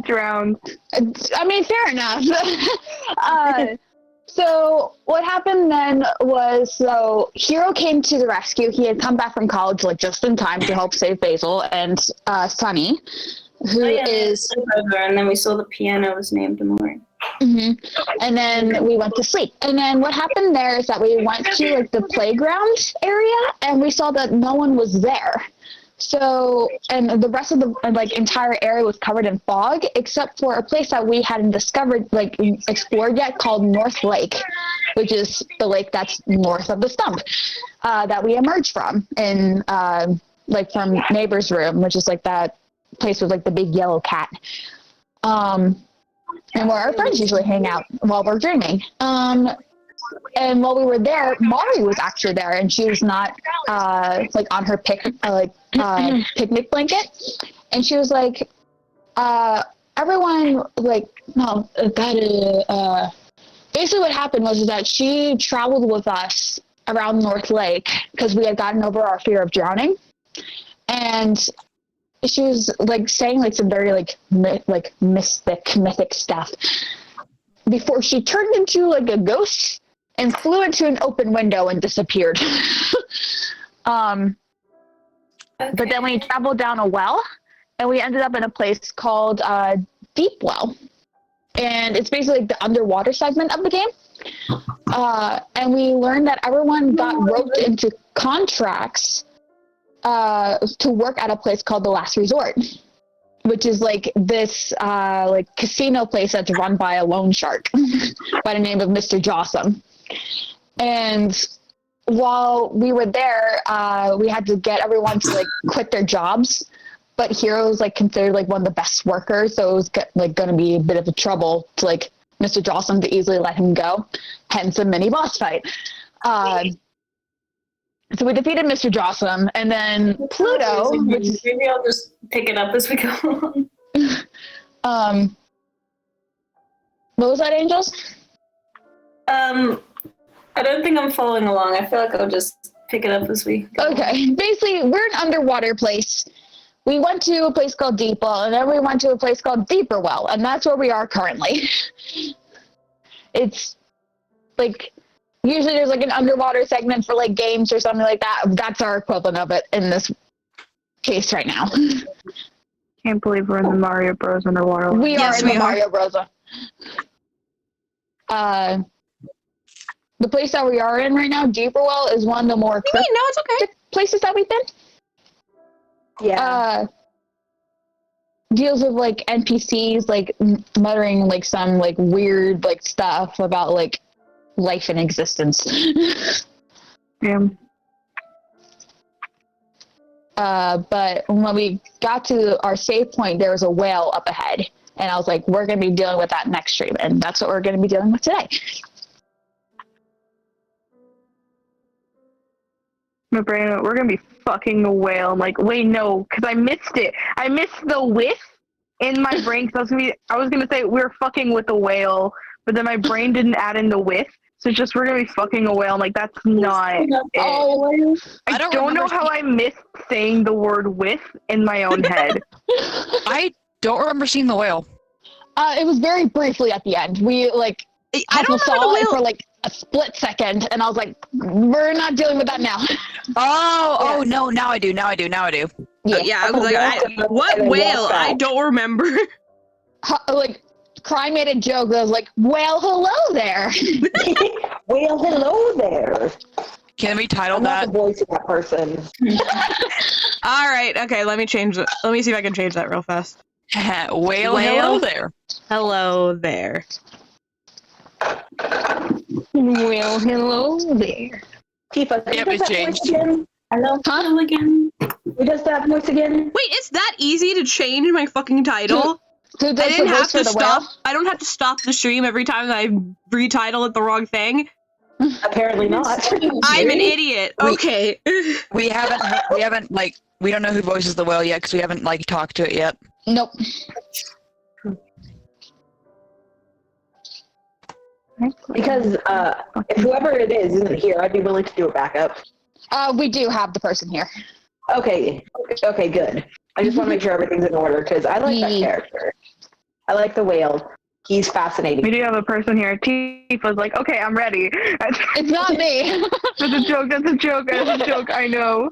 drowned. I mean, fair enough. So what happened then was, Hero came to the rescue. He had come back from college, like, just in time to help save Basil and Sunny, who is... And then we saw the piano was named OMORI. Mm-hmm. And then we went to sleep. And then what happened there is that we went to, like, the playground area, and we saw that no one was there. So, and the rest of the, like, entire area was covered in fog, except for a place that we hadn't discovered, like, explored yet, called North Lake, which is the lake that's north of the stump, that we emerged from, in, like, from Neighbor's room, which is, like, that place with, like, the big yellow cat. And where our friends usually hang out while we're dreaming. And while we were there, Mari was actually there, and she was not, like, on her picnic blanket. And she was like, everyone, like, no, basically what happened was that she traveled with us around North Lake because we had gotten over our fear of drowning. And she was, like, saying, like, some very, like, mythic stuff before she turned into, like, a ghost and flew into an open window and disappeared. But then we traveled down a well, and we ended up in a place called Deep Well. And it's basically like the underwater segment of the game. And we learned that everyone got roped into contracts to work at a place called The Last Resort, which is like this like casino place that's run by a loan shark by the name of Mr. Jossum. And while we were there, we had to get everyone to, like, quit their jobs, but Hero's, like, considered, like, one of the best workers, so it was, like, going to be a bit of a trouble to, like, Mr. Jossum to easily let him go, hence a mini boss fight. So we defeated Mr. Jossum, and then Pluto, which... Maybe I'll just pick it up as we go along. What was that, Angels? I don't think I'm following along. I feel like I'll just pick it up as we go. Okay. Basically, we're an underwater place. We went to a place called Deep Well, and then we went to a place called Deeper Well, and that's where we are currently. It's, like, usually there's, like, an underwater segment for, like, games or something like that. That's our equivalent of it in this case right now. Can't believe we're in the Mario Bros. Underwater. We are in the Mario Bros. The place that we are in right now, Deeper Well, is one of the more it's okay. places that we've been. Yeah. Deals with, like, NPCs, like, muttering, like, some, like, weird, like, stuff about, like, life and existence. Yeah. But when we got to our save point, there was a whale up ahead. And I was like, we're going to be dealing with that next stream. And that's what we're going to be dealing with today. My brain, we're going to be fucking a whale. I'm like, wait, no, because I missed it. I missed the with in my brain, because I was gonna say we're fucking with a whale, but then my brain didn't add in the with. So it's just we're gonna be fucking a whale. I'm like, that's not it. I don't know how I missed saying the word with in my own head. I don't remember seeing the whale. It was very briefly at the end. We, like, I don't saw it for, like, a split second, and I was like, we're not dealing with that now. Oh, no, now I do. Yeah, I was like, what whale? I don't remember. Like, Cry made a joke that was like, well, hello there. Well, hello there. Can we title I'm that? not the voice of that person. All right, okay, let me change it. Let me see if I can change that real fast. Whale, hello there. Hello there. Well, hello there. Tifa, can Yep, you it's do that changed. voice again? Hello, hello again. Who does that voice again? Wait, it's that easy to change my fucking title? Who I does didn't the have voice for to the stop. whale? I don't have to stop the stream every time I retitle it the wrong thing. Apparently not. I'm an idiot. Okay. We haven't, like, we don't know who voices the whale yet because we haven't, like, talked to it yet. Nope. Because if whoever it is isn't here, I'd be willing to do a backup. We do have the person here. Okay, good. I just want to make sure everything's in order because I like that character. I like the whale. He's fascinating. We do have a person here. Tifa's like, okay, I'm ready. It's not me. That's a joke. That's a joke. That's a joke. I know.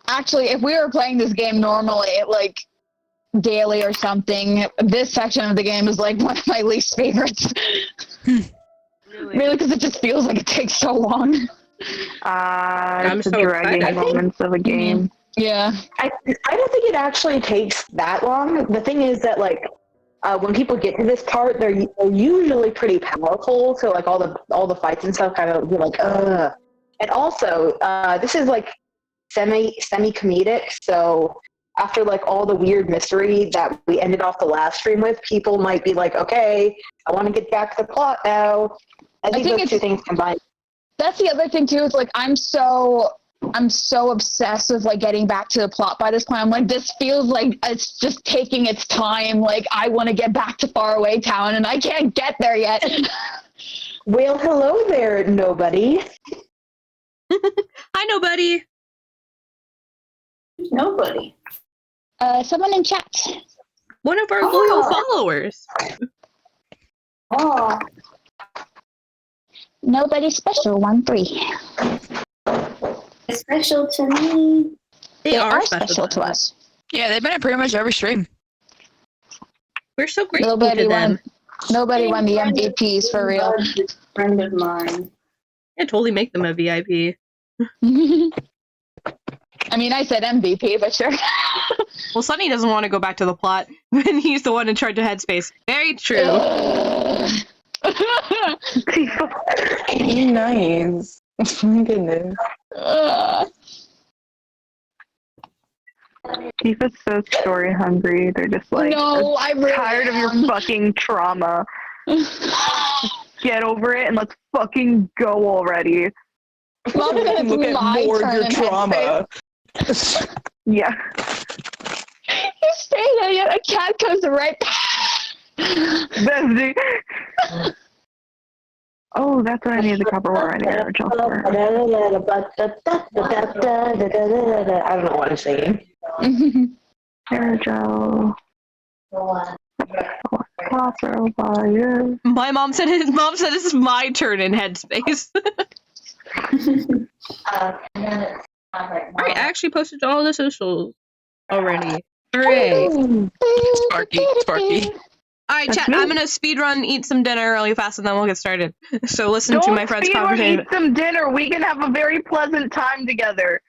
Actually, if we were playing this game normally, like daily or something, this section of the game is like one of my least favorites. Really, because it just feels like it takes so long. I'm It's so the dragging excited. moments of a game. Yeah. I don't think it actually takes that long. The thing is that like when people get to this part, they're usually pretty powerful. So like all the fights and stuff kind of be like ugh. And also this is like semi comedic. So after like all the weird mystery that we ended off the last stream with, people might be like, okay, I want to get back to the plot now. I think those two things combined. That's the other thing too. Is like I'm so obsessed with like getting back to the plot by this point. I'm like, this feels like it's just taking its time. Like I want to get back to Faraway Town and I can't get there yet. Well, hello there, nobody. Hi, nobody. Nobody. Someone in chat. One of our loyal followers. Oh, Nobody special 1-3. it's special to me. They are special to us. Yeah, they've been at pretty much every stream. We're so grateful Nobody to them. Nobody won the MVPs for real. Friend of mine. Yeah, totally make them a VIP. I mean, I said MVP, but sure. Well, Sunny doesn't want to go back to the plot when he's the one in charge of Headspace. Very true. Be nice. Oh my goodness. Tifa's so story hungry. They're just like, No, I really tired of your am. fucking trauma. Get over it and let's fucking go already. Well, it's Look at my more of turn your in trauma. Yeah. You stay there yet a cat comes right Bestie. Oh, that's what I need the copper wire. I need a gel for. I don't know what I'm saying. Aerogel. Copper wire. My mom said his mom said this is my turn in Headspace. Alright, I actually posted all the socials already. Hooray. Sparky. Alright, chat, I'm gonna speedrun, eat some dinner really fast, and then we'll get started. So listen Don't to my friend's speedrun, conversation. eat some dinner. We can have a very pleasant time together.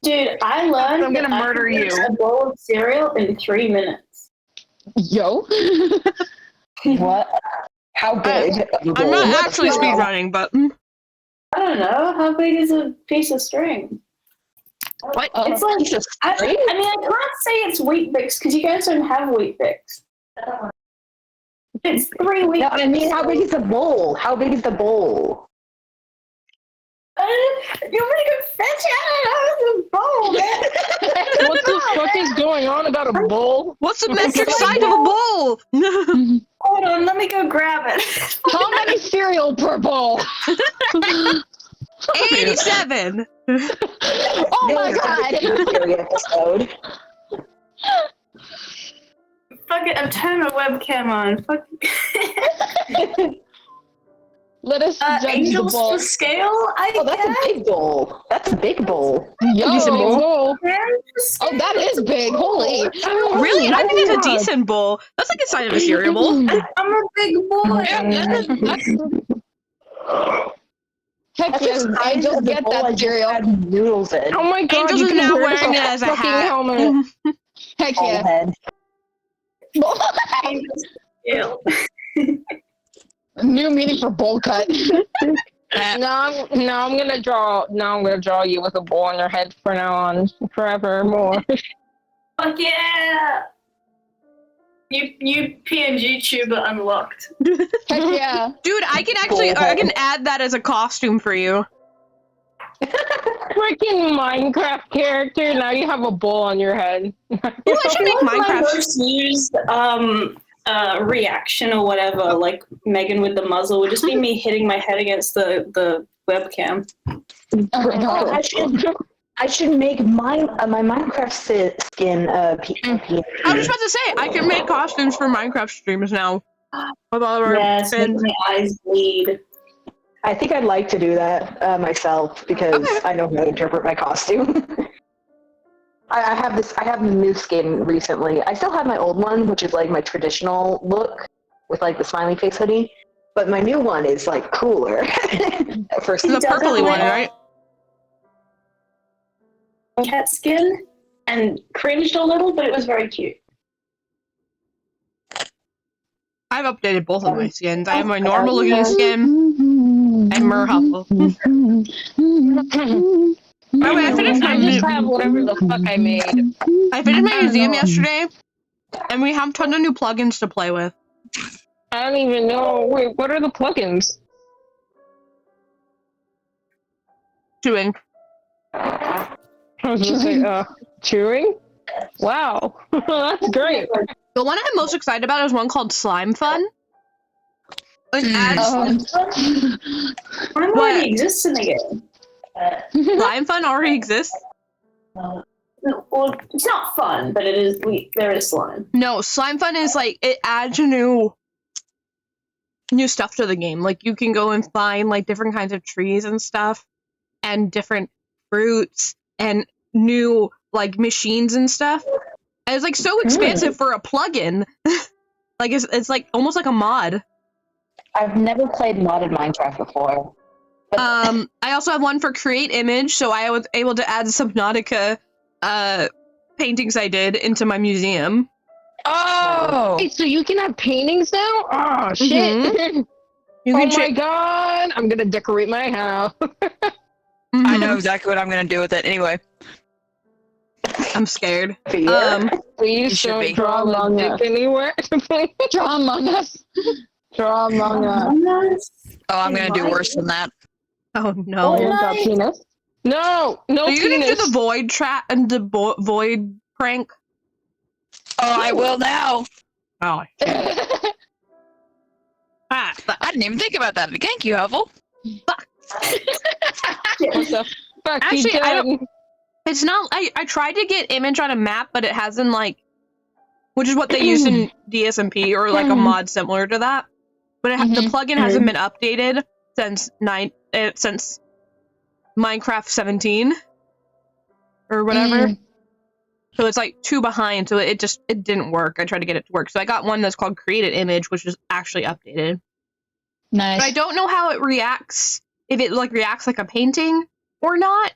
Dude, I learned I'm gonna that murder I can you. eat a bowl of cereal in 3 minutes. Yo. What? How big? I'm not actually speedrunning, but I don't know. How big is a piece of string? What? It's like, Piece of I string? mean, I can't say it's Wheat Bix because you guys don't have Wheat Bix. It's 3 Wheat No, Bix. I mean, how big is the bowl? How big is the bowl? You want me to go fetch it out of the bowl, man? What the fuck is going on about a bowl? what's the metric size of a bowl? Hold on, let me go grab it. How many cereal per bowl? 87. Oh my god. Episode. Fuck it, I'm turning my webcam on. Fuck. Let us judge the Angels bowl. for scale, I Oh, that's guess. a big bowl. That's a big bowl. Yo. Decent bowl. Oh, that is big. Holy. Really? I think it's a decent bowl. That's like a sign of a cereal bowl. I'm a big boy. Heck That's yes, the size Angels of the get bowl I that just cereal. had noodles in. Oh my god, Angels you is can now wear wearing this it as a fucking hat. helmet. Heck Bald yeah. head. Scale. New meaning for bowl cut. Now I'm gonna draw you with a bowl on your head from now on, forevermore. Fuck yeah! You PNG Tuber unlocked. Heck yeah. Dude, I can add that as a costume for you. Freaking Minecraft character, now you have a bowl on your head. Ooh, I should make My Minecraft. most used reaction or whatever, like Megan with the muzzle, would just be me hitting my head against the webcam. Oh my god. I should make my Minecraft skin PNG. I was about to say, I can make costumes for Minecraft streams now. With all of our Yes, make skins. my eyes bleed. I think I'd like to do that myself because I know how to interpret my costume. I have the new skin recently. I still have my old one, which is like my traditional look with like the smiley face hoodie. But my new one is like cooler. First, The purpley one, right? Cat skin and cringed a little, but it was very cute. I've updated both of my skins. I have my normal looking skin and Merhuffle. By the way, I finished I just have whatever the fuck I made. my museum yesterday, and we have tons of new plugins to play with. I don't even know. Wait, what are the plugins? Chewing. I was gonna say, chewing? Wow. That's great. The one I'm most excited about is one called Slime Fun. It adds Slime already exists in the game. Slime Fun already exists. Well, it's not fun, but it is. There is slime. No, Slime Fun is like it adds new stuff to the game. Like you can go and find like different kinds of trees and stuff, and different fruits and new like machines and stuff. And it's like so expansive for a plugin. Like it's like almost like a mod. I've never played modded Minecraft before. I also have one for create image, so I was able to add Subnautica paintings I did into my museum. Oh! Wait, so you can have paintings now? Oh, shit. You Oh can my god. I'm gonna decorate my house. I know exactly what I'm gonna do with it anyway. I'm scared. Please should don't be. draw Among Us anywhere. Draw Among Us. Draw Among Us. Oh, I'm gonna do worse than that. Oh no. Oh, got penis? No, no Are you gonna penis. do the void trap and the void prank? Oh, I will now. Oh. I didn't even think about that. Thank you, Huffle. What the fuck? Actually, you I done? don't. It's not. I tried to get image on a map, but it hasn't like, which is what they use in DSMP or like a mod similar to that. But the plugin hasn't been updated since since Minecraft 17 or whatever. So it's like 2 behind. So it didn't work. I tried to get it to work. So I got one that's called Create an Image, which is actually updated. Nice. But I don't know how it reacts. If it like reacts like a painting or not.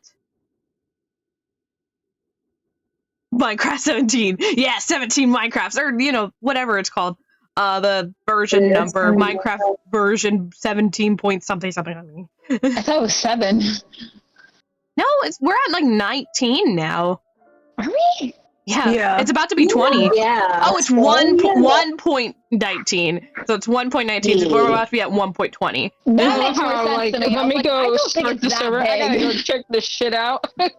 Minecraft 17. Yeah, 17 Minecrafts. Or, you know, whatever it's called. The version number. Minecraft version 17 point something. I mean. I thought it was 7. No, we're at like 19 now. Are we? Yeah. It's about to be 20. Yeah. Oh, it's 1.19. So it's 1.19. So we're about to be at 1.20. That makes more sense Like, to me. I let was me like, go I don't think start it's the that server. I gotta big. go check this shit out. But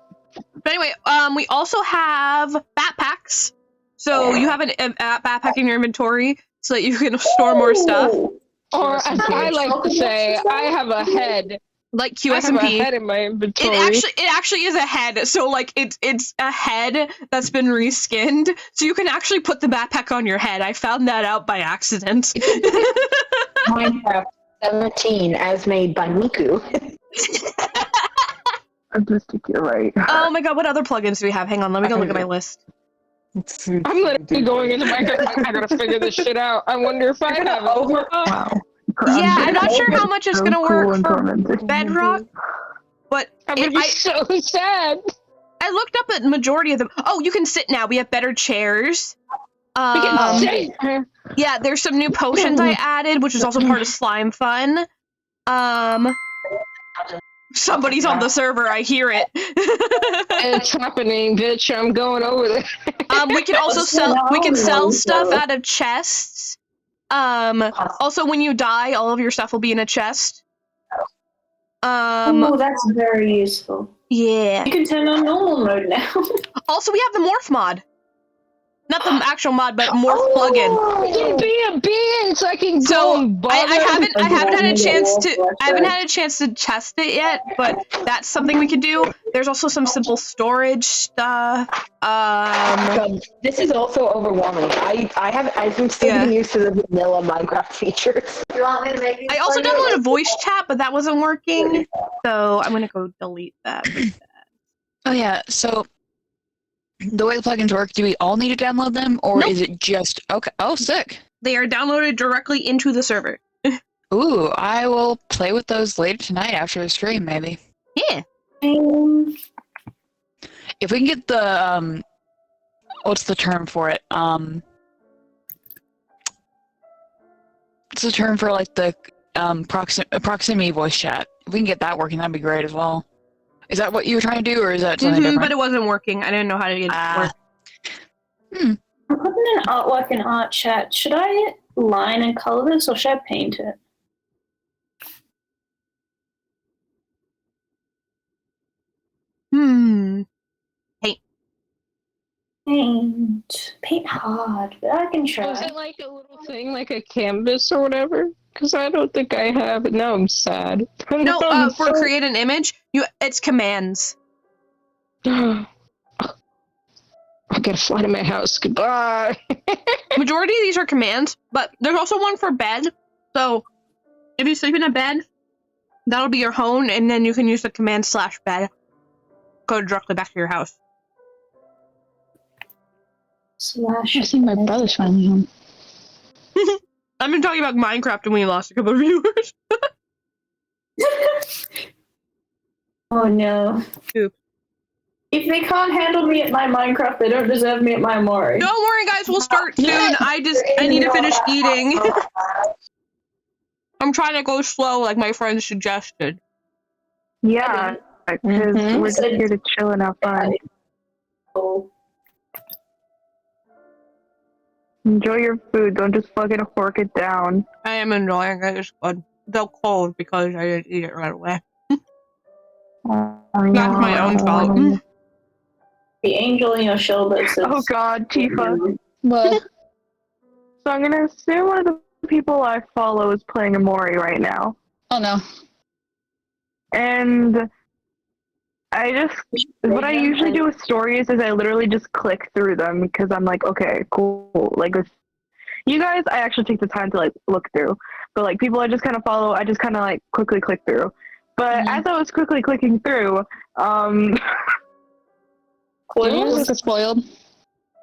anyway, we also have backpacks. So you have a backpack in your inventory so that you can store more stuff. Or as I like to say, I have a head. Like I have a QSMP. head in my inventory. It actually is a head. So like it's a head that's been reskinned. So you can actually put the backpack on your head. I found that out by accident. Minecraft 17 as made by Miku. I just think you're right. Oh my god, what other plugins do we have? Hang on, let me go look at my list. I'm literally going into Minecraft. I gotta figure this shit out. I wonder if I have it. Wow. Yeah, I'm not sure how much it's So gonna cool work and for tormented. Bedrock, but I'm gonna be so sad. I looked up at the majority of them. Oh, you can sit now. We have better chairs. We can sit. Yeah, there's some new potions I added, which is also part of Slime Fun. Somebody's on the server. I hear it. It's happening, bitch. I'm going over there. We can also sell stuff out of chests. Also, when you die, all of your stuff will be in a chest. Oh, that's very useful. Yeah. You can turn on normal mode now. Also, we have the morph mod. Not the actual mod, but morph plugin. I can be a bean so I can So go and I haven't had a chance to flashlight. test it yet, but that's something we could do. There's also some simple storage stuff. God, this is also overwhelming. I'm still getting used to the vanilla Minecraft features. You want me to make these I also for you? downloaded voice chat, but that wasn't working. So I'm gonna go delete that. Oh yeah, so the way the plugins work, do we all need to download them, or Nope. is it just okay? Oh, sick! They are downloaded directly into the server. Ooh, I will play with those later tonight after the stream, maybe. Yeah. If we can get the what's the term for it? What's the term for like the proximity voice chat? If we can get that working, that'd be great as well. Is that what you were trying to do, or is that something different? But it wasn't working. I didn't know how to get it to work. I'm putting an artwork in art chat. Should I line and color this, or should I paint it? Paint hard, but I can try. Was it like a little thing, like a canvas or whatever? Because I don't think I have it. Now I'm sad. No, for create an image, it's commands. I gotta fly to my house. Goodbye. Majority of these are commands, but there's also one for bed. So if you sleep in a bed, that'll be your home, and then you can use the command /bed. Go directly back to your house. I think my brother's finally home. I've been talking about Minecraft and we lost a couple of viewers. Oh no. Oops. If they can't handle me at my Minecraft, they don't deserve me at my Omori. Don't worry, guys. We'll start soon. I need to finish eating. I'm trying to go slow, like my friend suggested. Yeah, because we're just here to chill and have fun. Oh. Enjoy your food. Don't just fucking fork it down. I am enjoying it. It's good. Though cold because I didn't eat it right away. That's my own fault. The angel in your shoulder says... Oh god, Tifa. What? So I'm gonna assume one of the people I follow is playing Omori right now. Oh no. And what I usually do with stories is I literally just click through them because I'm like, okay, cool. Like, you guys, I actually take the time to, like, look through. But, like, people I just kind of follow, I just kind of, like, quickly click through. But as I was quickly clicking through, Spoiled.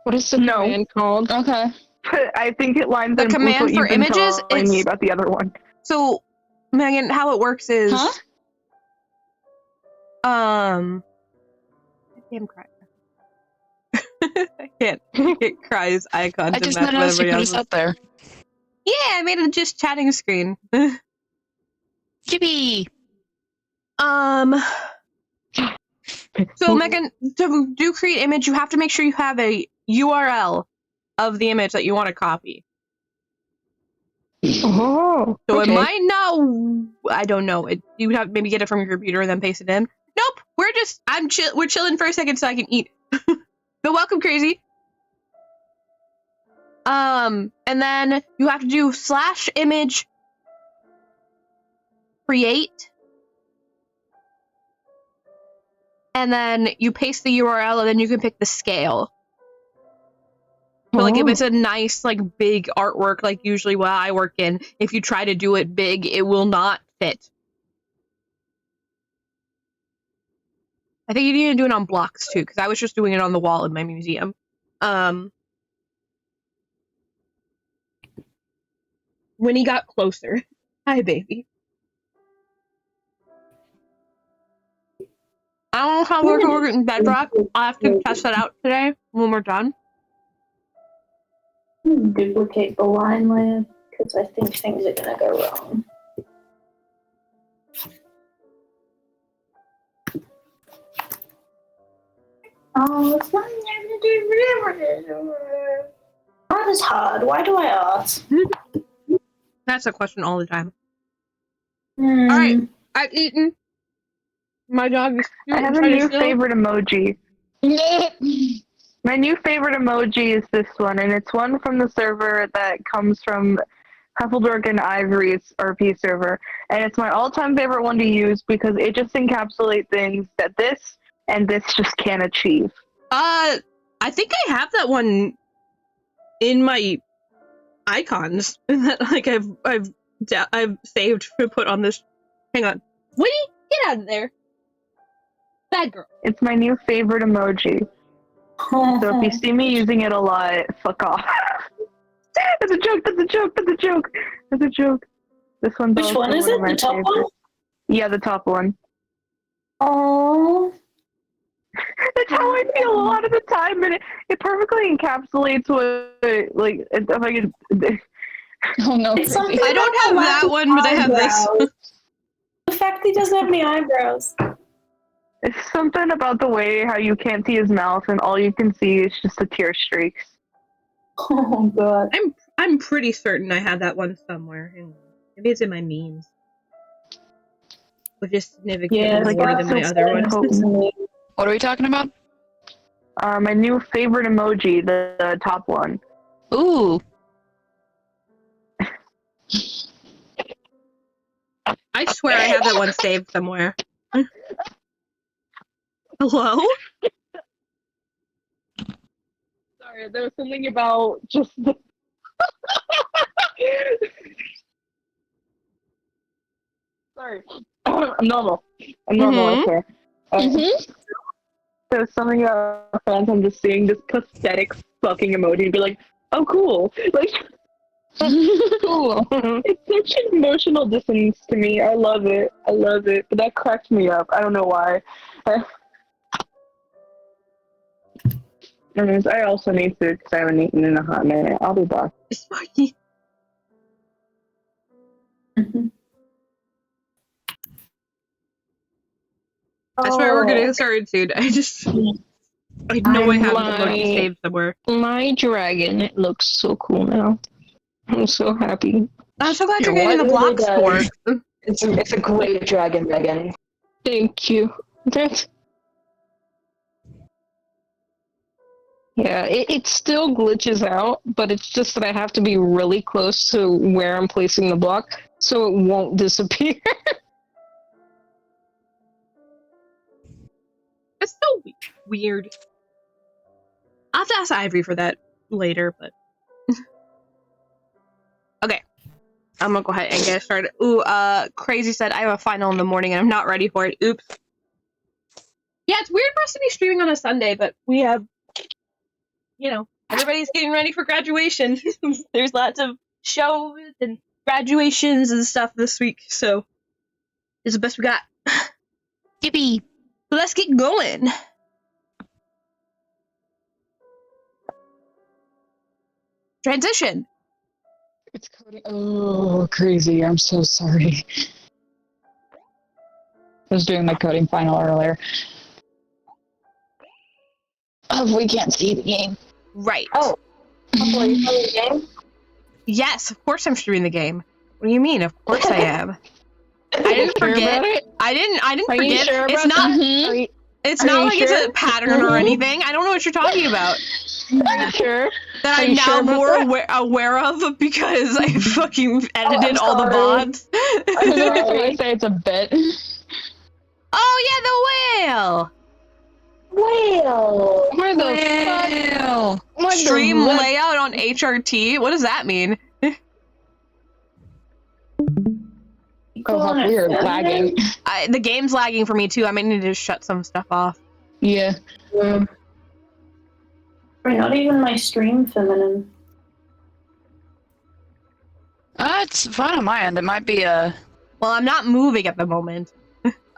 What is the command called? Okay. But I think it lines The in with command what for you've been images, telling me about the other one. So, Megan, how it works is... Huh? I'm crying. I can't get cries icons. I just noticed you put us up there. Yeah, I made a just chatting screen. Chibi! So, Megan, to do create image, you have to make sure you have a URL of the image that you want to copy. Oh. So okay. it might not, I don't know. You would have to maybe get it from your computer and then paste it in. Nope, we're chilling for a second so I can eat. But welcome, Crazy. And then you have to do /image create. And then you paste the URL and then you can pick the scale. So like if it's a nice like big artwork, like usually what I work in, if you try to do it big, it will not fit. I think you need to do it on blocks too, because I was just doing it on the wall in my museum. When he got closer. Hi, baby. I don't know how we're going to work in Bedrock. I'll have to test that out today when we're done. Duplicate the line layer, because I think things are going to go wrong. Oh, it's not going to do Art is hard. Why do I art? That's a question all the time. Alright, I've eaten. My dog is I have a new favorite emoji. My new favorite emoji is this one, and it's one from the server that comes from Huffledork and Ivory's RP server, and it's my all-time favorite one to use because it just encapsulates things that this and this just can't achieve. I think I have that one in my icons that like I've saved to put on this. Hang on, Woody, get out of there, bad girl. It's my new favorite emoji. So if you see me using it a lot, fuck off. That's a joke. That's a joke. That's a joke. That's a joke. This one's Which also one is it? of my The top favorites. one? Yeah, the top one. Oh. That's how I feel a lot of the time, and it perfectly encapsulates what, like, if I could. Oh no. It's something I don't have about that one, but I have this. eyebrows. The fact that he doesn't have any eyebrows. It's something about the way how you can't see his mouth, and all you can see is just the tear streaks. Oh god. I'm pretty certain I have that one somewhere. Hang on. Maybe it's in my memes, which is significantly Yeah, more than my other ones. What are we talking about? My new favorite emoji, the top one. Ooh. I swear I have that one saved somewhere. Hello? Sorry, there was something about just the. Sorry. I'm normal. I'm normal, I swear. There's something about friends. I'm just seeing this pathetic fucking emoji and be like, oh, cool. Like, cool. It's such an emotional dissonance to me. I love it. I love it. But that cracks me up. I don't know why. Anyways, I also need food because I haven't eaten in a hot minute. I'll be back. It's fine. I swear we're getting started soon. I know I have the emoji saved somewhere. My dragon, it looks so cool now. I'm so happy. I'm so glad you're What getting the really blocks to does. work. It's a great dragon, Megan. Thank you. That's... Yeah, it still glitches out, but it's just that I have to be really close to where I'm placing the block so it won't disappear. It's so weird. I'll have to ask Ivory for that later, but... Okay. I'm gonna go ahead and get started. Ooh, Crazy said I have a final in the morning and I'm not ready for it. Oops. Yeah, it's weird for us to be streaming on a Sunday, but we have... You know, everybody's getting ready for graduation. There's lots of shows and graduations and stuff this week, so... It's the best we got. Yippee! So let's get going. Transition. It's coding. Oh, crazy. I'm so sorry. I was doing my coding final earlier. Oh, we can't see the game. Right. Oh. Are you playing the game? Yes, of course I'm streaming the game. What do you mean? Of course I am. I didn't forget. I didn't Are you forget. sure It's about not. that? It's Are not you like it's sure? a pattern or anything. I don't know what you're talking about. Are you sure? That Are I'm you now sure about more that? aware of because I fucking edited all the sorry. VODs. There's a reason why I say it's a bit. Oh yeah, the whale. Whale. Where the fuck? What the Stream fuck? layout on HRT. What does that mean? Oh, how weird. Lagging. The game's lagging for me too. I might need to just shut some stuff off. Yeah. Wait, not even my stream feminine. It's fine on my end. It might be a... Well, I'm not moving at the moment.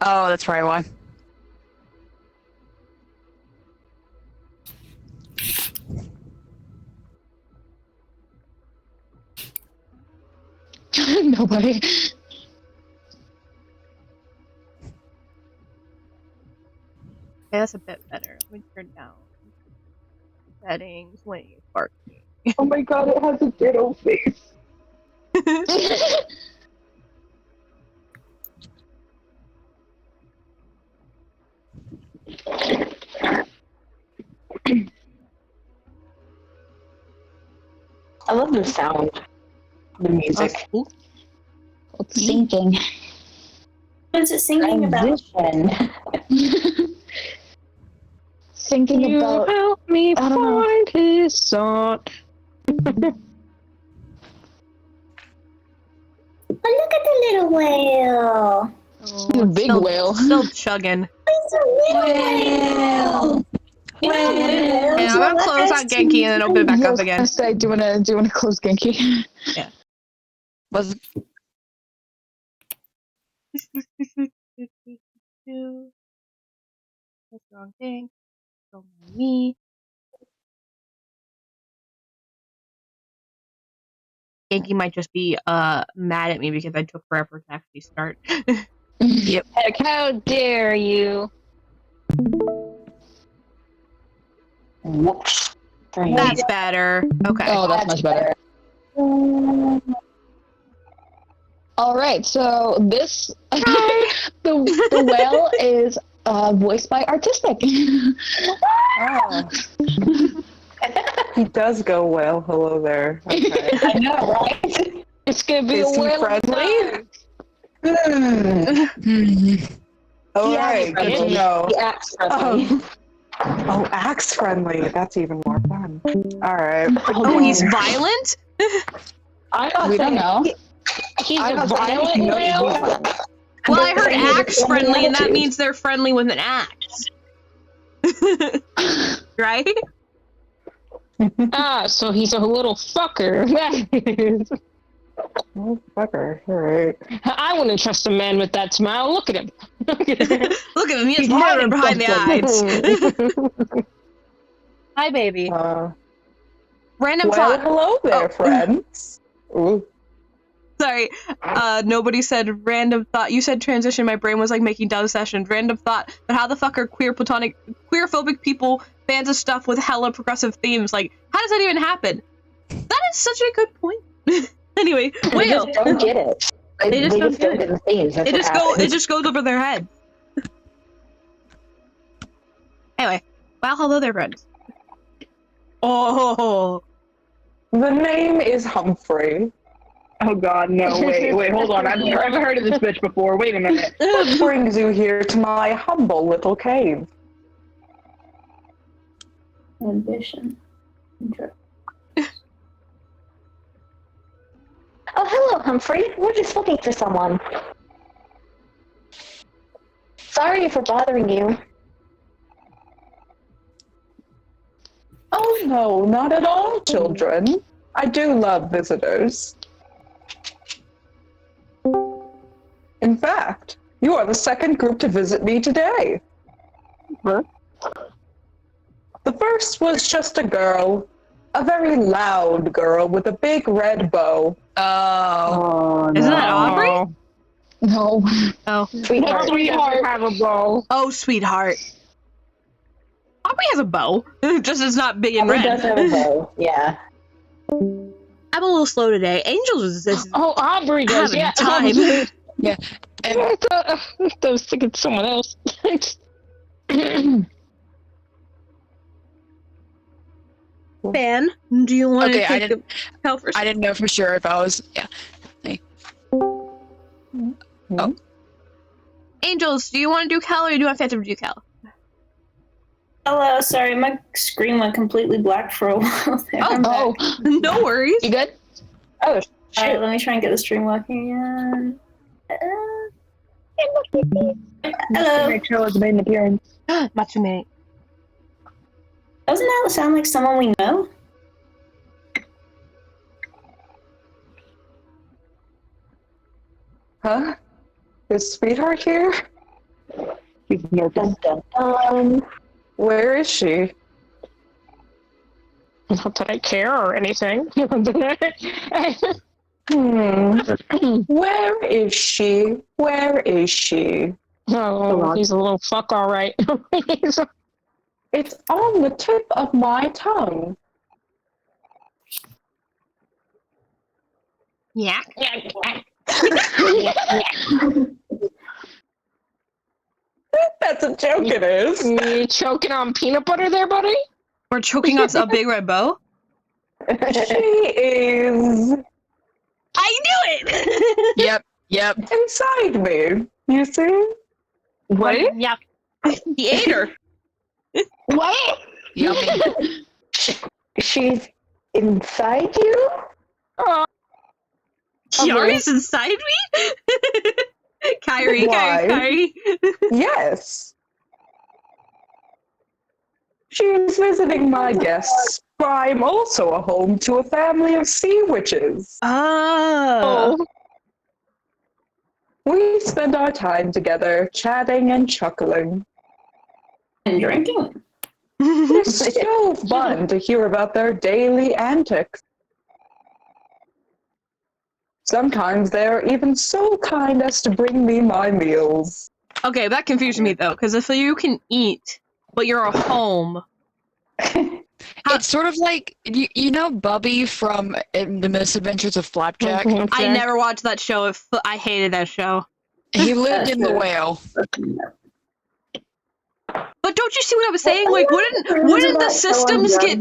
Oh, that's probably why. Nobody. Okay, that's a bit better. Let me turn down settings. When you park. Oh my god, it has a ditto face. I love the sound. The music. Ooh. It's sinking. What is it singing about? Transition. Thinking You about. help me I don't know. find his song. Oh, look at the little whale. The big still, whale. Still chugging. It's a little whale. You know, Yeah, I'm gonna close out Genki and then open it back Yeah, I up was again. gonna say, do you wanna close Genki? Was That's the wrong thing. Don't mind me. Genki might just be mad at me because I took forever to actually start. Heck, how dare you? Whoops. That's better. Okay. Oh, that's much better. All right, so this the whale is voiced by Artistic. Oh. He does go well. Hello there. Okay. I know, right? It's gonna be Is a he whale. friendly? All Yeah, right, he's good to friendly. know. He acts friendly. Oh, axe friendly. That's even more fun. All right. Oh, he's violent? We don't know. He's a violent whale. Well, I heard axe friendly, and that means they're friendly with an axe. Right? Ah, so he's a little fucker. Oh, fucker. All right. I wouldn't trust a man with that smile. Look at him. Look at him, he has murder behind the eyes. Hi, baby. Random Well, thought. hello there, friends. Ooh. Sorry, nobody said random thought. You said transition. My brain was like making dub sessions. Random thought. But how the fuck are queer-phobic people fans of stuff with hella progressive themes? Like, how does that even happen? That is such a good point. Anyway, They whale. just don't get it. They just don't get the themes. That's It what happens. It just goes over their head. Anyway, well, hello there, friends. Oh, The name is Humphrey. Oh god, no, wait, hold on. I've never heard of this bitch before. Wait a minute. What brings you here to my humble little cave? Ambition. Oh, hello, Humphrey. We're just looking for someone. Sorry for bothering you. Oh no, not at all, children. I do love visitors. In fact, you are the second group to visit me today. Huh? The first was just a girl. A very loud girl with a big red bow. oh, isn't that Aubrey? No. Oh, Sweetheart. Sweetheart, have a bow. oh, sweetheart. Aubrey has a bow. Just it's not big and He does red. have a bow. Yeah. I'm a little slow today. Angels is Oh, Aubrey does. having Yeah, time. I was thinking someone else. Fan, do you want Okay, to I take didn't- the hell first? I didn't know for sure if I was. Yeah. Oh. Angels, do you want to do Cal or do you want Phantom to do Cal? Hello, sorry, my screen went completely black for a while there. I'm back. Oh, No worries. you good? Oh, Alright, shit. let me try and get the stream working again. Hello. Make sure it's made an appearance. Matsume. Doesn't that sound like someone we know? Huh? Is Sweetheart here? He's nervous. Dun, dun, dun. Where is she? Not that I care or anything. Where is she? Where is she? Oh, he's a little fuck, all right. It's on the tip of my tongue. Yeah. That's a joke, it is. You choking on peanut butter there, buddy? We're choking on a big red bow. She is I knew it! Yep. inside me, you see? What? Yeah. He ate her. What? Yummy. She's inside you? Kiara's inside me? Kyrie. Yes. She's visiting my guests. I'm also a home to a family of sea witches. Oh. We spend our time together, chatting and chuckling. And drinking. It's so fun to hear about their daily antics. Sometimes they're even so kind as to bring me my meals. Okay, that confused me though, because if you can eat, but you're a home. It's sort of like you know Bubby from The Misadventures of Flapjack. I never watched that show. I hated that show. He lived in the whale. But don't you see what I was saying? Like, wouldn't the systems get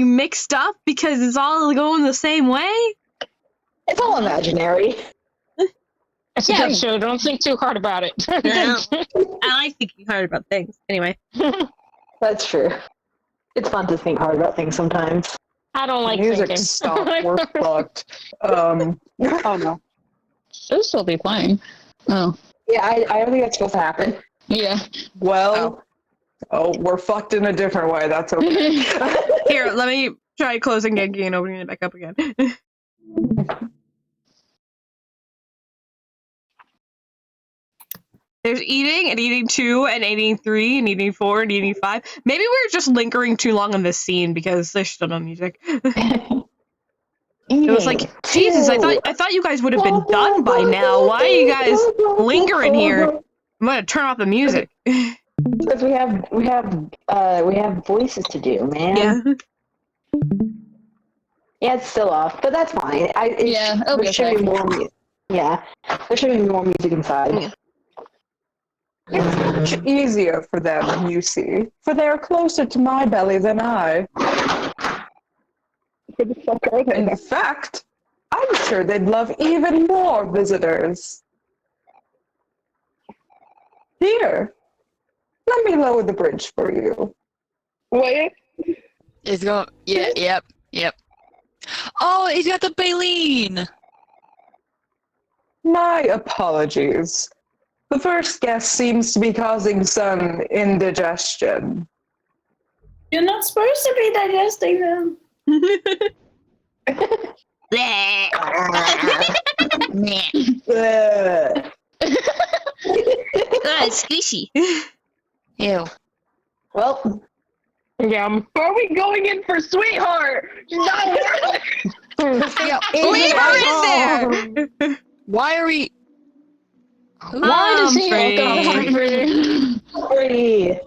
mixed up because it's all going the same way? It's all imaginary. It's a good show. Don't think too hard about it. I like thinking hard about things. Anyway. That's true. It's fun to think hard about things sometimes. I don't like Music thinking. stop. We're fucked. Oh no. It'll still be playing. Oh. Yeah, I don't think that's supposed to happen. Yeah. Well, we're fucked in a different way. That's okay. Here, let me try closing Genki and opening it back up again. There's eating and eating 2 and eating 3 and eating 4 and eating 5. Maybe we're just lingering too long on this scene because there's still no music. It was like, Jesus, I thought you guys would have been done by now. Why are you guys lingering here? I'm gonna turn off the music. Because we have voices to do, man. Yeah. Yeah, it's still off, but that's fine. It'll be there should okay. be more. Yeah, there should be more music inside. Yeah. It's much easier for them, you see, for they're closer to my belly than I. In fact, I'm sure they'd love even more visitors. Here, let me lower the bridge for you. Wait. It's going. Yeah. Yep. Oh, he's got the baleen. My apologies. The first guest seems to be causing some indigestion. You're not supposed to be digesting them. It's squishy. Ew. Well, Yeah. Are we going in for sweetheart? Not worth it. Leave her in there! Why are we? Why does he Humphrey. Humphrey.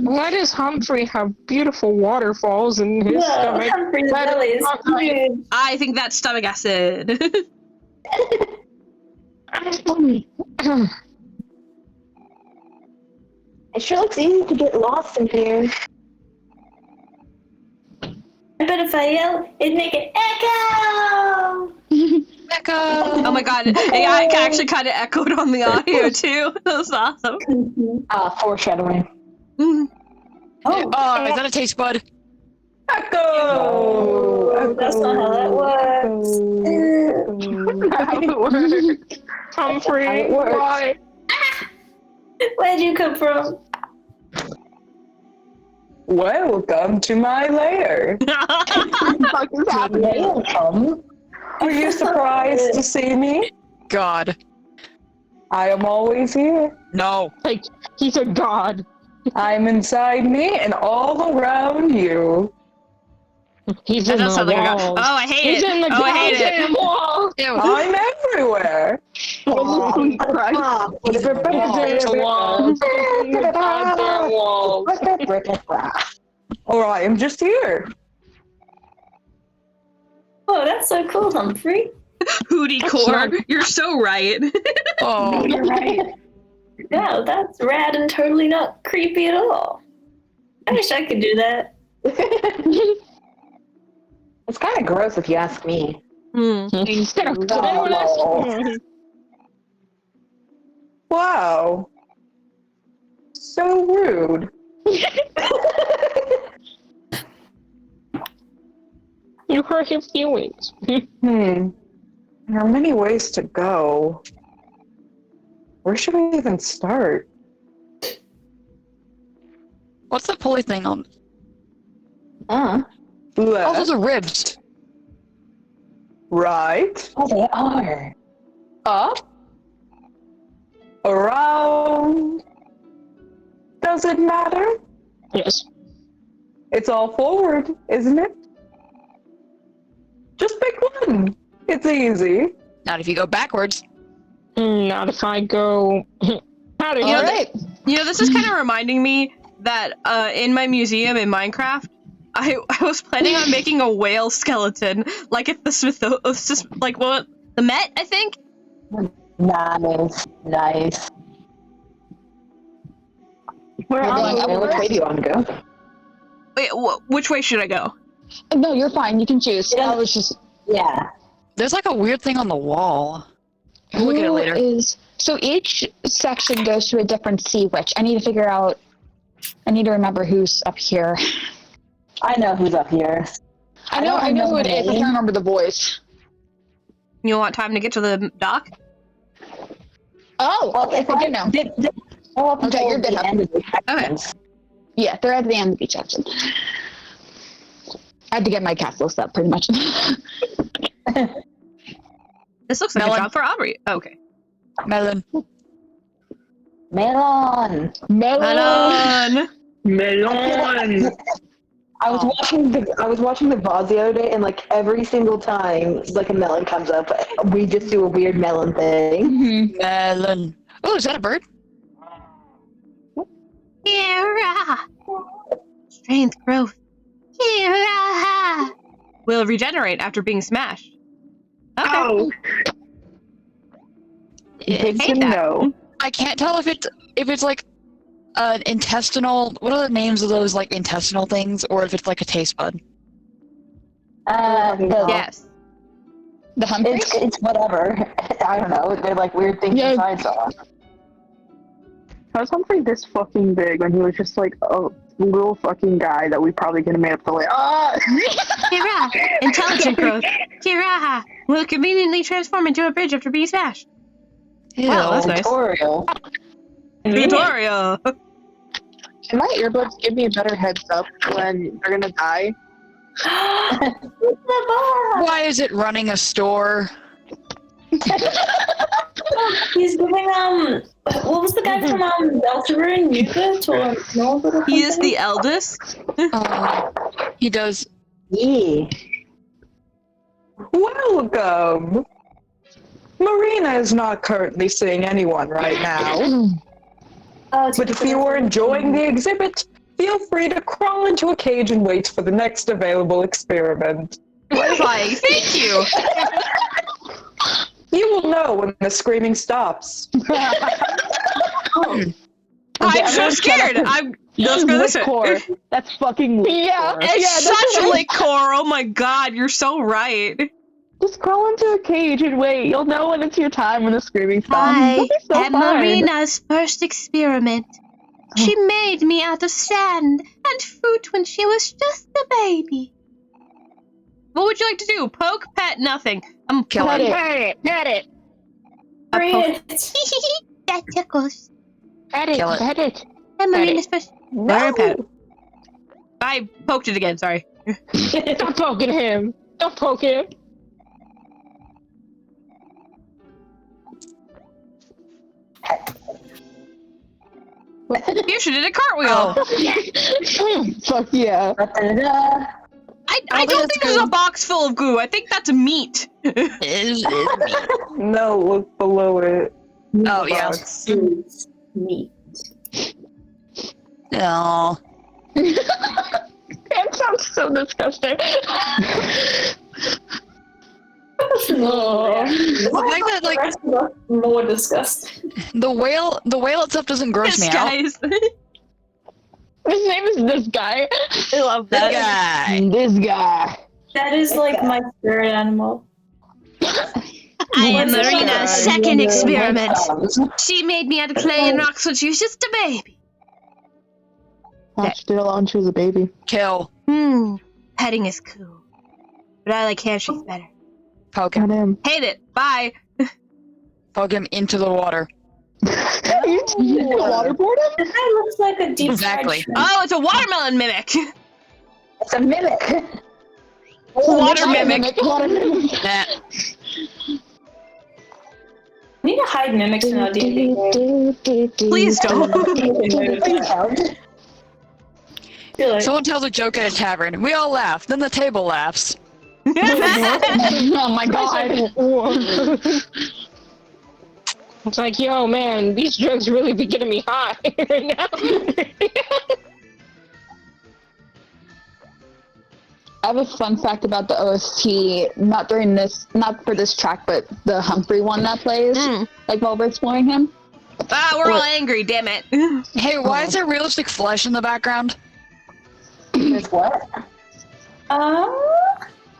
Why does Humphrey have beautiful waterfalls in his stomach? Humphrey's belly is huge. I think that's stomach acid. It sure looks easy to get lost in here. I bet if I yell, it'd make an echo! Echo. Oh my god, I actually kind of echoed on the audio too. That was awesome. Foreshadowing. Mhm. Oh, Is that a taste bud? Echo! that's not how that works. Humphrey, why? Where'd you come from? Welcome to my lair. Welcome. Are you surprised to see me? God. I am always here. No. Like, he's a god. I'm inside me and all around you. He's That in the does sound like a god. walls. Oh, I hate He's it. in the Oh, I hate it. goddamn walls. Ew. I'm everywhere. He's in the walls. He's in the goddamn walls. Or I am just here. Oh, that's so cool, Humphrey. Hootie core. You're so right. Oh. You're right. No, that's rad and totally not creepy at all. I wish I could do that. It's kind of gross if you ask me. Instead of Wow. So rude. You hurt his feelings. There are many ways to go. Where should I even start? What's the pulley thing on? Left, Oh, those are ribs. right, Oh, they are. up, around. Does it matter? Yes. It's all forward, isn't it? Just pick one. It's easy. Not if you go backwards. Not if I go. Howdy. You know, Alright. This is kind of reminding me that in my museum in Minecraft, I was planning on making a whale skeleton, like at the the Met, I think. Nice. You're going Which way upwards? do you want to go? Wait, which way should I go? No, you're fine. You can choose. Yeah. I was just. Yeah. There's like a weird thing on the wall. We'll look at it Who later. So each section goes to a different sea witch. I need to figure out. I need to remember who's up here. I know who's up here. I know who it is. I can't remember the voice. You want time to get to the dock? Oh, Well, if I do know. Go up Okay, until you're good. the end of the Okay. sections. Yeah, they're at the end of each section. I had to get my castles up, pretty much. This looks like Melon. a job for Aubrey. Okay. Melon. Melon. Melon! Melon. I was watching the VOD the other day, and like every single time like a melon comes up, we just do a weird melon thing. Melon. Oh, is that a bird? Kira! Strength growth. Kira! Will regenerate after being smashed. Okay. Oh. Good to know. I can't tell if it's like an intestinal. What are the names of those like intestinal things, or if it's like a taste bud? Yes. The Humphrey? It's whatever. I don't know. They're like weird things Yeah. inside sauce. How was Humphrey this fucking big when he was just like a little fucking guy that we probably could have made up to like, Kira! Intelligent growth. Kira! Will conveniently transform into a bridge after being smashed. Wow, that's nice. Tutorial. Tutorial! Can my earbuds give me a better heads up when they're gonna die? Why is it running a store? He's giving what was the guy from Deltarune? Nugget or no? He is the eldest. He does. Yeah. Welcome. Marina is not currently seeing anyone right now, but if you are enjoying the exhibit, feel free to crawl into a cage and wait for the next available experiment. Horrifying. Thank you. You will know when the screaming stops. I'm so scared. Let's go this way. Core. That's fucking lit core. It's such lit core. Oh my god, you're so right. Just crawl into a cage and wait. You'll know when it's your time when the screaming stops. Hi, It'll be so at fun. Marina's first experiment. She made me out of sand and fruit when she was just a baby. What would you like to do? Poke, pet, nothing. Kill Pet it. it. Pet it. A poke. Great. That tickles. Pet it. Kill it. Pet it. And Marina's first. No. Pet. I poked it again. Sorry. Don't poke at him. Don't poke him. You should did a cartwheel. Fuck yeah. Da-da-da. I don't think there's a box full of goo. I think that's meat. Is me. No, look below it. Oh yeah. Neat. No. That sounds so disgusting. Oh. The fact that like More disgusting. the whale itself doesn't gross me out. Guys. His name is this guy. I love That that. guy. This guy. That is like my spirit animal. I am What's Marina's that? second Yeah, experiment. sounds. She made me out of clay and rocks when she was just a baby. Watch still on she was a baby. Kill. Petting is cool. But I like handshakes better. Poke him. him. Hate it. Bye. Poke him into the water. You waterboard him? This guy looks like a deep Exactly. fried shrimp. Oh, it's a watermelon mimic. It's a mimic. Water mimic. Water mimic. Nah. We need to hide mimics in our D&D. Please don't. Someone tells a joke at a tavern. We all laugh. Then the table laughs. Oh my god. It's like, yo, man, these drugs really be getting me high right now. I have a fun fact about the OST, not for this track, but the Humphrey one that plays, like while we're exploring him. Ah, we're all angry, damn it. Hey, why is there realistic flesh in the background? There's what?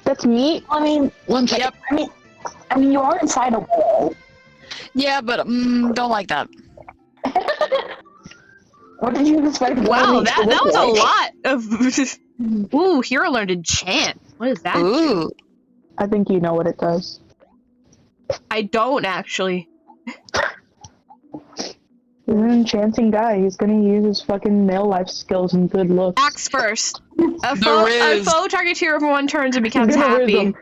That's meat. I mean, One second. Yep. I mean, you are inside a wall. Yeah, but don't like that. What did you expect? Wow, Wally to that look was a like? lot of... Ooh, hero learned enchant. What is that? Ooh. I think you know what it does. I don't actually. He's an enchanting guy. He's gonna use his fucking male life skills and good looks. Axe first. A foe targets hero for 1 turn and becomes He's gonna riz happy. him.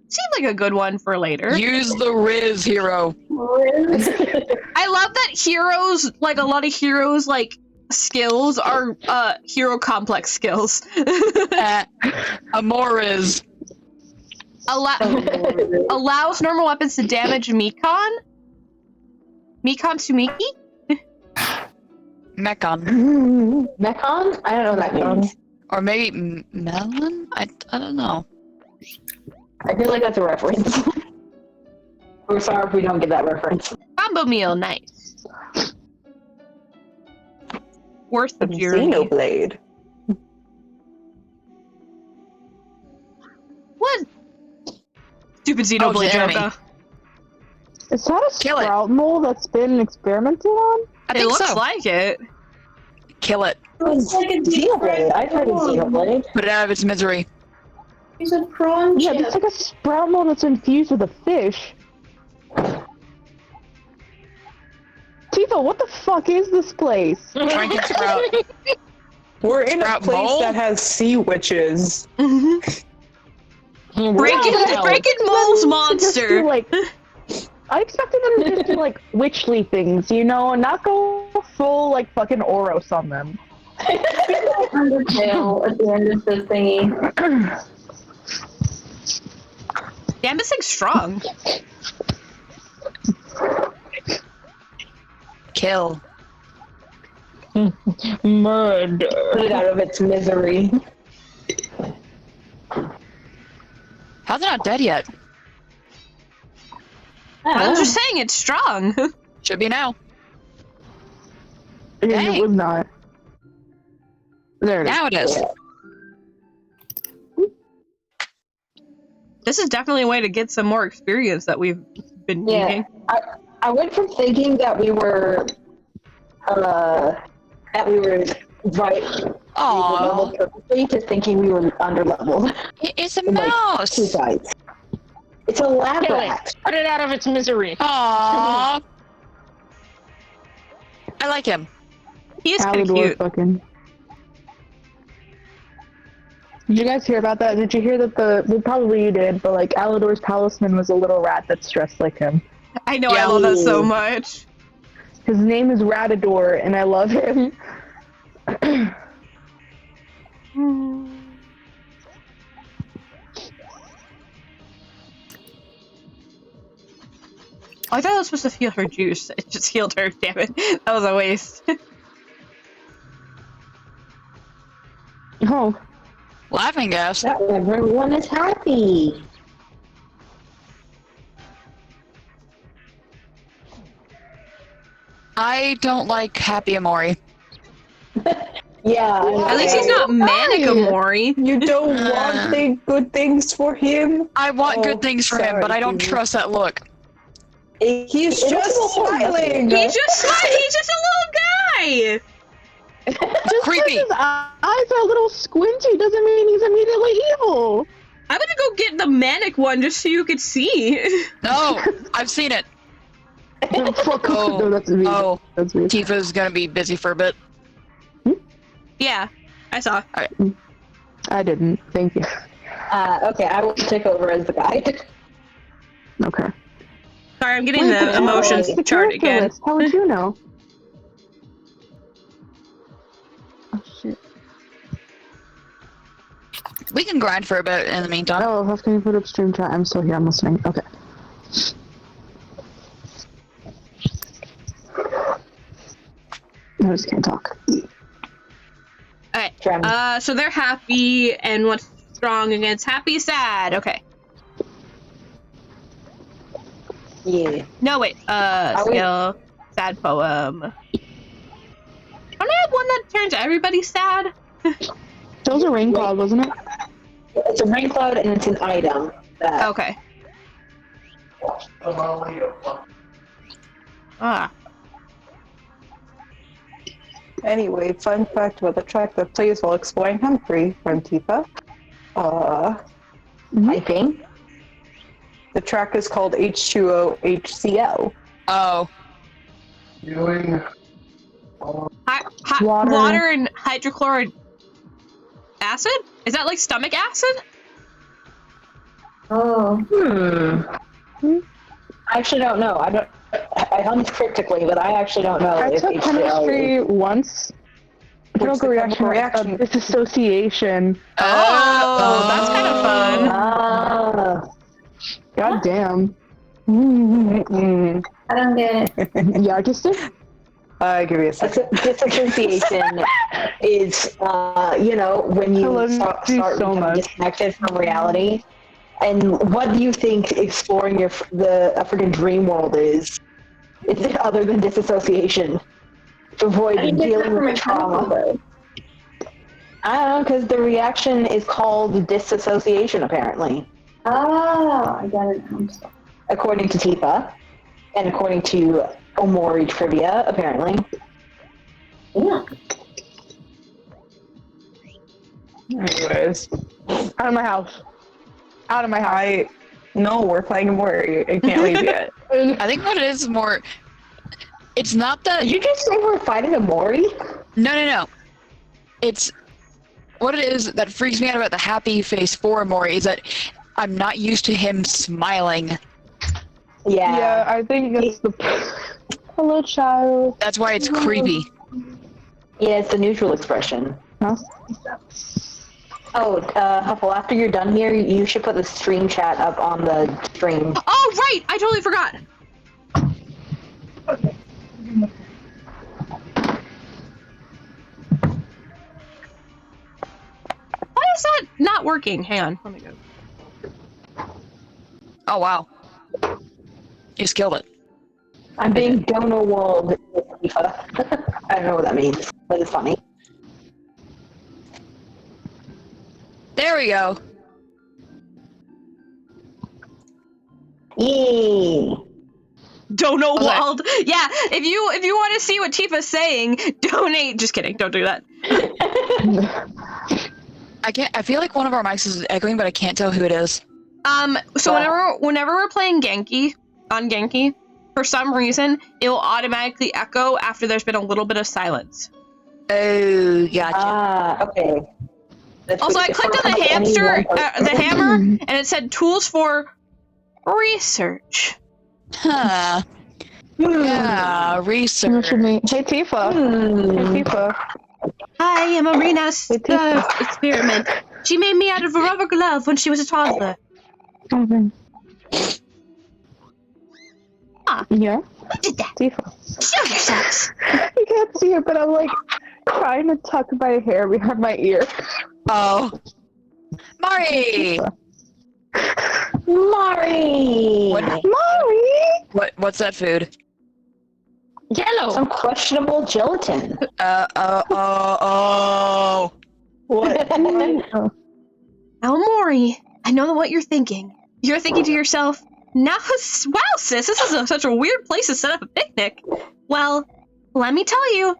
Seems like a good one for later. Use the Riz hero. I love that heroes, like a lot of heroes, like skills are hero complex skills. Amoriz. Allows normal weapons to damage Mekon. Mekon Sumiki? Mekon. Mekon? I don't know what that means. Or maybe Melon? I don't know. I feel like that's a reference. We're sorry if we don't get that reference. Combo meal, nice. Worth the journey. Xenoblade. What? Stupid Xenoblade Jamie. joke. Is that a Kill it. sprout mole that's been experimented on? I It think looks so. like it. Kill it. It's like a deep Xenoblade. fried I've heard of prawn. Xenoblade. Put it out of its misery. He's a prawn Yeah, chip. it's like a sprout mole that's infused with a fish. Tifa, what the fuck is this place? Drinking sprout. We're in a Sprout place bowl? that has sea witches. Breaking Just Mole's be, monster. like, I expected them to just be like witchly things, you know, not go full like fucking Oros on them. Undertale at the end of the thingy. Damn, this thing's strong. Kill. Murder. Put it out of its misery. How's it not dead yet? I was just saying it's strong. Should be now. It Dang. was not. There it is. Now it is. This is definitely a way to get some more experience that we've been needing. I went from thinking that we were right Aww. leveled perfectly to thinking we were under leveled. It's a In, like, mouse. 2 sides. It's a lab Kill rat. it. Put it out of its misery. Aww. I like him. He is kind of Alidor cute. fucking. Did you guys hear about that? Did you hear that well, probably you did, but like Alidor's talisman was a little rat that's dressed like him. I know, I love that so much. His name is Ratador, and I love him. I thought I was supposed to heal her juice. It just healed her, damn it. That was a waste. Oh, Laughing gas. Everyone is happy. I don't like Happy Amori. Yeah. At least he's not manic Omori. You don't want good things for him? I want good things for him, but I don't Stevie. trust that look. He's just smiling. He's just a little guy. Just Creepy. because his eyes are a little squinty doesn't mean he's immediately evil. I'm gonna go get the manic one just so you could see. No, I've seen it. No, that's me. Oh, That's me. Tifa's gonna be busy for a bit. Yeah, I saw. I didn't. Thank you. Okay, I will take over as the guide. Okay. Sorry, I'm getting the emotions the chart character again. list. How would you know? Oh shit. We can grind for a bit in the meantime. Oh, how can you put up stream chat? I'm still here. I'm listening. Okay. I just can't talk. Okay. So they're happy, and what's strong against happy? Sad. Okay. Yeah. No, wait. Skill. Sad poem. Don't I have one that turns everybody sad? That was a rain cloud, wasn't it? It's a rain cloud and it's an item. That... Okay. Ah. Anyway, fun fact about the track that plays while exploring Humphrey from Tifa. I think. The track is called H2O HCl. Oh. Water and hydrochloric acid? Is that like stomach acid? Oh. I actually don't know. I hummed cryptically, but I actually don't know. I if took HCl chemistry once. Chemical reaction. Disassociation. Oh, that's kind of fun. Ah. God damn. I don't get it. Yeah, I just did. Give me a second. Disassociation is, when you start becoming disconnected from reality. And what do you think exploring the African dream world is? It's other than disassociation. To avoid dealing with trauma. I don't know, because the reaction is called disassociation, apparently. Oh, I got it. According to Tifa, and according to Omori trivia, apparently. Yeah. Anyways. Out of my house. Out of my house. No, we're playing Omori. I can't leave yet. I think what it is more... It's not that... Did you just say we're fighting Omori? No. It's... What it is that freaks me out about the happy face for Omori is that I'm not used to him smiling. Yeah. Yeah, I think it's the... Hello, child. That's why it's creepy. Yeah, it's the neutral expression. Huh? Oh, Huffle, after you're done here, you should put the stream chat up on the stream. Oh, right! I totally forgot! Why is that not working? Hang on, let me go. Oh, wow. You just killed it. I'm being donor walled with Tifa. I don't know what that means, but it's funny. There we go. Yay! Dono Wald. Yeah, if you want to see what Tifa's saying, donate. Just kidding. Don't do that. I feel like one of our mics is echoing, but I can't tell who it is. So whenever we're playing Genki on Genki, for some reason it will automatically echo after there's been a little bit of silence. Oh, gotcha. Ah, okay. Also, I clicked on the hammer, and it said tools for research. Huh. Yeah, research. Hey, Tifa. Hey, Tifa. Hi, I'm Arena's experiment. She made me out of a rubber glove when she was a toddler. Okay. Yeah? Who did that? Tifa. Show yourselves. You can't see it, but I'm like trying to tuck my hair behind my ear. Oh. Mari! Mari! Mari! What's that food? Yellow. Some questionable gelatin. Oh. What? Omori, I know what you're thinking. You're thinking to yourself, wow, sis, this is such a weird place to set up a picnic. Well, let me tell you,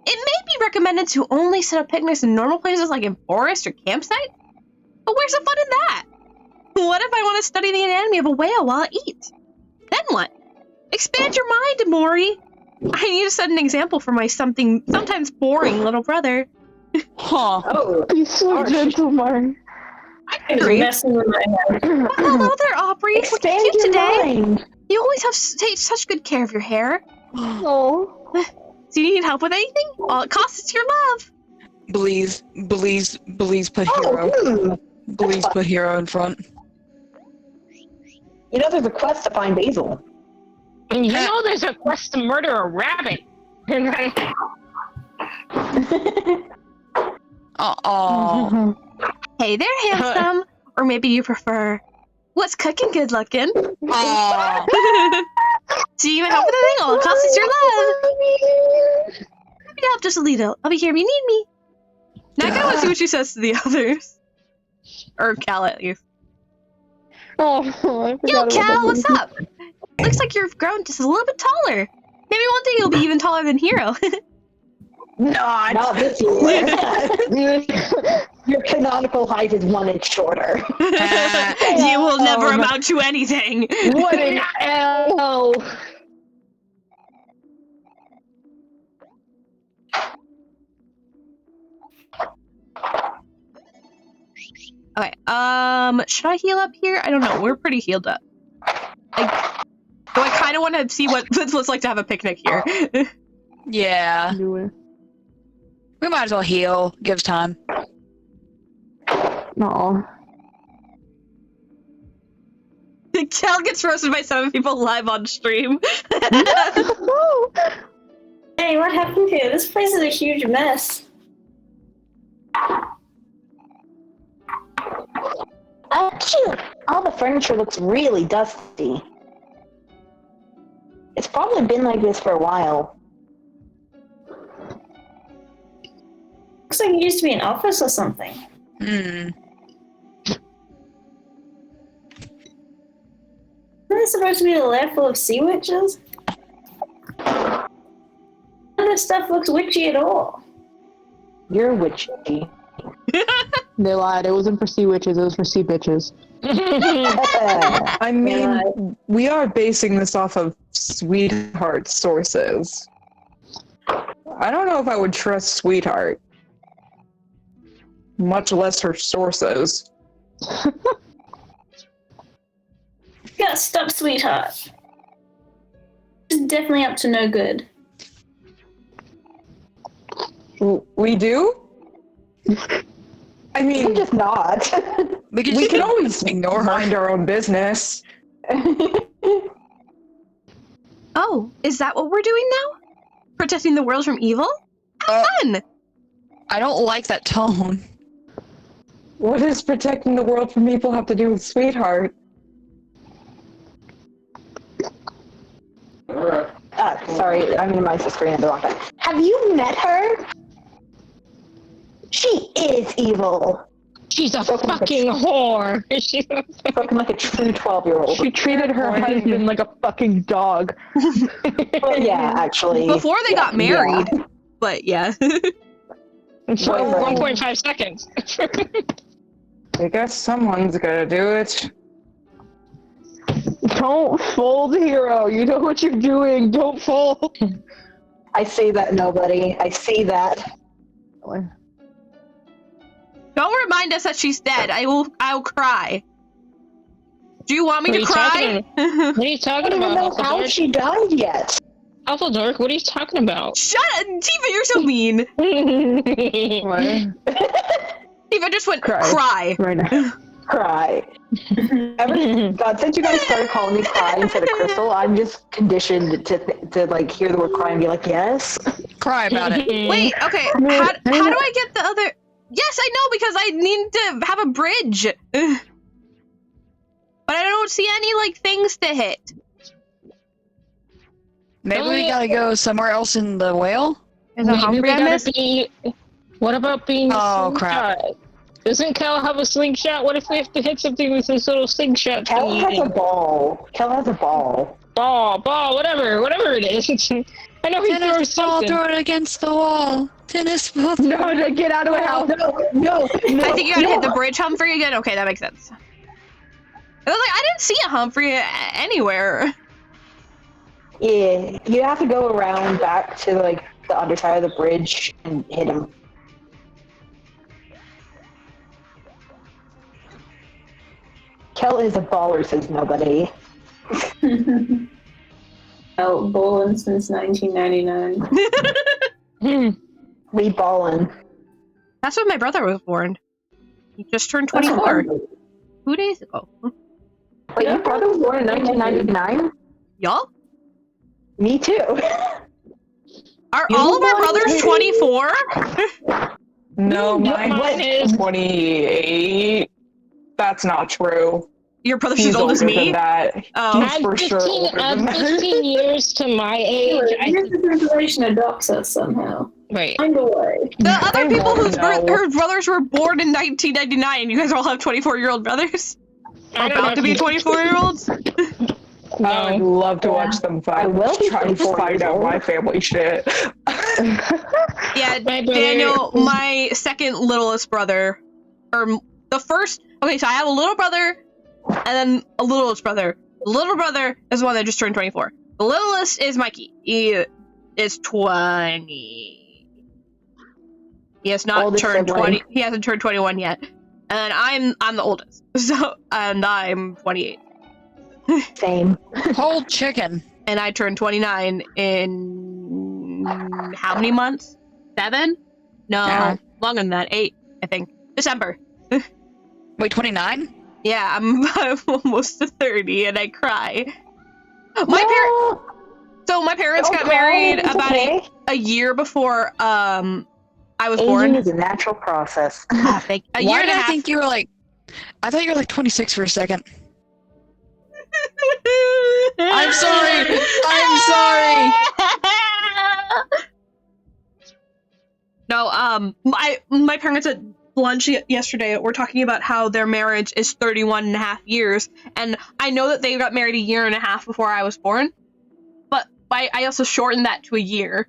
it may be recommended to only set up picnics in normal places like in forest or campsite, but where's the fun in that? What if I want to study the anatomy of a whale while I eat? Then what? Expand your mind, Omori. I need to set an example for my sometimes boring little brother. Huh. Oh, Be so gentle, Mark. I It's agree. messing with my head. Well, hello there, Aubrey. What expand you your today? mind. You always have take such good care of your hair. Oh. Do you need help with anything? All it costs is your love. Please put Hero. Oh, Please put Hero in front. You know, there's a quest to find Basil. And you know there's a quest to murder a rabbit. Uh-oh. Hey there, handsome. Or maybe you prefer, what's cooking good looking? Aw. Do you even help with anything? All it costs is your love. Maybe help just a little. I'll be here if you need me. Now I kind of want to see what she says to the others. Or Cal, at least. Oh, I Yo, forgot about Cal, that what's one. up? Looks like you've grown just a little bit taller. Maybe one day you'll be even taller than Hero. Not this year. Your canonical height is 1 inch shorter. You will never amount to anything. What an L. Okay, should I heal up here? I don't know. We're pretty healed up. I kind of want to see what it's like to have a picnic here. Yeah. We might as well heal. Gives time. No. Cal gets roasted by 7 people live on stream. Hey, what happened here? This place is a huge mess. Achoo! All the furniture looks really dusty. It's probably been like this for a while. Looks like it used to be an office or something. Hmm. Isn't this supposed to be the lab full of sea witches? None of this stuff looks witchy at all. You're witchy. They lied. It wasn't for sea witches. It was for sea bitches. I mean, we are basing this off of Sweetheart sources. I don't know if I would trust Sweetheart. Much less her sources. You gotta stop, sweetheart. She's definitely up to no good. We do? I I'm mean, just not. We can, we can always ignore her. mind our own business. Oh, is that what we're doing now? Protecting the world from evil? Have fun! I don't like that tone. What does protecting the world from evil have to do with Sweetheart? Sorry, I'm in my screen at the wrong time. Have you met her? She is evil. She's a fucking whore. She's Spoken like a true 12-year-old. She treated her husband like a fucking dog. Well, yeah, actually. Before they got married. Yeah. But yeah. for 1.5 seconds. I guess someone's gonna do it. Don't fold, Hero. You know what you're doing. Don't fold. I see that, nobody. I see that. Don't remind us that she's dead. I'll cry. Do you want me to cry? What are you I don't don't even know how Huffledork? she died yet. Huffledork, what are you talking about? Shut up! Tifa, you're so mean. Tifa just went cry. Right now. Cry. God, since you guys started calling me cry instead of Crystal, I'm just conditioned to like hear the word cry and be like, yes. Cry about it. Wait, okay. How do I get the other... Yes, I know, because I need to have a bridge. But I don't see any, like, things to hit. Maybe we gotta go somewhere else in the whale? Is a Maybe Humphrey we I gotta missed? be. What about being? Oh, crap. slingshot? Doesn't Cal have a slingshot? What if we have to hit something with this little slingshot? Kel has a thingy? ball. Kel has a ball. Ball, whatever it is. I know he Tennis throws ball, something. throw it against the wall. Tennis ball. No, to get out of the house. No. I think you gotta hit the bridge Humphrey again. Okay, that makes sense. I was like, I didn't see a Humphrey anywhere. Yeah, you have to go around back to like the underside of the bridge and hit him. Kel is a baller, says nobody. Out bowling since 1999. We ballin'. That's when my brother was born. He just turned 24 2 days ago. Wait, your brother was born in 1999? Y'all? Me too. Are all of our brothers 24? No, Mine mine is- is 28. That's not true. Your brother's He's as old as older me? than that. Oh. He's for sure older than that. 15 years to my age. Here's the information that docks us somehow. Wait. Find a way. The other I people won't whose know. brothers were born in 1999, you guys all have 24-year-old brothers? I don't know About to if be you- 24-year-olds? I would love to watch them fight. I will be Try to 24 find years out old. my family shit. Yeah, My brother- Daniel, my second littlest brother, or the first, okay, so I have a little brother, and then a littlest brother. The little brother is the one that just turned 24. The littlest is Mikey. He is 20. He has not Oldest turned sibling. 20. He hasn't turned 21 yet. And I'm the oldest. So, and I'm 28. Same. Whole chicken. And I turned 29 in how many months? 7? No, Yeah. longer than that. 8, I think. December. Wait, 29? Yeah, I'm almost to 30 and I cry. My parents Don't got cry, married it's about okay. a year before I was Aging born. is a natural process. A Why year did and a I half. think you were like... I thought you were like 26 for a second. I'm sorry! I'm sorry! No, my parents at lunch yesterday were talking about how their marriage is 31 and a half years, and I know that they got married a year and a half before I was born, but I also shortened that to a year.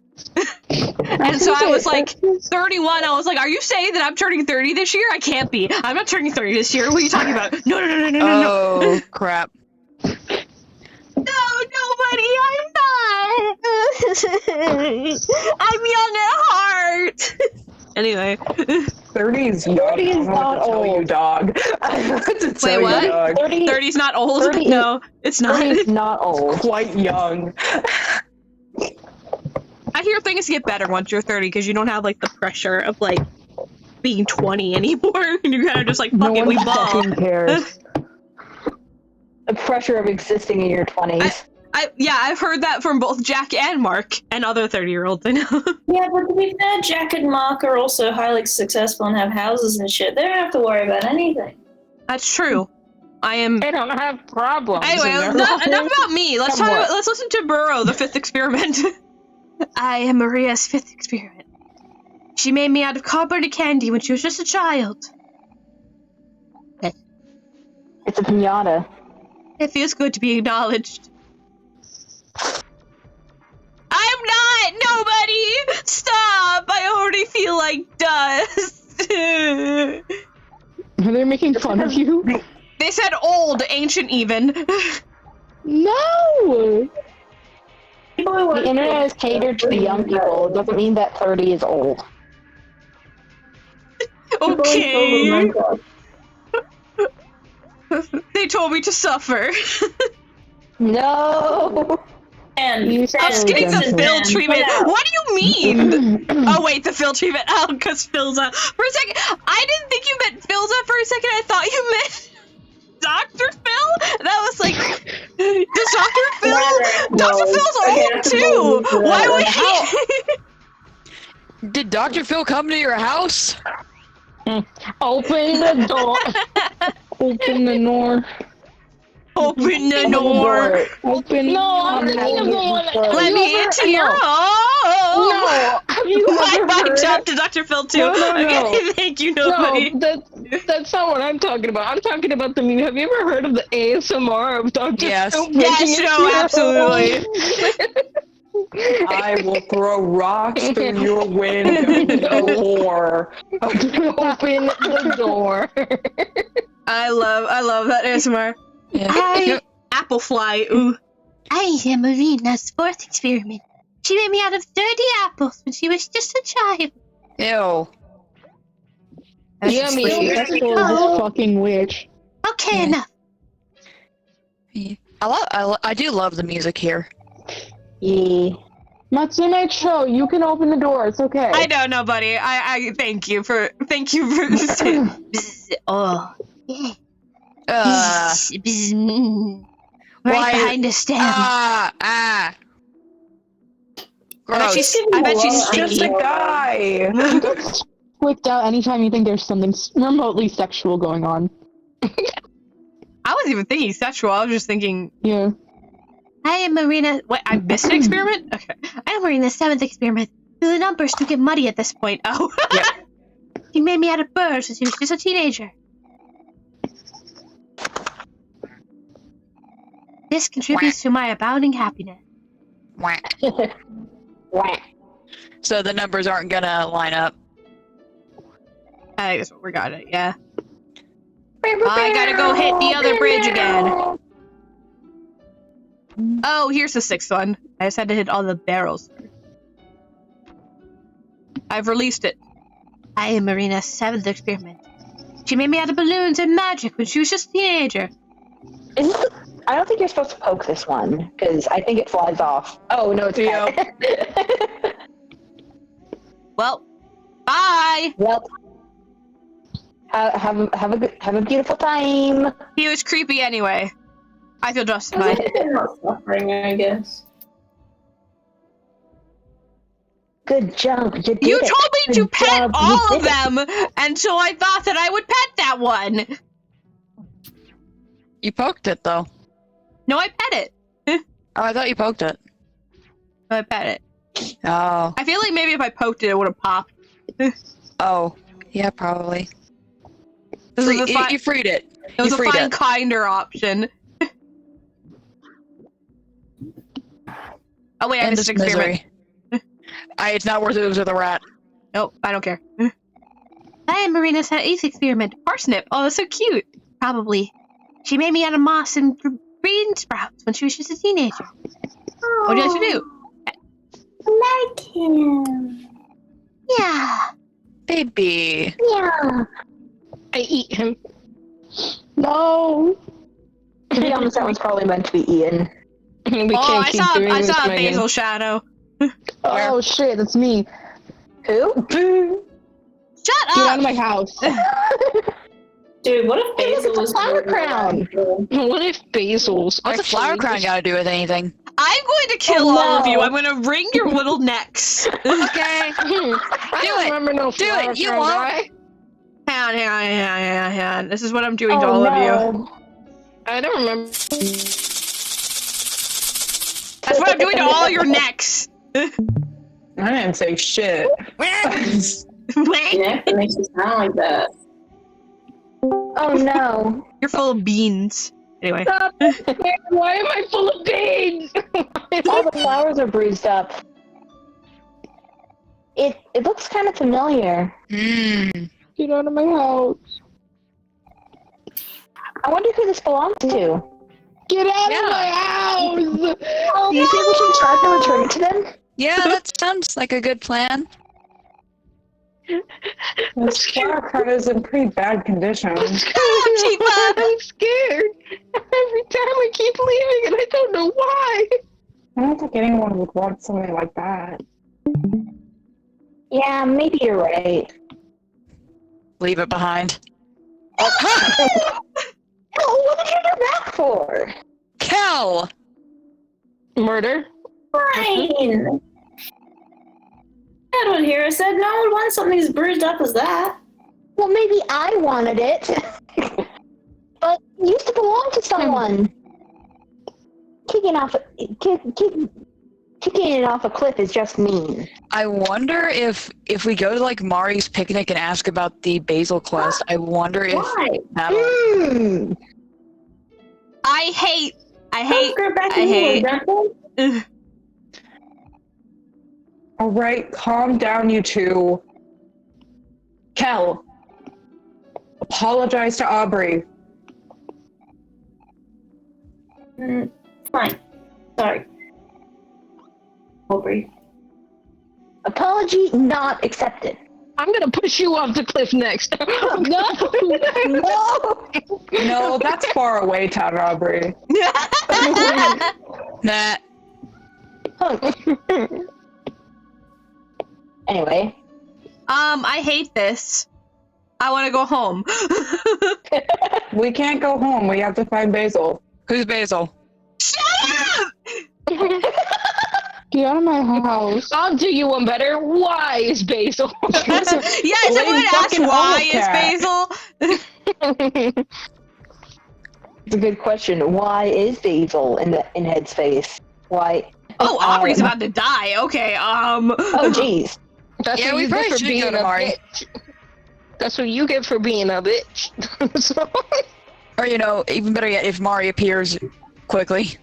And so I was like 31. I was like, are you saying that I'm turning 30 this year? I can't be. I'm not turning 30 this year. What are you talking about? No. Oh, crap. No, nobody, I'm not. I'm young at heart. Anyway. 30 is young. 30 is I want not to tell you, old. dog. I want to tell you, what? dog. 30's not old? 30 No, it's not. 30 is not old. Quite young. I hear things get better once you're 30 because you don't have like the pressure of like being 20 anymore, and you're kind of just like, fuck it, we ball. fucking cares. The pressure of existing in your 20s. I've heard that from both Jack and Mark and other 30-year-olds I know. Yeah, but to be fair, Jack and Mark are also highly successful and have houses and shit. They don't have to worry about anything. That's true. I am. They don't have problems. Anyway, in their enough life. about me. Let's listen to Burrow, the 5th experiment. I am Maria's 5th experiment. She made me out of cardboard and candy when she was just a child. It's a pinata. It feels good to be acknowledged. I'm not! Nobody! Stop! I already feel like dust. Are they making fun of you? They said old, ancient even. No! The internet is catered to the young people. It doesn't mean that 30 is old. Okay. Oh my god. They told me to suffer. No! And You I'm just getting the Jensen. Phil treatment. Yeah. What do you mean? Oh wait, the Phil treatment. Oh, because Philza. For a second, I didn't think you meant Philza for a second. I thought you meant Dr. Phil. That was like, does Dr. Phil? No. Dr. Phil's Okay, old that's too. old. Why would he? Did Dr. Phil come to your house? Open the door. Open the door. Open the door. Open. No, I'm thinking of the one. Let me into your home. No. Have you ever My heard? job to Dr. Phil too. No, no, Okay, no. thank you, nobody. No, that's not what I'm talking about. I'm talking about the meme. Have you ever heard of the ASMR of Dr. Yes. Phil Yes, breaking no, into absolutely. I will throw rocks through your window, whore. Open the door. I love that ASMR. Yeah. Applefly. Ooh. I am Marina's fourth experiment. She made me out of 30 apples when she was just a child. Ew. Yummy. That's this fucking witch. Okay, Yeah. enough. I do love the music here. Yeah. Matsume Cho, you can open the door. It's okay. I don't know, buddy. I thank you for Bzz, oh. Yeah. Bzz, bzz, right Why- behind the stem. Gross. I bet she's It's just a stinky. guy. Squicked out anytime you think there's something remotely sexual going on. I wasn't even thinking sexual. I was just thinking. Yeah. I am Marina. Wait, I missed an experiment? Okay. I am Marina's seventh experiment. The numbers do get muddy at this point. Oh. She made me out of birds when she was just a teenager. This contributes to my abounding happiness. Whack. Whack. So the numbers aren't gonna line up. I guess we got it, yeah. I gotta go hit the other bridge again. Oh, here's the sixth one. I just had to hit all the barrels. I've released it. I am Marina's seventh experiment. She made me out of balloons and magic when she was just a teenager. I don't think you're supposed to poke this one, because I think it flies off. Oh, no, it's pet. Well, bye! Well, have a beautiful time. He was creepy anyway. I feel justified. Not suffering, I guess. Good job. You did You it. told me to Good pet job, you all of did it. them until I thought that I would pet that one. You poked it though. No, I pet it. Oh, I thought you poked it. No, I pet it. Oh. I feel like maybe if I poked it, it would have popped. Oh. Yeah, probably. This is a You, fi- you freed it. it was You a freed fine, it. kinder option. Oh wait, I End missed of an experiment. misery. It's not worth it. It was with a rat. Nope, I don't care. I am Marina's eighth experiment. Parsnip. Oh, that's so cute. Probably. She made me out of moss and green sprouts when she was just a teenager. What do you like to do? Like him. Yeah. Baby. Yeah. I eat him. No. To be honest, that one's probably meant to be eaten. We Oh, can't I keep saw doing a this, Megan. basil shadow. Oh shit, that's me. Who? Shut Get out up! of my house. Dude, what if Hey, look, Basil it's a was flower crown. What if basils? What's a flower crown got to do with anything? I'm going to kill Oh, all of you. no. I'm going to wring your little necks. Okay. I Do don't it. remember no Do flower it. You crown won't. guy. Hang on. This is what I'm doing to Oh, all of you. no. I don't remember. That's what I'm doing to all your necks. I didn't say shit. Yeah, it makes it sound like that. Oh, no. You're full of beans. Anyway. Why am I full of beans? All the flowers are bruised up. It looks kind of familiar. Mmm. Get out of my house. I wonder who this belongs to. Get out of Yeah. my house. Do you think we should try to return it to them? Yeah, that sounds like a good plan. This flower crown is in pretty bad condition. I'm scared. Every time I keep leaving and I don't know why. I don't think anyone would want something like that. Yeah, maybe you're right. Leave it behind. Oh, what did you do that for? Kel! Murder? Fine. I don't hear. I said no one wants something as bruised up as that. Well, maybe I wanted it. But it used to belong to someone. kicking it off a cliff is just mean. I wonder if we go to like Mari's picnic and ask about the basil quest. I wonder if Why? that'll. I hate. All right, calm down, you two. Kel, apologize to Aubrey. Fine. Sorry. Aubrey. Apology not accepted. I'm gonna push you off the cliff next. No! No, that's far away, Town Aubrey. Nah. Anyway. I hate this. I want to go home. We can't go home. We have to find Basil. Who's Basil? Shut up! Get out of my house. I'll do you one better. Why is Basil? Yeah, someone asked why is Basil. It's a good question. Why is Basil in Headspace? Why? Oh, Aubrey's about to die. Okay, Oh, jeez. That's Yeah, what we you probably get for should being go a to Mari. bitch. That's what you get for being a bitch. So, Or even better yet, if Mari appears quickly.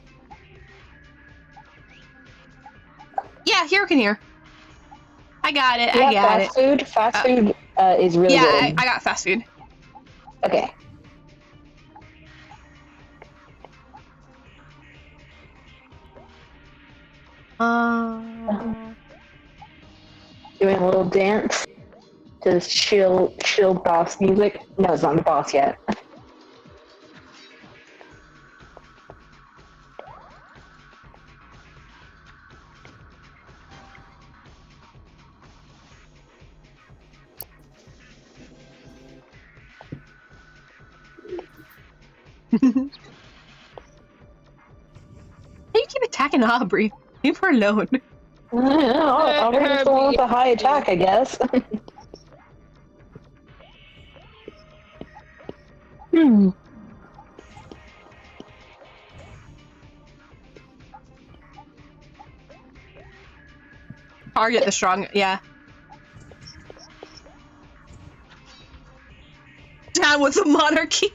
yeah, here can hear. I got it. Yeah, I got it. Fast food is really Yeah, good. I got fast food. Okay. Doing a little dance to chill boss music. No, it's not the boss yet. Why do you keep attacking Aubrey? Leave her alone. I'll bring the one with a high attack, I guess. Target the strong. Yeah. Down with the monarchy.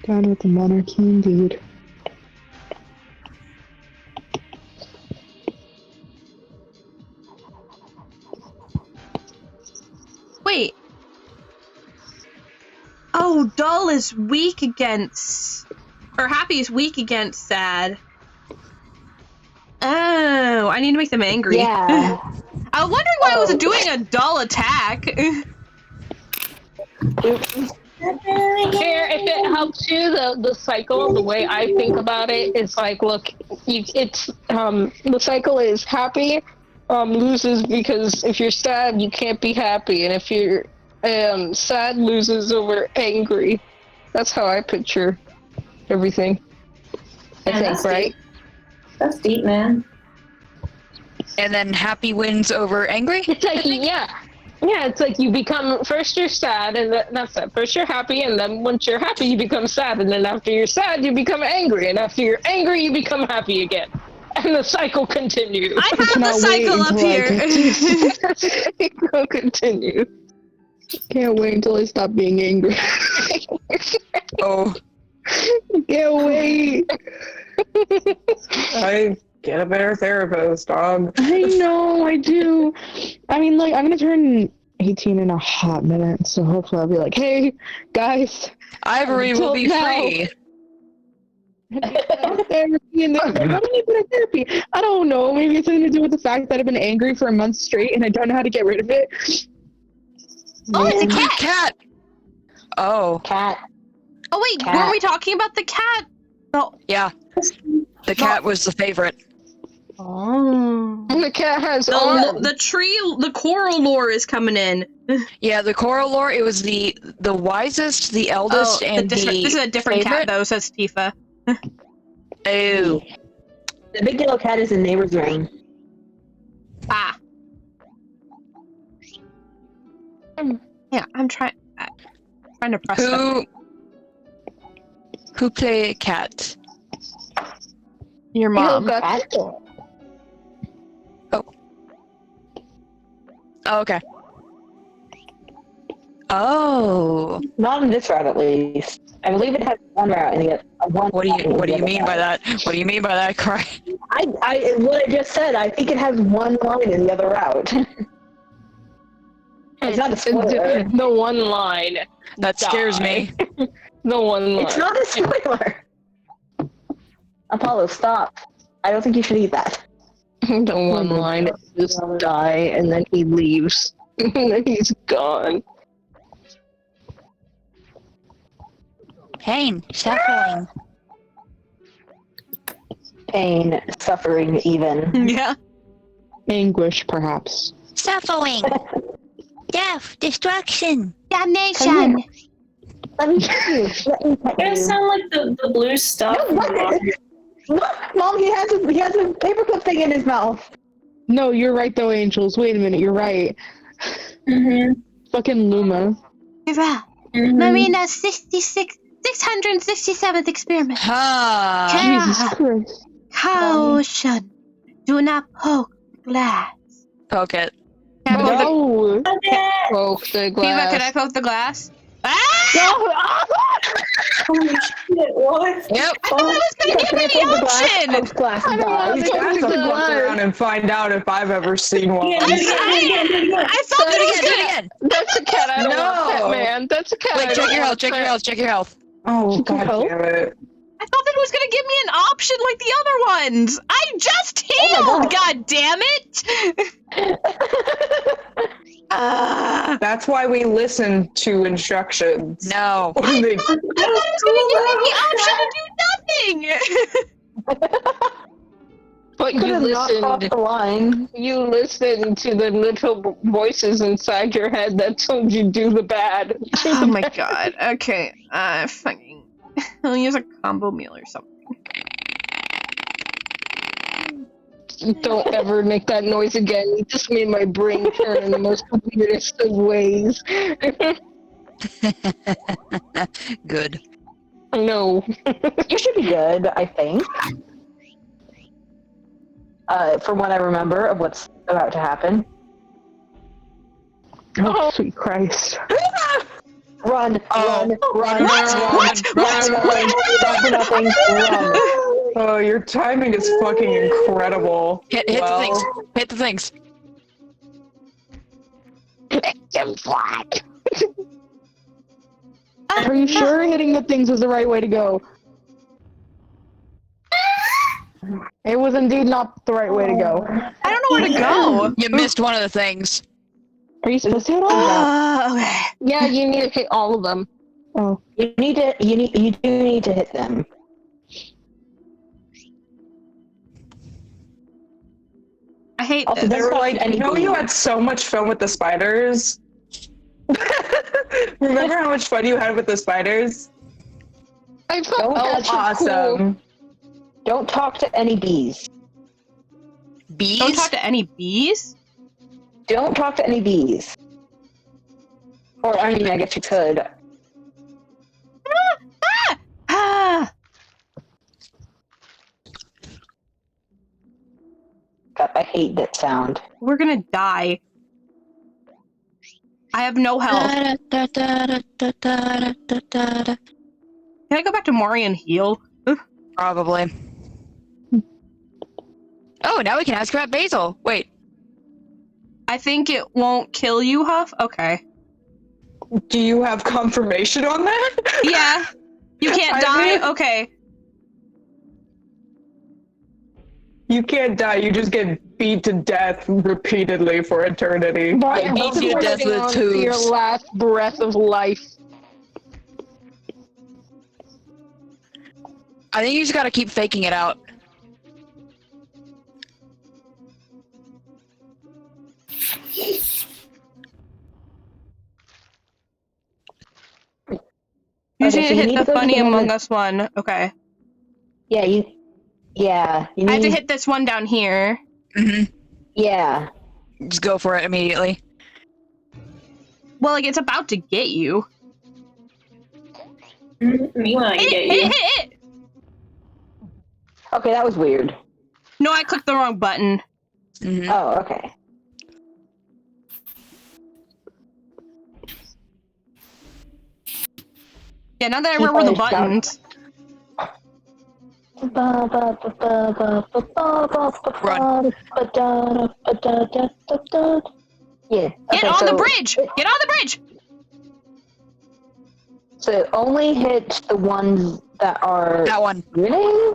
down with the monarchy indeed. Wait. Oh, dull is weak against... Or happy is weak against sad. Oh, I need to make them angry. Yeah. I was wondering why I was doing a dull attack. If it helps you, the cycle, the way I think about it is like, look, the cycle is happy loses because if you're sad, you can't be happy, and if you're sad, loses over angry. That's how I picture everything. I think, right? That's deep, man. And then happy wins over angry? It's like, yeah, it's like you become, first you're sad, and that's it. First you're happy, and then once you're happy, you become sad, and then after you're sad, you become angry, and after you're angry, you become happy again. And the cycle continues. I have the cycle up here. It will continue. Can't wait until I stop being angry. Oh. Can't wait. I get a better therapist, dog. I know, I do. I mean, like, I'm gonna turn 18 in a hot minute, so hopefully I'll be like, hey, guys. Ivory will be now. free. Therapy and why do I need to go to therapy? I don't know. Maybe it's something to do with the fact that I've been angry for a month straight and I don't know how to get rid of it. Oh, it's a cat. Cat! Oh. Cat. Oh, wait, Cat. weren't we talking about the cat? No. Yeah. The cat was the favorite. Oh. And the cat has The coral lore is coming in. Yeah, the coral lore, it was the wisest, the eldest, and this is a different favorite? cat, though, says Tifa. Oh. The big yellow cat is in neighbor's ring. Ah. Yeah, I'm trying. Trying to press stuff. Who play cat? Your mom. Oh, okay. Oh. Not in this route, at least. I believe it has one route and yet one. What do you mean by that? What do you mean by that, Cry? What I just said. I think it has one line in the other route. It's not a spoiler. The one line. That scares me. The one line. It's not a spoiler. Apollo, stop. I don't think you should eat that. The one line is just die, and then he leaves. And then he's gone. Pain, suffering. Pain, suffering, even. Yeah. Anguish, perhaps. Suffering. Death, destruction. Damnation. Let me tell you. You guys sound like the blue stuff. Look, Mom, he has a paperclip thing in his mouth. No, you're right though, Angels. Wait a minute, you're right. Fucking Luma. Marina's 667th experiment. Jesus Christ. Caution. Do not poke the glass. Poke it. No! Poke the Kiva, glass. can I poke the glass? Ah! Holy shit, what? Yep. I thought I was gonna give me the option! Glass and die. You guys have to look around and find out if I've ever seen one. I thought it was gonna. That's a cat I don't No. want, pet man. That's a cat I Wait, don't check your want, health, check your pet. health, check your health. Oh, God damn it. I thought that it was gonna give me an option like the other ones. I just healed. God damn it! That's why we listen to instructions. No. When they- I thought it was gonna give me the option to do nothing. But you Could have not crossed listened. the line. You listened to the little voices inside your head that told you do the bad. Oh my god. Okay. Fucking. I'll use a combo meal or something. Don't ever make that noise again. You just made my brain turn in the most weirdest of ways. Good. No. You should be good, I think. From what I remember of what's about to happen. Oh, sweet Christ. Run, run. What? Nothing. Run. Oh, your timing is fucking incredible. Hit the things. Hit the things. Are you sure hitting the things was the right way to go? It was indeed not the right way to go. I don't know where to go. You missed one of the things. Are you supposed to hit all of them? Okay. Yeah, you need to hit all of them. Oh. You do need to hit them. I hate Also, this. They were like, Any you know, you had so much fun with the spiders. Remember how much fun you had with the spiders? I felt That's ultra cool. awesome. Don't talk to any bees. Bees? Don't talk to any bees? Don't talk to any bees. Or, I mean, I guess you could. Ah! God, I hate that sound. We're gonna die. I have no health. Can I go back to Mori and heal? Probably. Oh, now we can ask about Basil. Wait. I think it won't kill you, Huff? Okay. Do you have confirmation on that? Yeah. You can't I die? mean- Okay. You can't die, you just get beat to death repeatedly for eternity. Right, beat you to death with to your tubes. last breath of life. I think you just gotta keep faking it out. You Okay, should so you hit need the to go to Funny the one Among that- Us one. Okay. Yeah, you I have to need- hit this one down here. Yeah. Just go for it immediately. Well, like, it's about to get you. Me when I get you. Hit it! Okay, that was weird. No, I clicked the wrong button. Mhm. Oh, okay. Yeah, now that I remember the buttons. Yeah. Get on the bridge! Get on the bridge! So it only hits the ones that are That one. winning?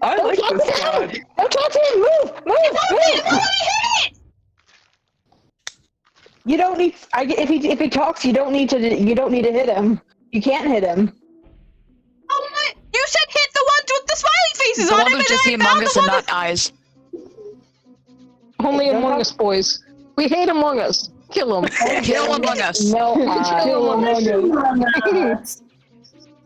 I like this one. Don't touch him! Move! Move! You don't need. If he talks, you don't need to hit him. You can't hit him. Oh my! You said hit the ones with the smiley faces The on ones them, with and just the then I found Among Us the and one not with... eyes. Only Among Us, boys. We hate Among Us. Kill him. Kill Among Us. No, Kill Among Us.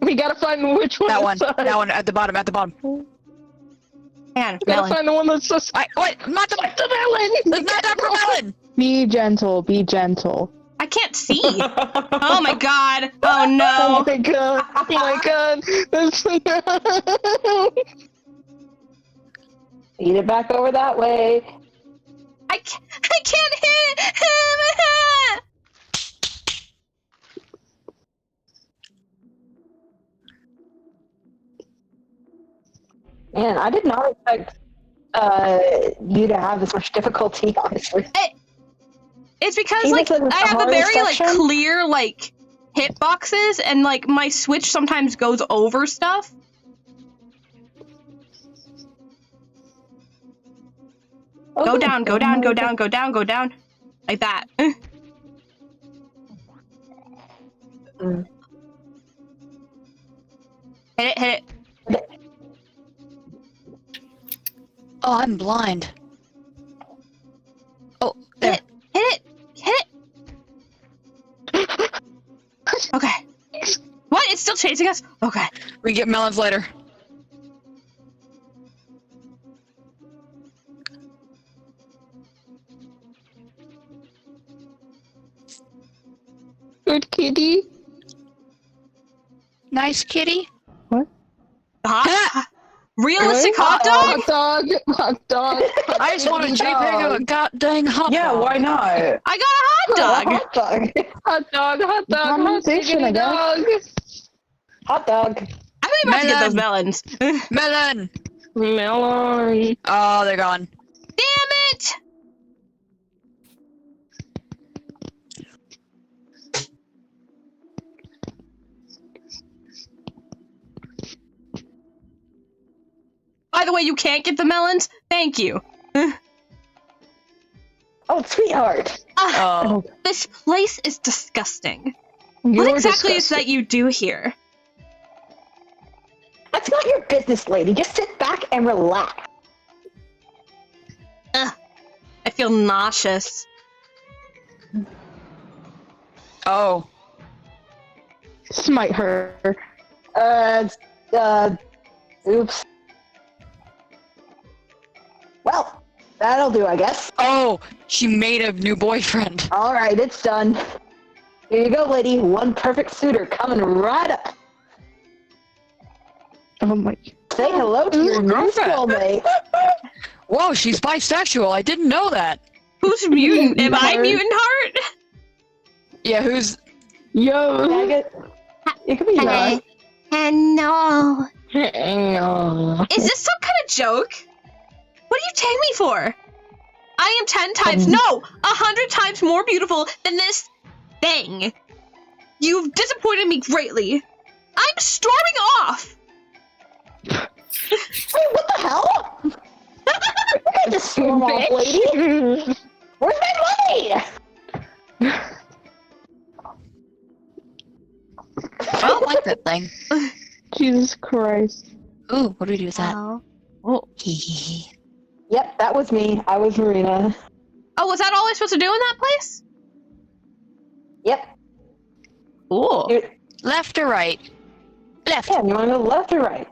We gotta find which one. That one. That That one at the bottom. At the bottom. Man, We gotta melon. find the one that's just Wait, not the melon. It's not that melon. Be gentle. Be gentle. I can't see. Oh my god. Oh Oh no. my god! Oh my god! That's Feed it back over that way. I can't hit him. Man, I did not expect you to have this much difficulty, honestly. It's because Even like if it's I the have a hardest very like section? clear like hitboxes, and like my switch sometimes goes over stuff. Go down, go down, go down, go down, go down. Like that. Mm. Hit it. Oh, I'm blind. Oh, there. Hit it. Okay. What? It's still chasing us? Okay. We get melons later. good kitty. Nice kitty. Realistic hot dog? Hot dog. Hot dog. I just want a JPEG of a goddamn hot Yeah, dog. why not? I got a hot dog. Hot dog. Hot dog. Hot dog. Hot Conversation, I dog. Hot dog. I'm about to get those melons. Damn Melon. Melon. Oh, they're gone. it! By the way, you can't get the melons? Thank you. Oh, sweetheart. Oh. This place is disgusting. You're What exactly is disgusting. that you do here? That's not your business, lady. Just sit back and relax. I feel nauseous. Oh. Smite her. Oops. Well, that'll do, I guess. Oh, she made a new boyfriend. All right, it's done. Here you go, lady. One perfect suitor coming right up. Oh my. Say hello to your new girlfriend. soulmate. Whoa, she's bisexual. I didn't know that. Who's mutant? Am I mutant heart? Yeah, who's... Yo. Maggot. You can be yours. Hello. Is this some kind of joke? What do you take me for? I am 10 times, no, 100 times more beautiful than this thing. You've disappointed me greatly. I'm storming off. Wait, what the hell? You can't just storm off, lady. Where's my money? I don't like that thing. Jesus Christ. Ooh, what do we do with that? Oh. Yep, that was me. I was Marina. Oh, was that all I was supposed to do in that place? Yep. Cool. Left or right? Left. Yeah, you want to go left or right?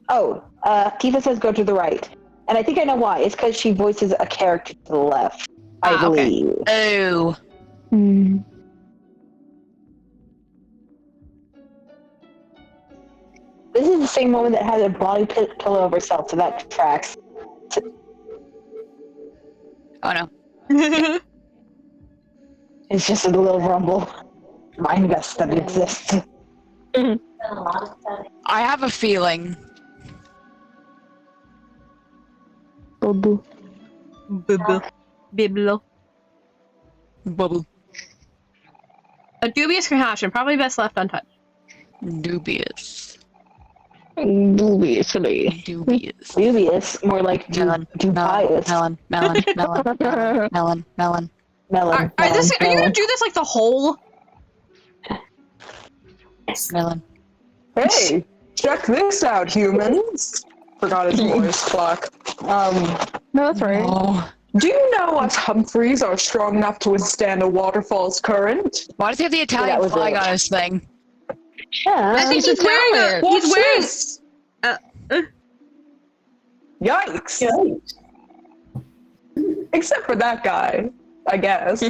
Oh, Tifa says go to the right. And I think I know why. It's because she voices a character to the left. I okay. believe. Oh. Hmm. This is the same woman that had a body pillow of herself, so that tracks. Oh no. It's just a little rumble. Mind us that it exists. I have a feeling. Boo. Biblo. Bubble. A dubious concoction, probably best left untouched. Dubious. Dubiously. Dubious. Dubious, more like Melon. dubious. Melon. Melon. Melon. Melon. Melon. Melon. Melon. Are you melon. gonna do this like the whole? Melon. Hey, check this out, humans. Forgot his voice. Fuck. No, that's right. Oh. Do you know us Humphreys are strong enough to withstand a waterfall's current? Why does he have the Italian was flag it. on his thing? Yeah. I think he's wearing a. What's He's wearing. this? Yikes. Except for that guy, I guess.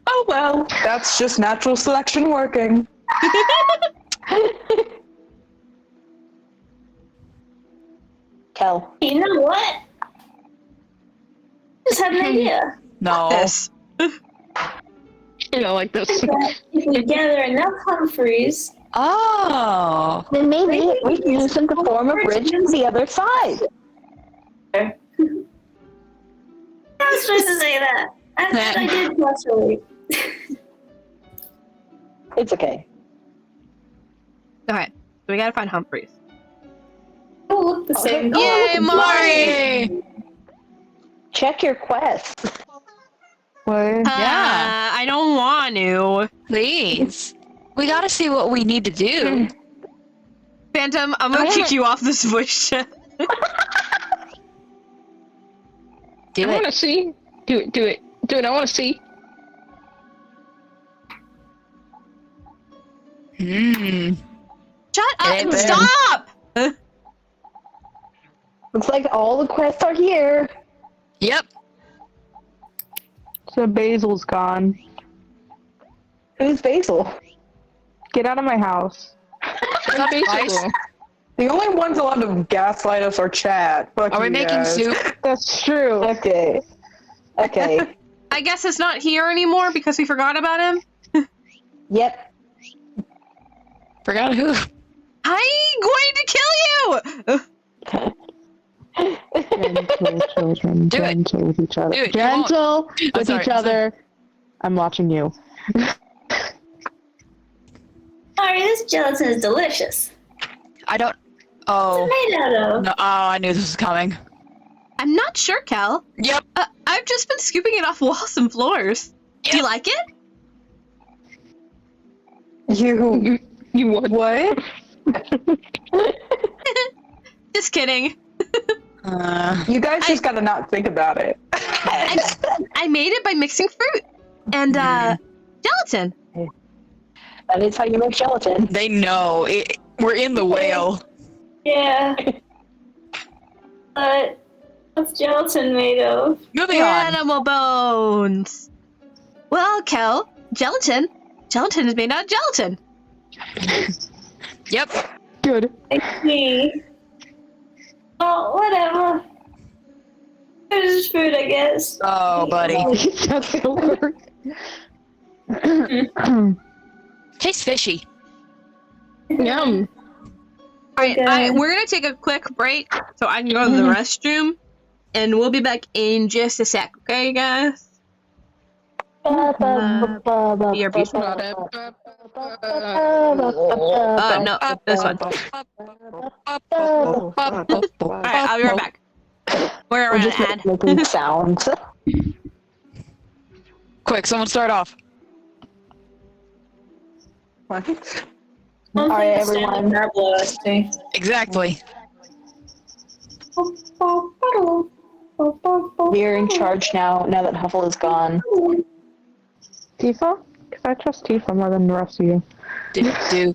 Oh well, that's just natural selection working. Kel. You know what? Just had an idea. No. This. You know, like this. That if we gather enough Humphreys, Oh. Then maybe we can use them to form a bridge to the other side. I was supposed to say that. I did partially. It's okay. Okay, so we gotta find Humphreys. Oh, look the same. Yay, Mari! Check your quest. What? Yeah. I don't want to. Please. We gotta see what we need to do. Phantom, I'm gonna kick you off this voice chat. Do I want it. to see. Do it. I want to see. Hmm. Shut up Hey, and Ben. stop! Looks like all the quests are here. Yep. So Basil's gone. Who's Basil? Get out of my house. That's nice. The only ones allowed to gaslight us are chat. Fuck Are we you making guys. soup? That's true. Okay. Okay. I guess it's not here anymore because we forgot about him. Yep. Forgot who. I'm going to kill you! Gentle children. Do it. Gentle with each other. Do it. You won't. Gentle I'm with sorry, each other. I'm watching you. Sorry, this gelatin is delicious. I don't. Oh. What's it made out of? No. Oh, I knew this was coming. I'm not sure, Cal. Yep. I've just been scooping it off walls and floors. Do you like it? You You what? Just kidding. You guys just gotta not think about it. I made it by mixing fruit and gelatin. That is how you make gelatin. They know. We're in the whale. Yeah. But what's gelatin made of? Moving on. Animal bones. Well, Cal, gelatin is made out of gelatin. Yep. Good. I see. Oh, whatever. It's just food, I guess. Oh, buddy. That's gonna work. Tastes fishy. Yum. Alright, we're gonna take a quick break so I can go to the restroom, and we'll be back in just a sec, okay, guys? BRB. No, this one. Alright, I'll be right back. We're We're around just ad. making sounds. Quick, someone start off. All right, everyone. Exactly. We're in charge now that Huffle is gone. Tifa? Because I trust Tifa more than the rest of you. Yeah, Yeah,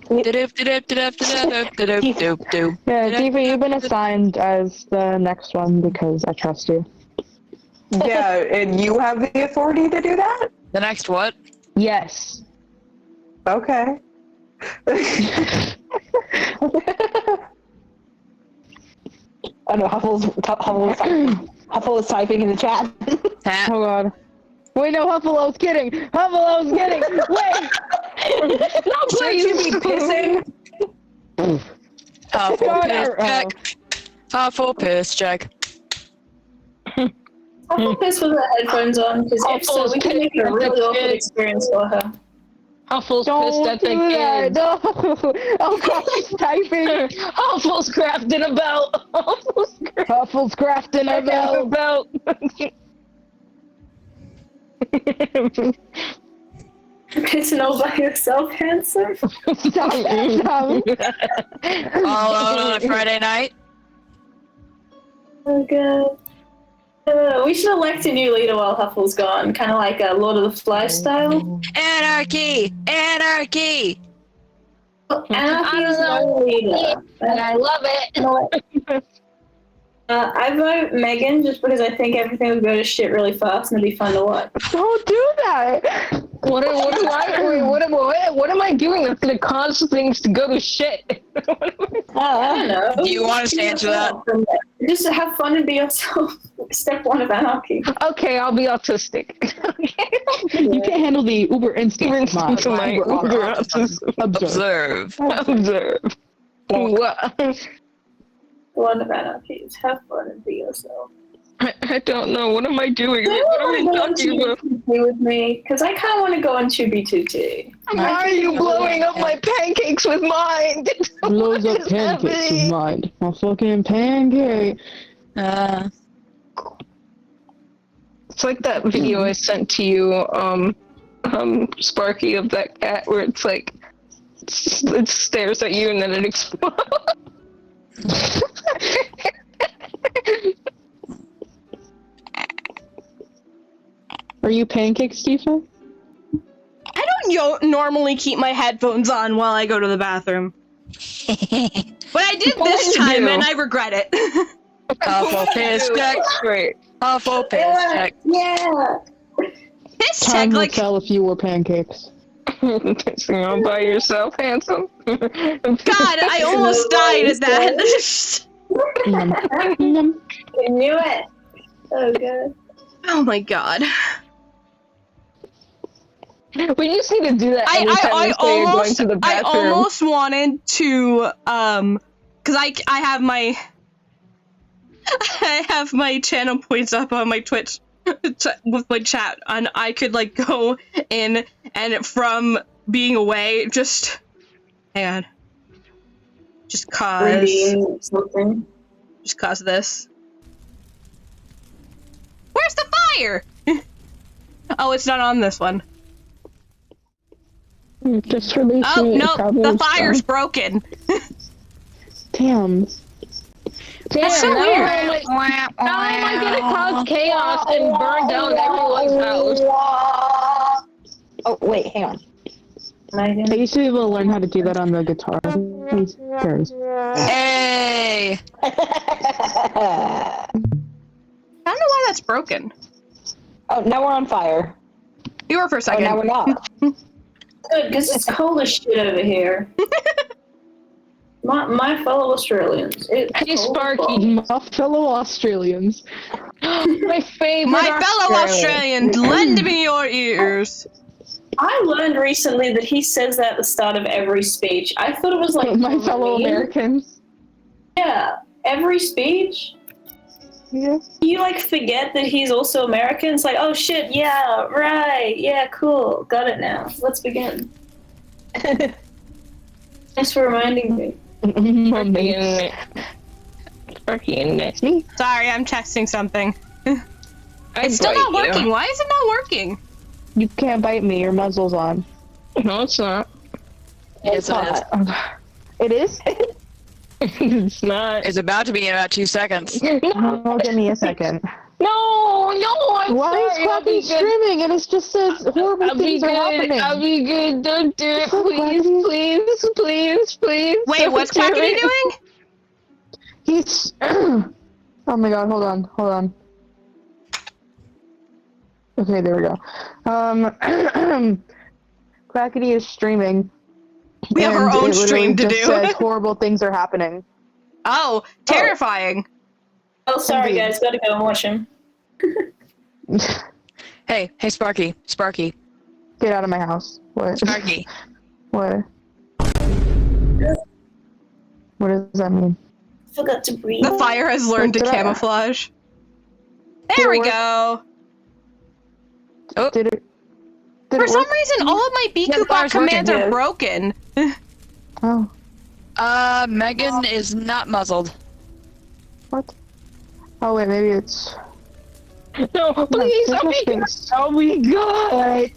Tifa, you've been assigned as the next one because I trust you. Yeah, and you have the authority to do that? The next what? Yes. Okay. Oh no, Huffle is typing in the chat. Oh god. Wait, no, Huffle's kidding. Huffle's kidding. Wait. No, Should you be pissing? Huffle piss check. Huffle piss check. Huffle piss with her headphones on, because if so, we can make it a really awkward experience for her. Huffle's pissed at the game. No. Oh god, he's typing. Huffle's crafting a belt. Huffle's crafting a belt. Pissing all by yourself, handsome? Stop. All out on a Friday night. Oh god. We should elect a new leader while Huffle's gone, kind of like a Lord of the Flies style. Anarchy! Anarchy! Anarchy is no leader. And I love it. I vote Megan just because I think everything would go to shit really fast and it'd be fun to watch. Don't do that. What am I doing that's gonna cause things to go to shit? I don't know. Do you want us to answer that? Just have fun and be yourself. Step one of anarchy. Okay, I'll be autistic. You can't handle the uber instinct. To my uber autism. Observe. Observe. What? One of anarchy is have fun and be yourself. I don't know. What am I doing? What am I talking about? With me, because I kind of want to go on 2B2T. Why are you blowing up my pancakes with mine? Blows up pancakes with mine. A fucking pancake. It's like that video I sent to you, Sparky, of that cat where it's like, it stares at you and then it explodes. Are you pancake, Stephen? I don't normally keep my headphones on while I go to the bathroom. But I did this time and I regret it. Awful piss check. Great. Awful piss check. Yeah. Piss Time check, will like, tell if you were pancakes. Pissing all by yourself, handsome. God, I almost died at that. I knew it. Oh god. Oh my god. We just need to do that anytime we say you're going to the I bathroom. almost wanted to, cause I have my channel points up on my Twitch with my chat, and I could like go in and from being away, just hang on, just cause this. Where's the fire? Oh, it's not on this one. Just release Oh me. no, the fire's broken. Damn. That's so weird. How am I gonna cause chaos and burn down everyone's house? Oh, wait, hang on. I used to be able to learn how to do that on the guitar. Please, guys. Hey! I don't know why that's broken. Oh, now we're on fire. You were for a Oh, second. now we're not. Good, because it's cold as shit over here. My fellow Australians. It's Hey, cold as Sparky. fuck. My fellow Australians. My favorite. My fellow Australian, lend me your ears. I learned recently that he says that at the start of every speech. I thought it was like My fellow meme. Americans. Yeah, every speech. Yeah. You like forget that he's also American. It's like, oh shit, yeah, right, yeah, cool, got it now. Let's begin. Thanks for reminding me. Sparky and Nessie. Sorry, I'm testing something. I'd It's still bite not you. working. Why is it not working? You can't bite me. Your muzzle's on. No, it's not. Yes, it is. It is? It's not. It's about to be in about 2 seconds. Oh, give me a second. No, I'm Why is sorry. I'll be Poppy good. streaming and it just says horrible I'll be things are good. happening? I'll be good. Don't do it, So please, Poppy- please. Wait, Don't what's do Pocky it. doing? He's... Oh my god, hold on. Okay, there we go. Quackity is streaming. We have our and own it literally stream to just do. says horrible things are happening. Oh, terrifying. Oh, sorry, Indeed. guys. Gotta go and watch him. Hey, Sparky. Get out of my house. What? Sparky. What? What does that mean? Forgot to breathe. The fire has learned to Did I- camouflage. Did There it we work? go. Did it? For some reason, all of my the BQ bot fire's working, commands are yeah. broken. Oh, Megan is not muzzled. what? Oh wait, maybe it's. No, please, there's oh no my god. space. Oh my god.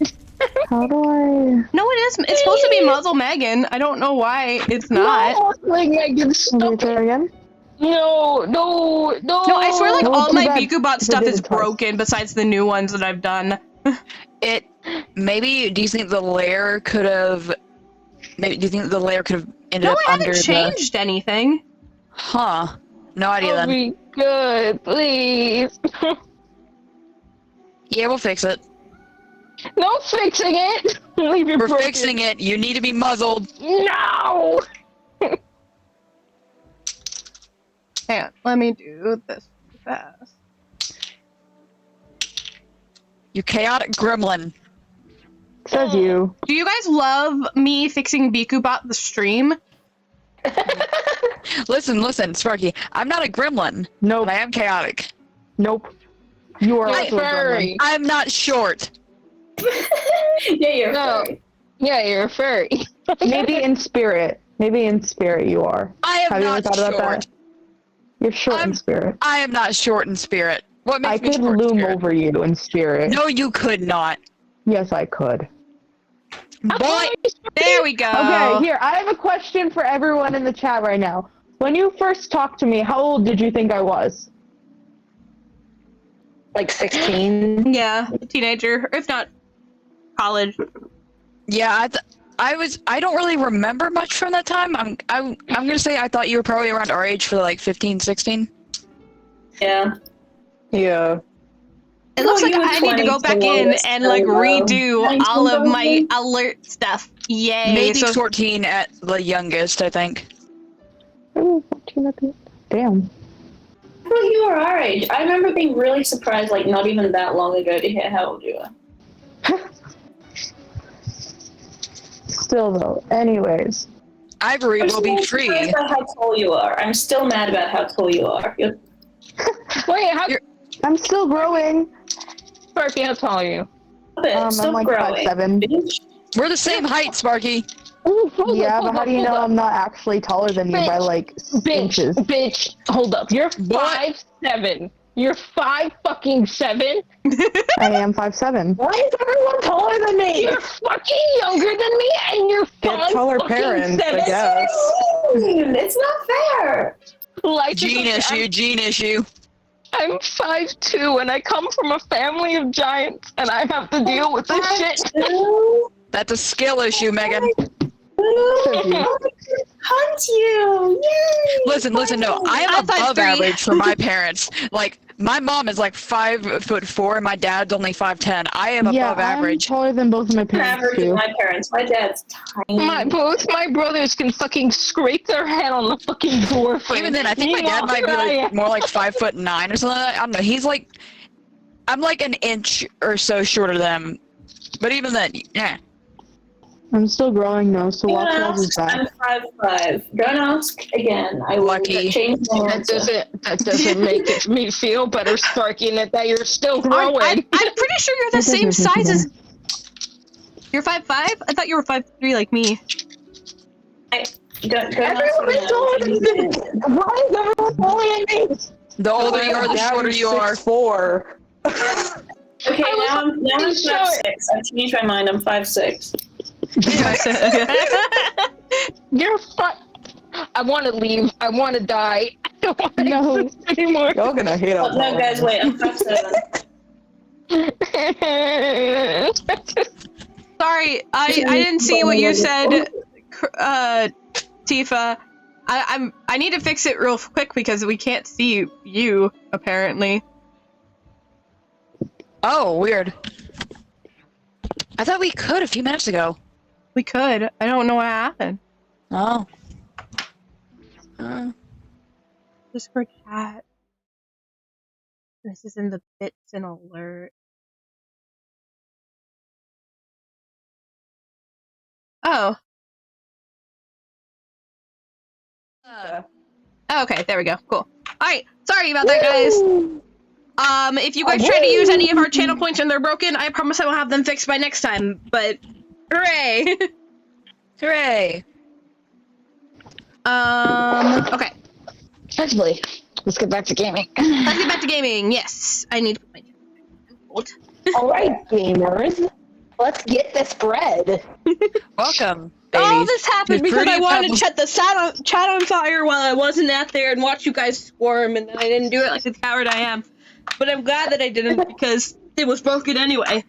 How do I? No, it is. It's supposed to be muzzle Megan. I don't know why it's not. No, like, Megan, Can you stop try it. again? No. No, I swear, like, No, all too my bad. BQ bot They stuff did is it twice. broken besides the new ones that I've done. Maybe, do you think the layer could have... Maybe, do you think the layer could have ended No, up I under haven't changed anything. Huh. No idea Oh then. my god, please. Yeah, we'll fix it. No fixing it. Leave it We're broken. fixing it. You need to be muzzled. No. Hang on, let me do this fast. You chaotic gremlin. Says you. Do you guys love me fixing BQ bot the stream? Listen, Sparky. I'm not a gremlin, Nope. but I am chaotic. Nope. You are You're also a gremlin. furry. I'm not short. Yeah, you're No. furry. Yeah, you're a furry. Maybe in spirit. Maybe in spirit you are. I am Have you ever not thought about short. that? You're short in I'm- spirit. I am not short in spirit. What makes I me could short in loom spirit? over you in spirit. No, you could not. Yes, I could. Boy, There we go. Okay, here, I have a question for everyone in the chat right now. When you first talked to me, how old did you think I was? Like 16. Yeah, a teenager, if not college. yeah, I don't really remember much from that time. I'm gonna say I thought you were probably around our age for like 15, 16. Yeah. Yeah. It looks Oh, like you were I need to go 20, back so in it's and so like low. redo 19 all of my probably? alert stuff. Yay! Maybe So 14 at the youngest, I think. Oh, 14 at the... Damn. I thought you were our age. I remember being really surprised, like, not even that long ago to hear how old you were. Still though, anyways. Ivory I'm will be still free. surprised by how tall you are. I'm still mad about how tall you are. You're Wait, how I'm still growing. Sparky, how tall are you? a bit, still I'm like growing. 5'7". Bitch. We're the same height, Sparky. Ooh, hold Yeah, up, but how do you know I'm not actually taller than you by like inches? Bitch, hold up. You're What? 5'7". You're 5'7". I am 5'7". Why is everyone taller than me? You're fucking younger than me, and you're Get taller 5'7". parents, I guess. It's not fair. Life is Gene a- issue, gene issue. I'm 5'2", and I come from a family of giants, and I have to deal with this shit. That's a skill issue, Megan. Hunt you! Yay! Listen, no, I am I'm above 5'3". average for my parents. Like, my mom is like 5'4", and my dad's only 5'10". I am Yeah, above average. I'm taller than both of my parents Average with too. my parents. My dad's tiny. Both my brothers can fucking scrape their head on the fucking door frame. Even then, I think my dad might be like more like 5'9" or something like that. I don't know. He's like, I'm like an inch or so shorter than him. But even then, yeah. I'm still growing though, so Don't watch out is ask, back. I'm 5'5". Don't ask again. I will Lucky. change my answer. That doesn't make it me feel better, Sparky, and that you're still growing. I'm pretty sure you're the That same doesn't make size me as. You're 5'5"? I thought you were 5'3" like me. Don't Everyone is taller than me. Why is everyone taller than me? The older you are, the shorter you are. 6'4". Okay, now I'm fucking 5'6". short. I've changed my mind. I'm 5'6". You're I want to leave. I want to die. I don't want to No. exist anymore. Y'all gonna hate Oh, on no, guys, wait. I'm 5'7". Sorry, I didn't see what you said, Tifa. I need to fix it real quick because we can't see you apparently. Oh, weird. I thought we could a few minutes ago. We could. I don't know what happened. Oh. Discord chat. This is in the bits and alert. Oh. Okay, there we go. Cool. Alright, sorry about that, guys. If you guys try to use any of our channel points and they're broken, I promise I will have them fixed by next time, but hooray! Hooray! Okay. Actually, let's get back to gaming. Let's get back to gaming, yes. I need to put my hold. Alright, gamers. Let's get this bread. Welcome, baby. All this happened It's because pretty I wanted to pebble- set the chat on fire while I wasn't out there and watch you guys squirm, and then I didn't do it like the coward I am. But I'm glad that I didn't because it was broken anyway.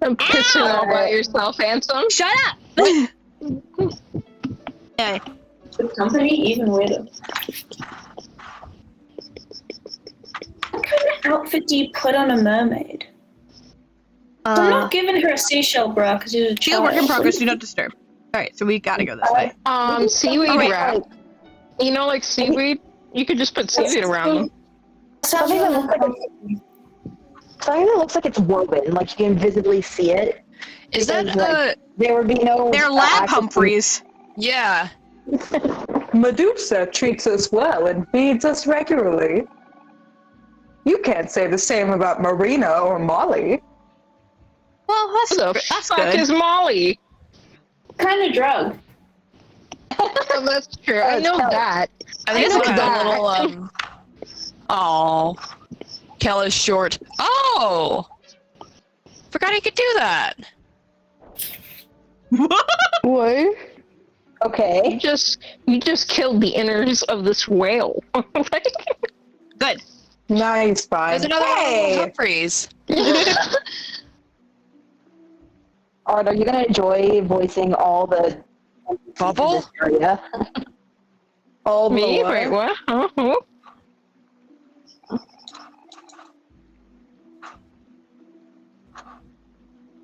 I'm pissing all by yourself, handsome. Shut up! Hey. Good company, even weirder. What kind of outfit do you put on a mermaid? I'm not giving her a seashell bra because she's a She's a child. work in progress, do not disturb. Alright, so we gotta go this way. Seaweed Oh, wait. wrap. You know, like seaweed? You could just put seaweed around them. Something that looks like it's woven, like you can visibly see it. Is that Because, like, there would be no. They're lab actual- Humphreys. Yeah. Medusa treats us well and feeds us regularly. You can't say the same about Marina or Molly. Well, Who the that's fuck good. is Molly? What kind of drug? Oh, that's true. I know that. I think I it's know like that. a little, Oh. Kel is short. Oh! Forgot I could do that. What? Okay. You just killed the innards of this whale. Good. Nice, fine. There's another one of Hey! Humphreys. Art, are you gonna enjoy voicing all the Bubble? in this area? All the Me? way. Wait, what? Huh?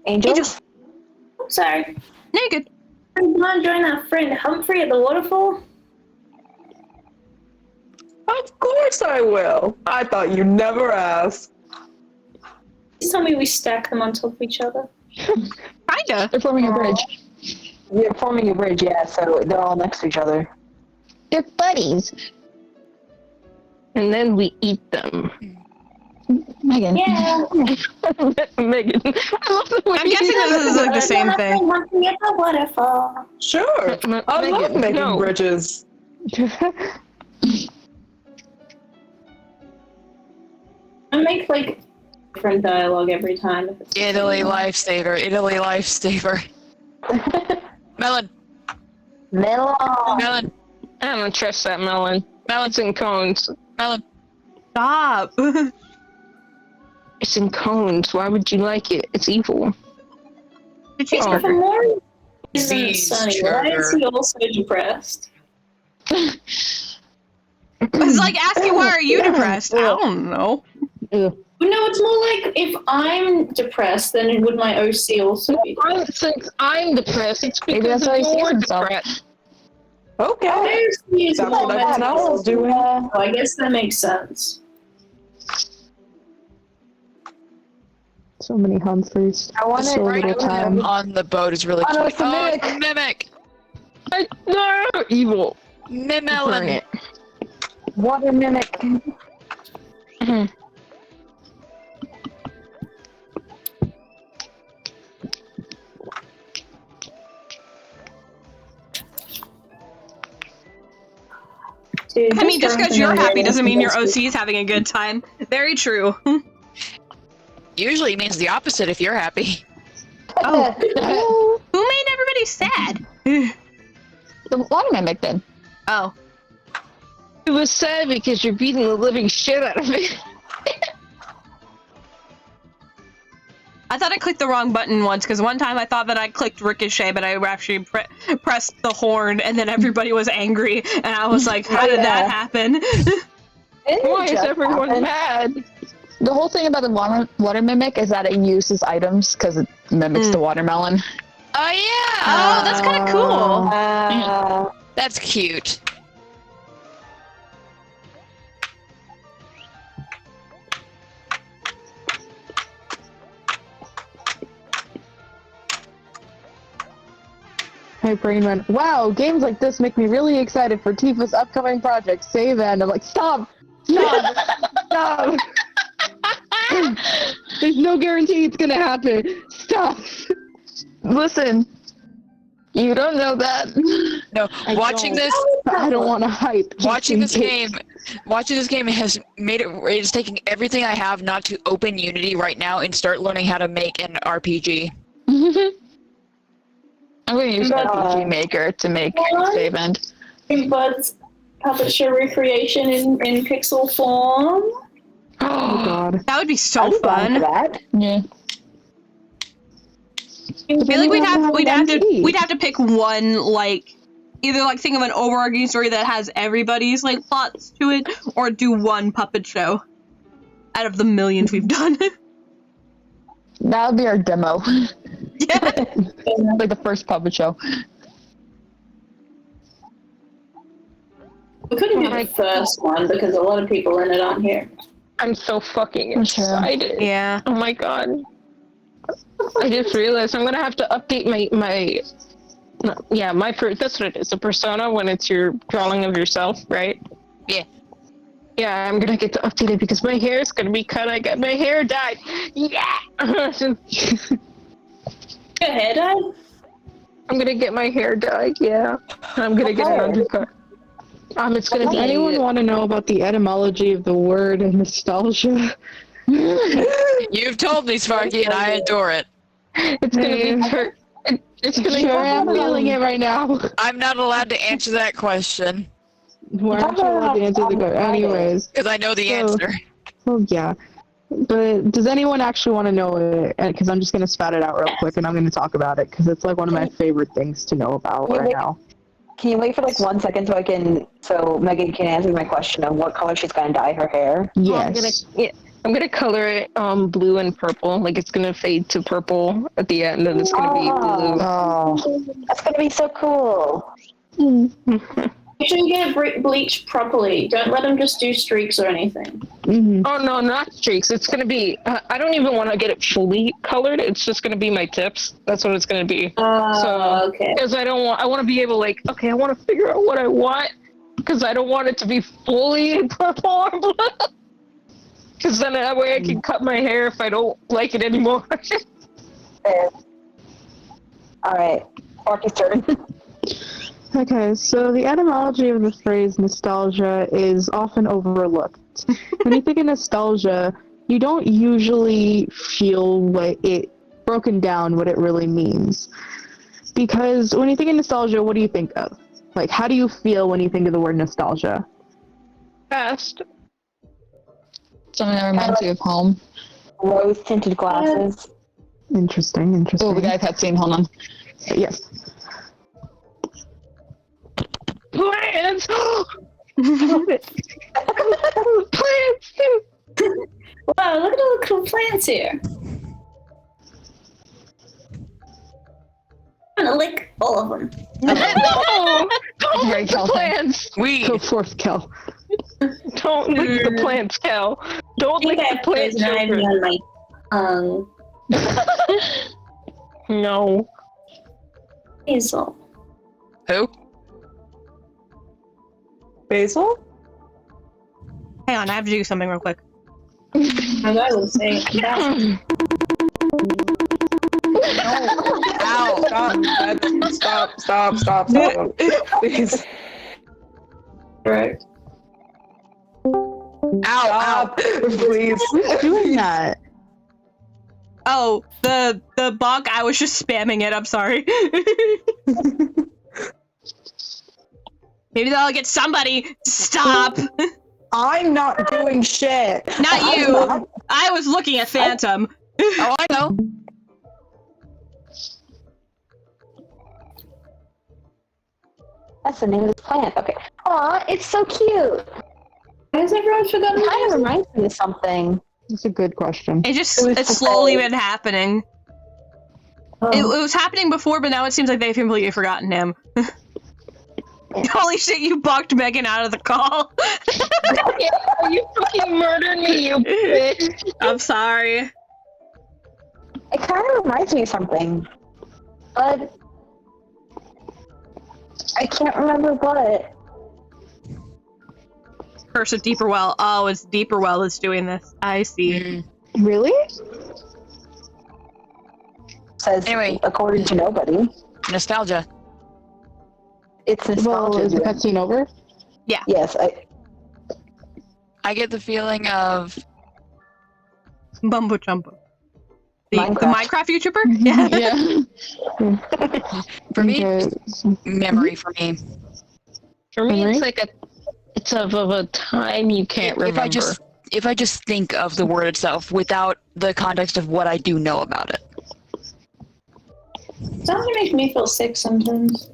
Angel? I'm sorry. Naked. I'm not join that friend Humphrey at the waterfall. Of course I will. I thought you'd never ask. Please tell me we stack them on top of each other. Kinda. They're forming a bridge. You're forming a bridge, yeah, so they're all next to each other. They're buddies. And then we eat them. Megan. Yeah. Megan. I love the way I'm guessing this is like the same thing. Humphrey at the waterfall. Sure. I love Megan, making no. bridges. I make like different dialogue every time. If it's Italy lifesaver. Italy lifesaver. Melon. Melon. Melon. I don't trust that melon. It's in cones. Melon. Stop. It's in cones. Why would you like it? It's evil. Cheese Oh. burger. Omori isn't Beast sunny. Why is sugar. he also depressed? It's like asking why are you depressed? I don't know. No, it's more like if I'm depressed, then would my OC also be depressed? Since I'm depressed, it's Maybe because that's why he sees you're himself. depressed. Okay. My OC is That's more what everyone mental. else is doing. So I guess that makes sense. So many Humphreys. I want So to little time. On the boat is really Oh, no, cute. it's a mimic. Oh, mimic. No, evil. Burn Melon. it. water mimic. Dude, I mean, just because you're happy doesn't mean your OC. OC is having a good time. Very true. Usually it means the opposite if you're happy. Oh. Who made everybody sad? The water mimic did. Oh. It was sad because you're beating the living shit out of it. I thought I clicked the wrong button once, because one time I thought that I clicked Ricochet, but I actually pressed the horn, and then everybody was angry, and I was like, how did that happen? Why is everyone mad? The whole thing about the water mimic is that it uses items because it mimics the watermelon. Oh yeah! Oh, that's kind of cool. That's cute. My brain went, wow, games like this make me really excited for Tifa's upcoming project, Save End. I'm like, stop! Stop! There's no guarantee it's gonna happen. Stop! Listen, you don't know that. No, watching this, I don't want to hype. watching this game has made it. It's taking everything I have not to open Unity right now and start learning how to make an RPG. I'm going to use RPG Maker to make Save End. Streambuds puppet show recreation in pixel form. Oh god. That would be so fun. That. Yeah. I feel like we'd have to pick one, like, either like think of an overarching story that has everybody's like plots to it, or do one puppet show out of the millions we've done. That would be our demo. Yeah. Like the first puppet show. We couldn't do the first one because a lot of people in it aren't here. I'm so fucking excited. Yeah. Oh my god. I just realized I'm gonna have to update my that's what it is, a persona when it's your drawing of yourself, right? Yeah. Yeah, I'm gonna get to update it because my hair is gonna be cut. I got my hair dyed. Yeah! Your hair dyed? I'm gonna get my hair dyed, yeah. I'm gonna get an undercut. It's gonna Does be anyone want to know about the etymology of the word nostalgia? You've told me, Sparky, and I adore it. It's gonna be it's gonna Sure, I'm feeling it right now. I'm not allowed to answer that question Why aren't you allowed to answer the question? Anyways. because I know the answer. Well, yeah. But does anyone actually want to know it? Because I'm just going to spat it out real quick and I'm going to talk about it because it's like one of my favorite things to know about right now. Can you wait for like 1 second so Megan can answer my question of what color she's gonna dye her hair? Yes. I'm gonna color it blue and purple. Like it's gonna fade to purple at the end, and it's gonna be blue. Oh, that's gonna be so cool. Make sure you get it bleached properly. Don't let them just do streaks or anything. Mm-hmm. Oh no, not streaks. It's gonna be. I don't even want to get it fully colored. It's just gonna be my tips. That's what it's gonna be. Okay. Because I want to be able I want to figure out what I want. Because I don't want it to be fully purple or blue. Because then that way I can cut my hair if I don't like it anymore. All right, Sparky's turn. Okay, so the etymology of the phrase nostalgia is often overlooked. When you think of nostalgia, you don't usually feel what it broken down what it really means. Because when you think of nostalgia, what do you think of? Like, how do you feel when you think of the word nostalgia? Fast. Something that reminds you of home. Rose-tinted glasses. Interesting. Oh, we got a cutscene. Hold on. Yes. Plants! Plants too! Wow, look at all the cool plants here. I'm gonna lick all of them. No! Don't lick the plants! Go forth, Kel. Don't lick the plants, Kel. Don't lick the plants, children. On my tongue. No. Hazel. Who? Basil? Hang on, I have to do something real quick. As I was saying, Ow! Stop. Please. right. Ow! Please. Who's doing that? Oh, the bug. I was just spamming it. I'm sorry. Maybe that'll get somebody to stop. I'm not doing shit. Not you. I was looking at Phantom. Oh, I know. That's the name of this plant. Okay. Aw, it's so cute. Why has everyone forgotten? It kind of reminds me of something. That's a good question. It's slowly been happening. It was happening before, but now it seems like they've completely forgotten him. Holy shit, you bucked Megan out of the call. Yeah, you fucking murdered me, you bitch. I'm sorry. It kind of reminds me of something, but I can't remember what. Curse of Deeper Well. Oh, it's Deeper Well that's doing this. I see. Really? Says, Anyway. according to nobody. Nostalgia. It's nostalgia. Well, is the cutscene over? Yeah. Yes, I get the feeling of Bumbo Jumbo. The Minecraft. Minecraft YouTuber? Yeah. for me, Okay. memory for me. For me, Memory? it's like it's of a time you can't remember. If I just think of the word itself without the context of what I do know about it. Something makes me feel sick sometimes.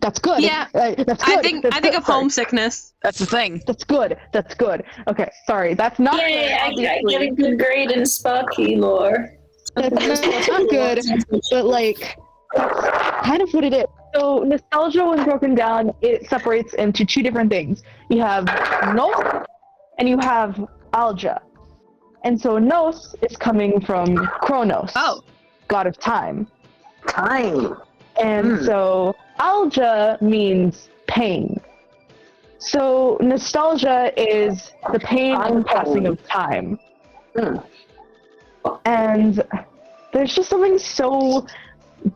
That's good. Yeah. That's good. I think That's I think good. of homesickness. That's the thing. That's good. That's good. Okay, sorry. That's not good, Yay, I obviously. get a good grade in Sparky lore. That's not good, but like, that's kind of what it is. So nostalgia, when broken down, it separates into two different things. You have nos and you have alga. And so nos is coming from Kronos, god of time. time. And so alga means pain. So nostalgia is the pain and passing of time. And there's just something so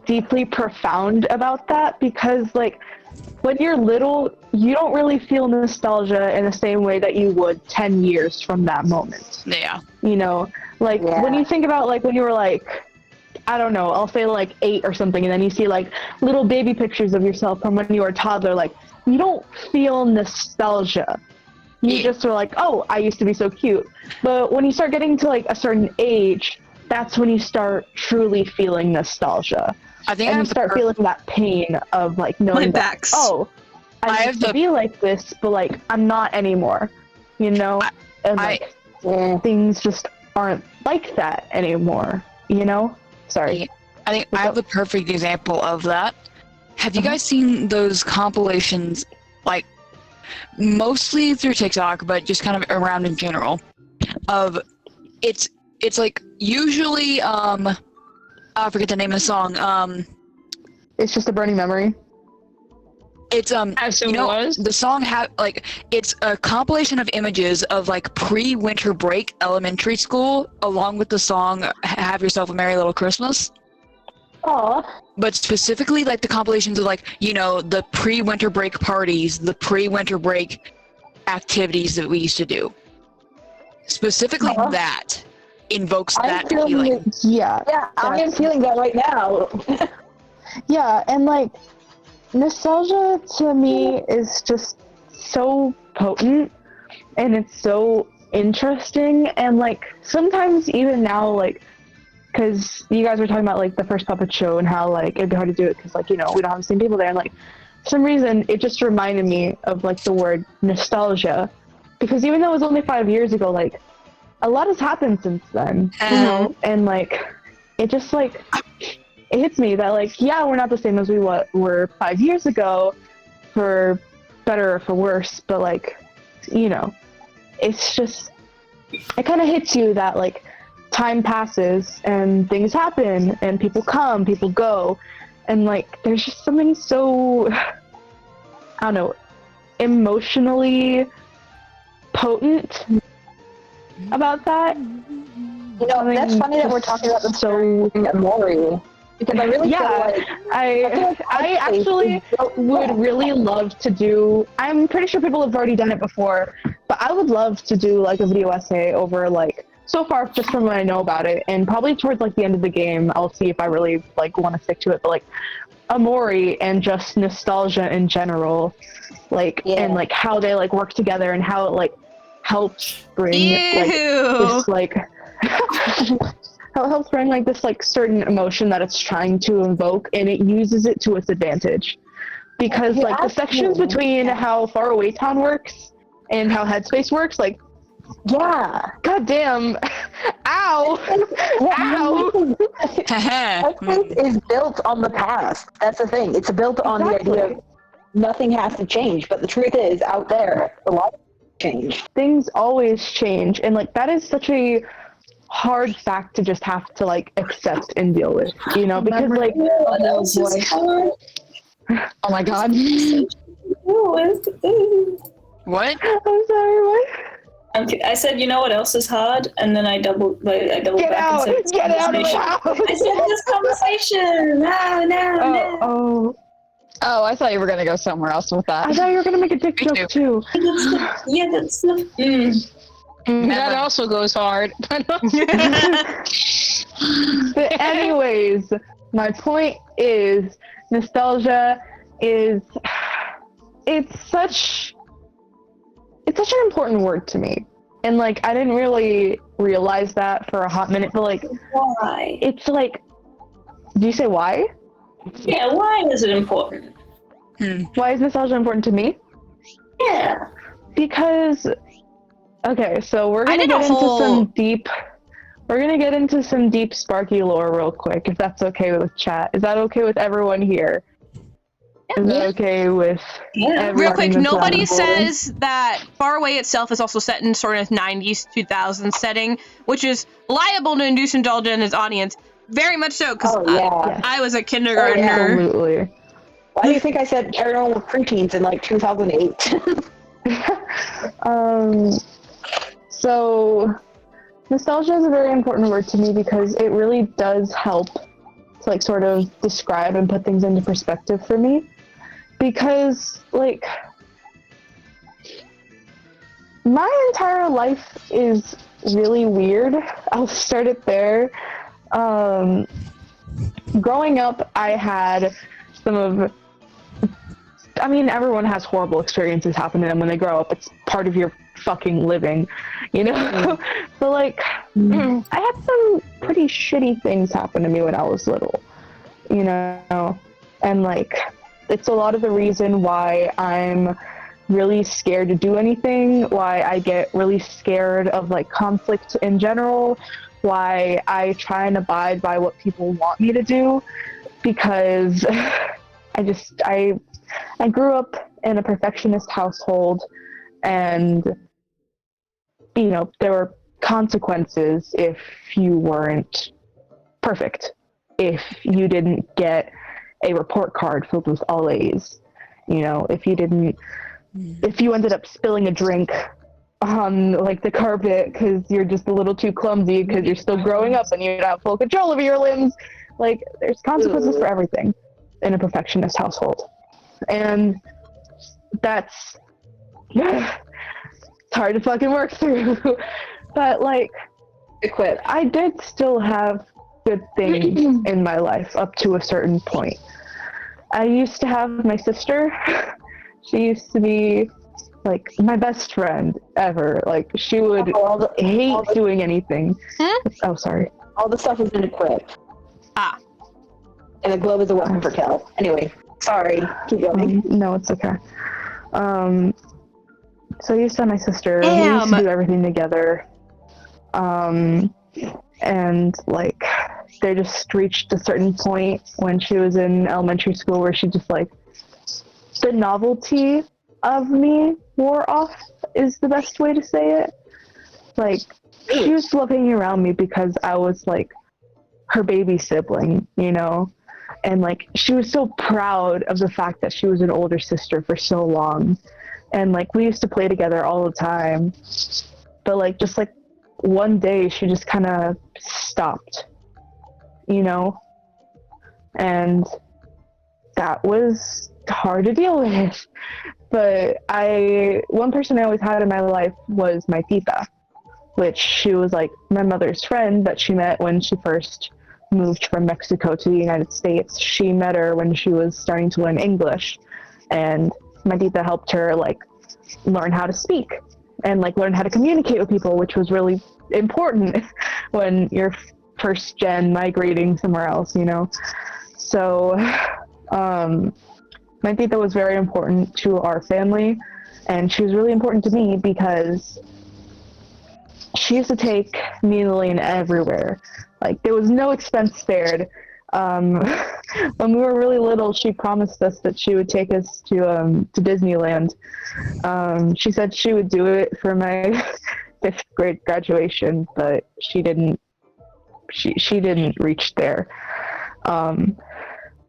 deeply profound about that, because like when you're little, you don't really feel nostalgia in the same way that you would 10 years from that moment. Yeah. You know, like when you think about like when you were like, I don't know, I'll say like 8 or something, and then you see like little baby pictures of yourself from when you were a toddler, like you don't feel nostalgia. You just are like, oh, I used to be so cute. But when you start getting to like a certain age, that's when you start truly feeling nostalgia. I think and you start feeling that pain of like knowing that, oh, I used to be like this, but like I'm not anymore. You know? And like things just aren't like that anymore. You know? Sorry. I think I have the perfect example of that. Have you guys seen those compilations, like mostly through TikTok, but just kind of around in general, of it's like usually I forget the name of the song. It's just a burning memory. It's you know, the song it's a compilation of images of like pre-winter break elementary school, along with the song "Have Yourself a Merry Little Christmas." Aww. But specifically, like the compilations of like, you know, the pre-winter break parties, the pre-winter break activities that we used to do. Specifically, that invokes that feeling. Yeah, I am feeling that right now. Yeah, and like nostalgia to me is just so potent, and it's so interesting, and like sometimes even now, like, because you guys were talking about like the first puppet show and how like it'd be hard to do it because like, you know, we don't have the same people there, and like for some reason it just reminded me of like the word nostalgia, because even though it was only 5 years ago, like a lot has happened since then, you know, and like it just like it hits me that like, yeah, we're not the same as we were 5 years ago, for better or for worse, but like, you know, it's just, it kind of hits you that like time passes and things happen and people come, people go, and like there's just something so, I don't know, emotionally potent about that. You know, that's funny that we're talking about the so OMORI, because I really feel like I actually would really love to do, I'm pretty sure people have already done it before, but I would love to do like a video essay over like, so far just from what I know about it, and probably towards like the end of the game I'll see if I really like want to stick to it, but like OMORI and just nostalgia in general, like and like how they like work together and how it like helps bring like this like how it helps bring like this like certain emotion that it's trying to invoke, and it uses it to its advantage, because like the sections between how Far Away Town works and how Headspace works, like God, God damn. Ow! Ow! Our faith is built on the past. That's the thing. It's built on the idea of nothing has to change. But the truth is, out there, a lot change. Things always change, and like that is such a hard fact to just have to like accept and deal with, you know, because like Oh my god. What? I'm sorry, what? I said, you know what else is hard, and then I doubled Get back out! and said, Get out of my house! I said this conversation. No. Oh, I thought you were gonna go somewhere else with that. I thought you were gonna make a dick Me joke too. That's the. That also goes hard. But anyways, my point is nostalgia is it's such an important word to me. And like I didn't really realize that for a hot minute, but like Why? it's like, do you say why? Yeah, why is it important? Why is nostalgia important to me? Yeah. Because okay, so we're I gonna did a get into whole- some deep sparky lore real quick, if that's okay with chat. Is that okay with everyone here? Is that okay with everyone? Real quick, that's nobody on board? says that Far Away itself is also set in sort of 90s, 2000s setting, which is liable to induce indulgence in its audience. Very much so, because I was a kindergartner. Absolutely. Why do you think I said Paranormal Preteens in like 2008? So nostalgia is a very important word to me because it really does help to like sort of describe and put things into perspective for me. Because like my entire life is really weird. I'll start it there. Growing up, I had everyone has horrible experiences happen to them when they grow up. It's part of your fucking living, you know? So like, I had some pretty shitty things happen to me when I was little, you know? And like, it's a lot of the reason why I'm really scared to do anything, why I get really scared of like conflict in general, why I try and abide by what people want me to do, because I grew up in a perfectionist household, and you know, there were consequences if you weren't perfect, if you didn't get a report card filled with all A's, you know, if you ended up spilling a drink on like the carpet because you're just a little too clumsy because you're still growing up and you don't have full control over your limbs. Like, there's consequences for everything in a perfectionist household. And that's it's hard to fucking work through. But like, I did still have good things in my life up to a certain point. I used to have my sister. She used to be like my best friend ever. Like, she would hate doing anything. Oh, sorry. All the stuff is in a crypt. And a glove is a weapon for kill. Anyway, sorry. Keep going. No, it's okay. So I used to have my sister. We Damn. used to do everything together. And like, they just reached a certain point when she was in elementary school where she just like, the novelty of me wore off is the best way to say it. Like, she used to love hanging around me because I was like her baby sibling, you know? And like, she was so proud of the fact that she was an older sister for so long. And like, we used to play together all the time. But like, just like one day she just kind of stopped, you know? And that was hard to deal with. But one person I always had in my life was my tita, which she was like my mother's friend that she met when she first moved from Mexico to the United States. She met her when she was starting to learn English, and my tita helped her like learn how to speak and like learn how to communicate with people, which was really important when you're first gen migrating somewhere else, you know? So my tita was very important to our family, and she was really important to me because she used to take me and Lillian everywhere. Like, there was no expense spared. When we were really little, she promised us that she would take us to Disneyland. She said she would do it for my 5th grade graduation, but she didn't. She didn't reach there.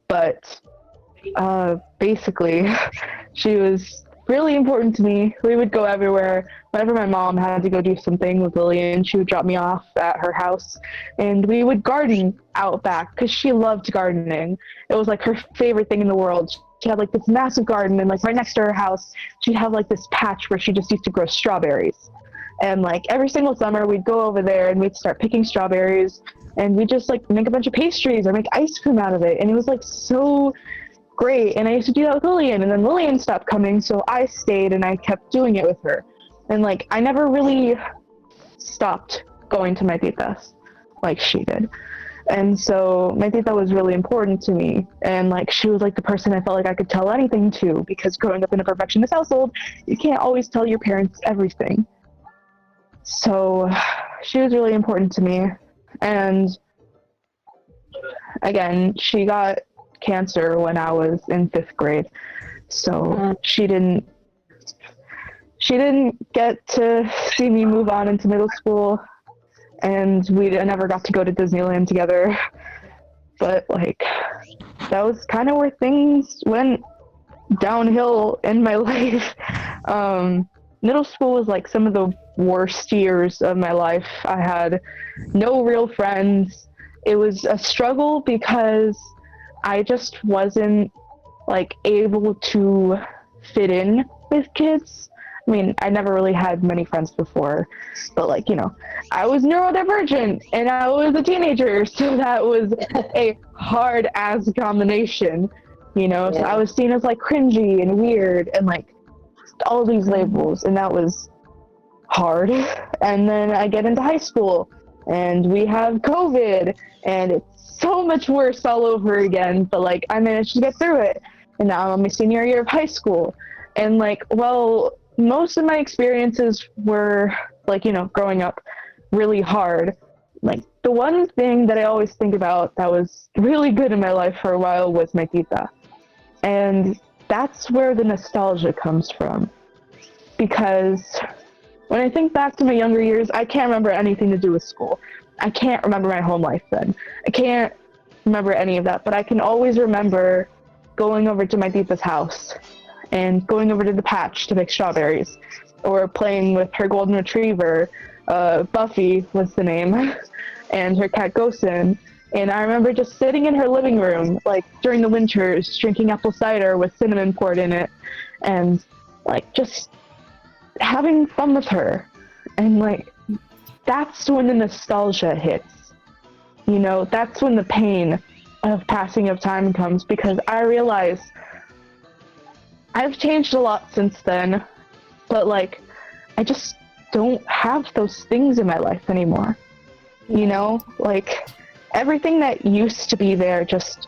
But basically, she was really important to me. We would go everywhere. Whenever my mom had to go do something with Lillian, she would drop me off at her house, and we would garden out back because she loved gardening. It was like her favorite thing in the world. She had like this massive garden, and like right next to her house, she'd have like this patch where she just used to grow strawberries. And like every single summer, we'd go over there and we'd start picking strawberries, and we'd just like make a bunch of pastries or make ice cream out of it. And it was like so great. And I used to do that with Lillian, and then Lillian stopped coming, so I stayed and I kept doing it with her. And like I never really stopped going to my titas like she did. And so my tita was really important to me, and like she was like the person I felt like I could tell anything to, because growing up in a perfectionist household, you can't always tell your parents everything. So she was really important to me. And again, she got cancer when I was in 5th grade, so she didn't get to see me move on into middle school, and we never got to go to Disneyland together. But like that was kind of where things went downhill in my life. Middle school was like some of the worst years of my life. I had no real friends. It was a struggle because I just wasn't like able to fit in with kids. I mean, I never really had many friends before, but like, you know, I was neurodivergent and I was a teenager, so that was a hard ass combination, you know. So I was seen as like cringy and weird and like all these labels, and that was hard. And then I get into high school and we have COVID, and it's so much worse all over again, but like I managed to get through it, and now I'm on my senior year of high school. And like, well, most of my experiences were like, you know, growing up really hard. Like the one thing that I always think about that was really good in my life for a while was my tita, and that's where the nostalgia comes from. Because when I think back to my younger years, I can't remember anything to do with school. I can't remember my home life then. I can't remember any of that, but I can always remember going over to my tita's house and going over to the patch to pick strawberries, or playing with her golden retriever. Buffy was the name, and her cat Gosen. And I remember just sitting in her living room, like during the winters, drinking apple cider with cinnamon poured in it, and like just having fun with her. And like that's when the nostalgia hits, you know. That's when the pain of passing of time comes, because I realize I've changed a lot since then, but like I just don't have those things in my life anymore, you know. Like everything that used to be there just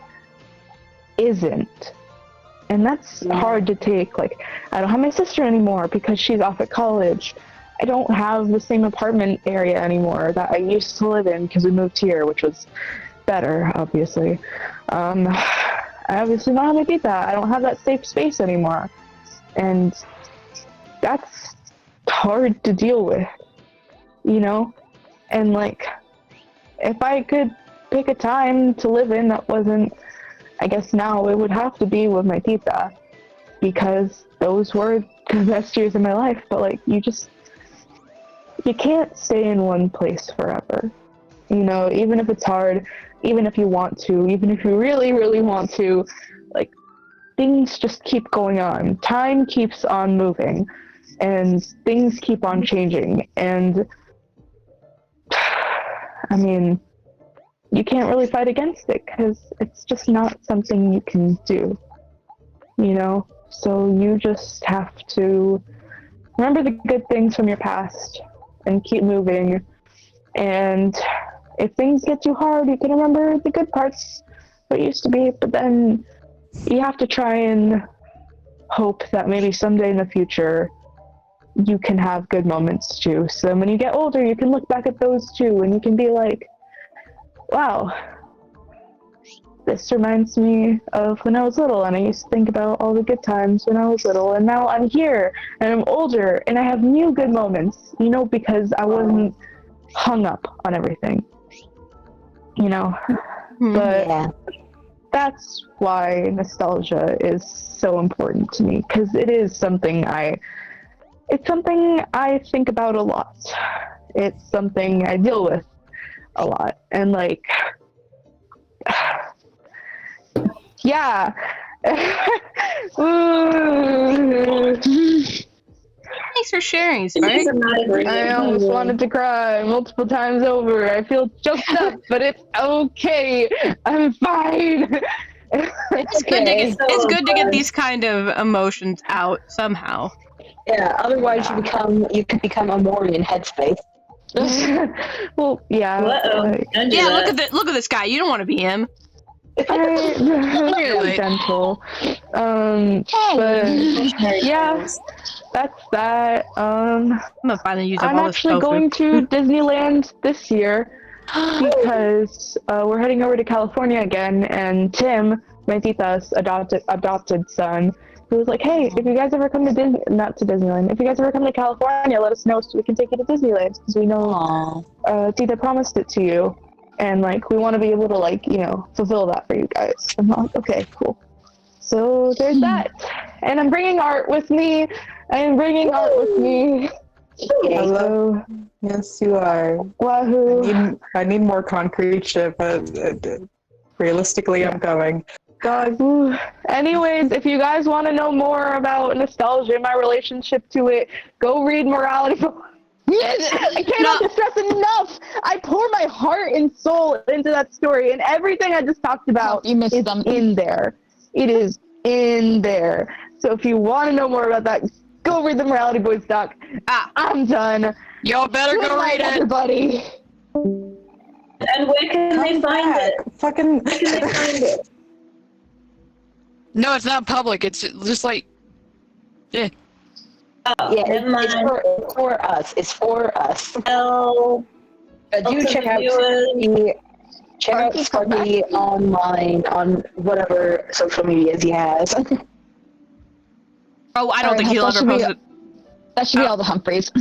isn't. And that's hard to take. Like, I don't have my sister anymore because she's off at college. I don't have the same apartment area anymore that I used to live in because we moved here, which was better, obviously. I obviously don't have my tita. I don't have that safe space anymore. And that's hard to deal with, you know? And like, if I could pick a time to live in that wasn't, I guess now it would have to be with my tita, because those were the best years of my life. But like, you can't stay in one place forever, you know. Even if it's hard, even if you want to, even if you really, really want to, like, things just keep going on. Time keeps on moving, and things keep on changing. And I mean, you can't really fight against it because it's just not something you can do, you know? So you just have to remember the good things from your past and keep moving. And if things get too hard, you can remember the good parts, what used to be, but then you have to try and hope that maybe someday in the future you can have good moments too. So when you get older, you can look back at those too, and you can be like, wow, this reminds me of when I was little, and I used to think about all the good times when I was little, and now I'm here, and I'm older, and I have new good moments, you know, because I wasn't hung up on everything, you know. But Yeah. that's why nostalgia is so important to me, because it is something it's something I think about a lot. It's something I deal with a lot, and like, yeah. Thanks for sharing, It's Sprite. a matter I almost wanted to cry multiple times over. I feel choked up, but it's okay. I'm fine. It's good to get these kind of emotions out somehow. Yeah, otherwise you could become a Mori in headspace. Well, yeah. Uh-oh. Like, Don't do Yeah, that. look at this guy. You don't want to be him. I'm gentle. But yeah, that's that. I'm gonna finally use up I'm all this actually tofu. going to Disneyland this year because we're heading over to California again, and Tim, my tita's adopted son, he was like, hey, if you guys ever come to Disneyland, if you guys ever come to California, let us know so we can take you to Disneyland, because we know Tita promised it to you, and like we want to be able to like, you know, fulfill that for you guys. I'm like, okay, cool. So there's that, and I'm bringing art with me. Hello. Yes, you are. Wahoo! I need more concrete shit, but realistically, I'm coming. God. Ooh. Anyways, if you guys want to know more about nostalgia and my relationship to it, go read Morality. I cannot stress enough. I pour my heart and soul into that story, and everything I just talked about is in there. It is in there. So if you want to know more about that, go read the Morality Boys doc. I'm done. Y'all better Good go night, read it. everybody. And where can they find it? Fucking. Where can they find it? No, it's not public. It's just like, yeah. Oh, Yeah, never mind. it's for us. It's for us. Oh, Do check out Sparky online on whatever social medias he has. Oh, I don't think he'll ever post it. That should be all the Humphreys.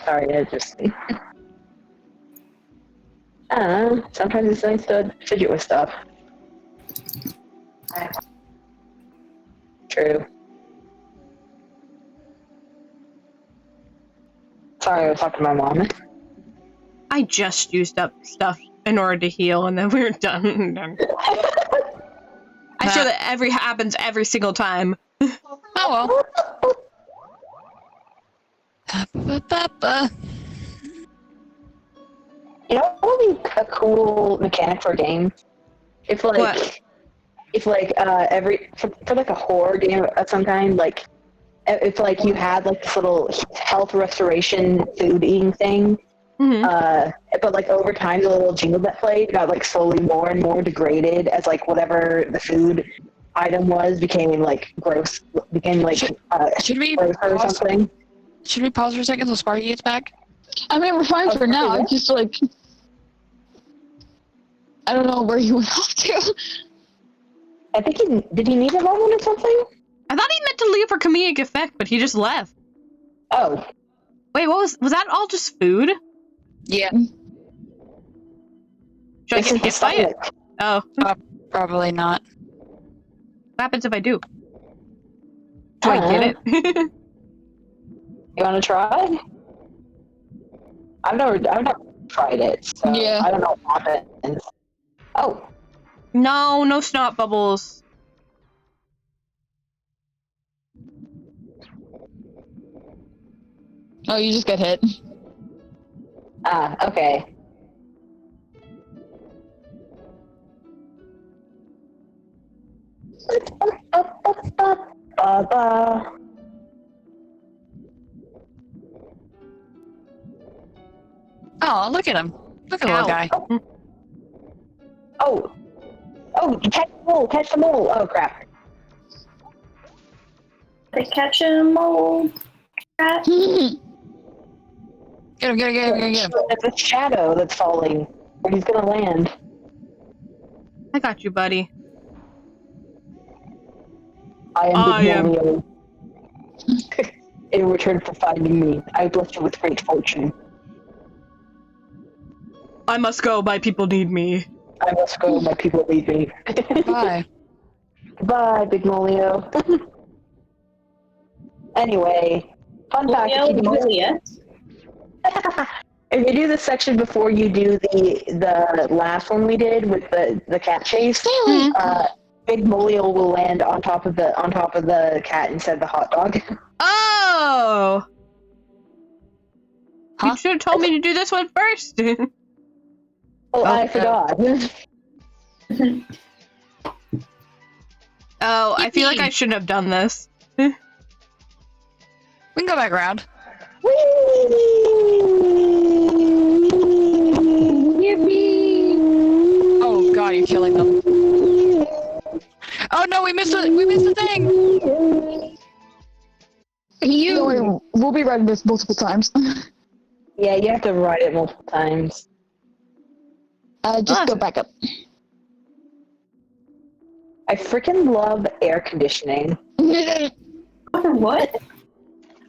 Sorry, I just. Sometimes it's nice to fidget with stuff. True. Sorry, I was talking to my mom. I just used up stuff in order to heal, and then we were done. I sure that happens every single time. Oh well. You know what would be a cool mechanic for a game? If like, What? for like a horror game of some kind, like if like you had like this little health restoration food eating thing, but like over time the little jingle that played got like slowly more and more degraded as like whatever the food item was became like gross, became like should we gross or something. Should we pause for a second till Sparky gets back? I mean, we're fine for now. I'm just like, I don't know where he went off to. I think did he need a moment or something? I thought he meant to leave for comedic effect, but he just left. Oh. Wait, what was that all just food? Yeah. Should I get hit by it? Oh. Probably not. What happens if I do? Do I get it? You want to try? I've never tried it, so yeah. I don't know what happens. Oh. No snot bubbles. Oh, you just got hit. Okay. Oh, look at him. Look at the little guy. Oh, catch the mole, catch the mole. Oh, crap. To catch a mole rat. Get him, get him, get him, get him, get him. It's a shadow that's falling. Where he's gonna land. I got you, buddy. I am I Big am- Mario. In return for finding me, I blessed you with great fortune. I must go. My people need me. I must go, my people need me. Bye. Bye, Big Molio. Anyway, fun fact, if you, do this, if you do this section before you do the last one we did with the cat chase, Big Molio will land on top of the cat instead of the hot dog. Oh! Huh? You should have told me to do this one first. Oh, I Okay. forgot. Oh, I feel like I shouldn't have done this. We can go back around. Oh god, you're killing them. Oh no, we missed the thing! We'll be writing this multiple times. Yeah, you have to write it multiple times. Just go back up. I freaking love air conditioning. What?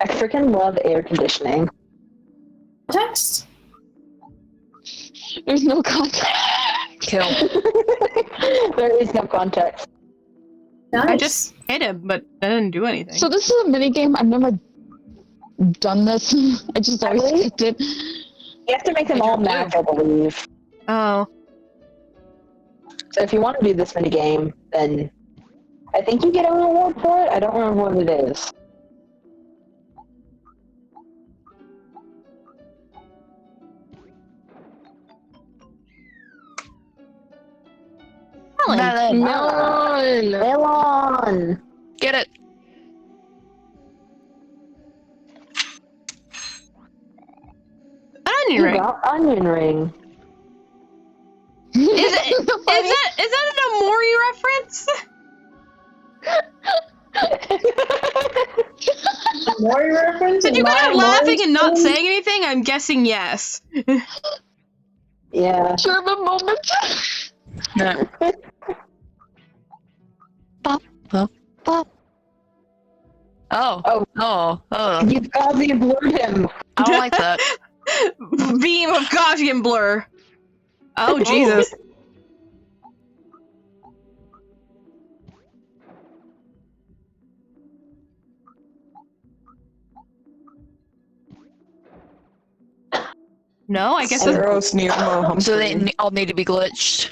I freaking love air conditioning. Text? There's no context. Kill. There is no context. Nice. I just hit him, but that didn't do anything. So this is a mini game. I've never done this. I just always Really? skipped it. You have to make them all match, I believe. Oh. So if you want to do this mini game, then I think you get an award for it. I don't remember what it is. Melon. Melon! Get it. Onion You ring. got onion ring. Is that an Omori reference? More reference? Did you My guys are laughing Maury's and not friend? saying anything? I'm guessing yes. Yeah. German moment. No. Pop, pop, pop. Oh. Oh. Oh. Oh. You've Ozzy blurred him. I don't like that. Beam of Gaussian blur. Oh, Jesus. No, I guess it's... Gross, Nemo, Humphrey. So they all need to be glitched.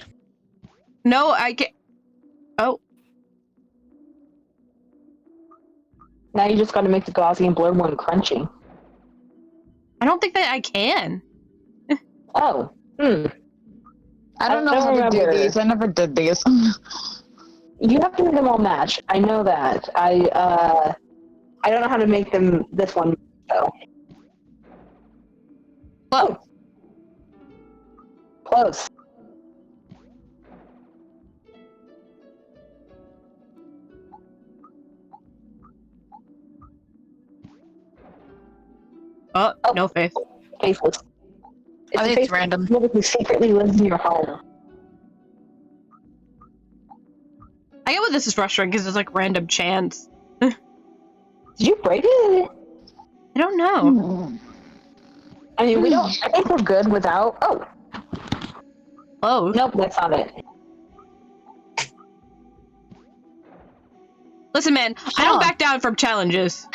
No, I get... Oh. Now you just gotta make the Gaussian blur one crunchy. I don't think that I can. Oh. I don't know don't how to do remember. these. I never did these. You have to make them all match. I know that. I don't know how to make them this one though. Whoa. Close. Oh, no faith. Faceless. I think it's random. Who secretly lives in your home. I get what this is frustrating because it's like random chance. Did you break it? I don't know. I mean, we don't. I think we're good without. Oh, Oh. nope, that's not it. Listen, man, I don't back down from challenges.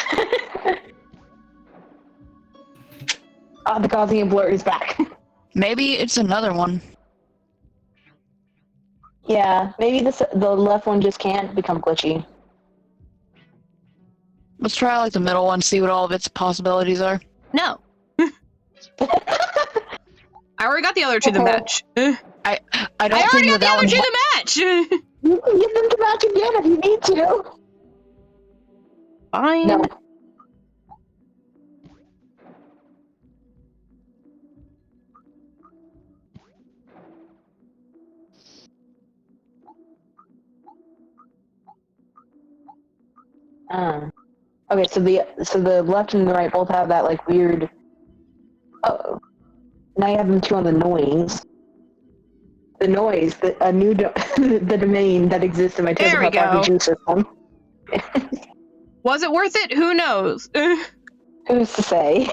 The Gaussian blur is back. Maybe it's another one. Yeah, maybe the left one just can't become glitchy. Let's try like the middle one, see what all of its possibilities are. No. I already got the other two to match. I I don't already think got the that other one. two to match. You can get them to match again if you need to. Fine. No. Okay, so the left and the right both have that like weird. Oh, now you have them two on the noise. The noise, a new the domain that exists in my There we tabletop go. RPG system. Was it worth it? Who knows? Who's to say?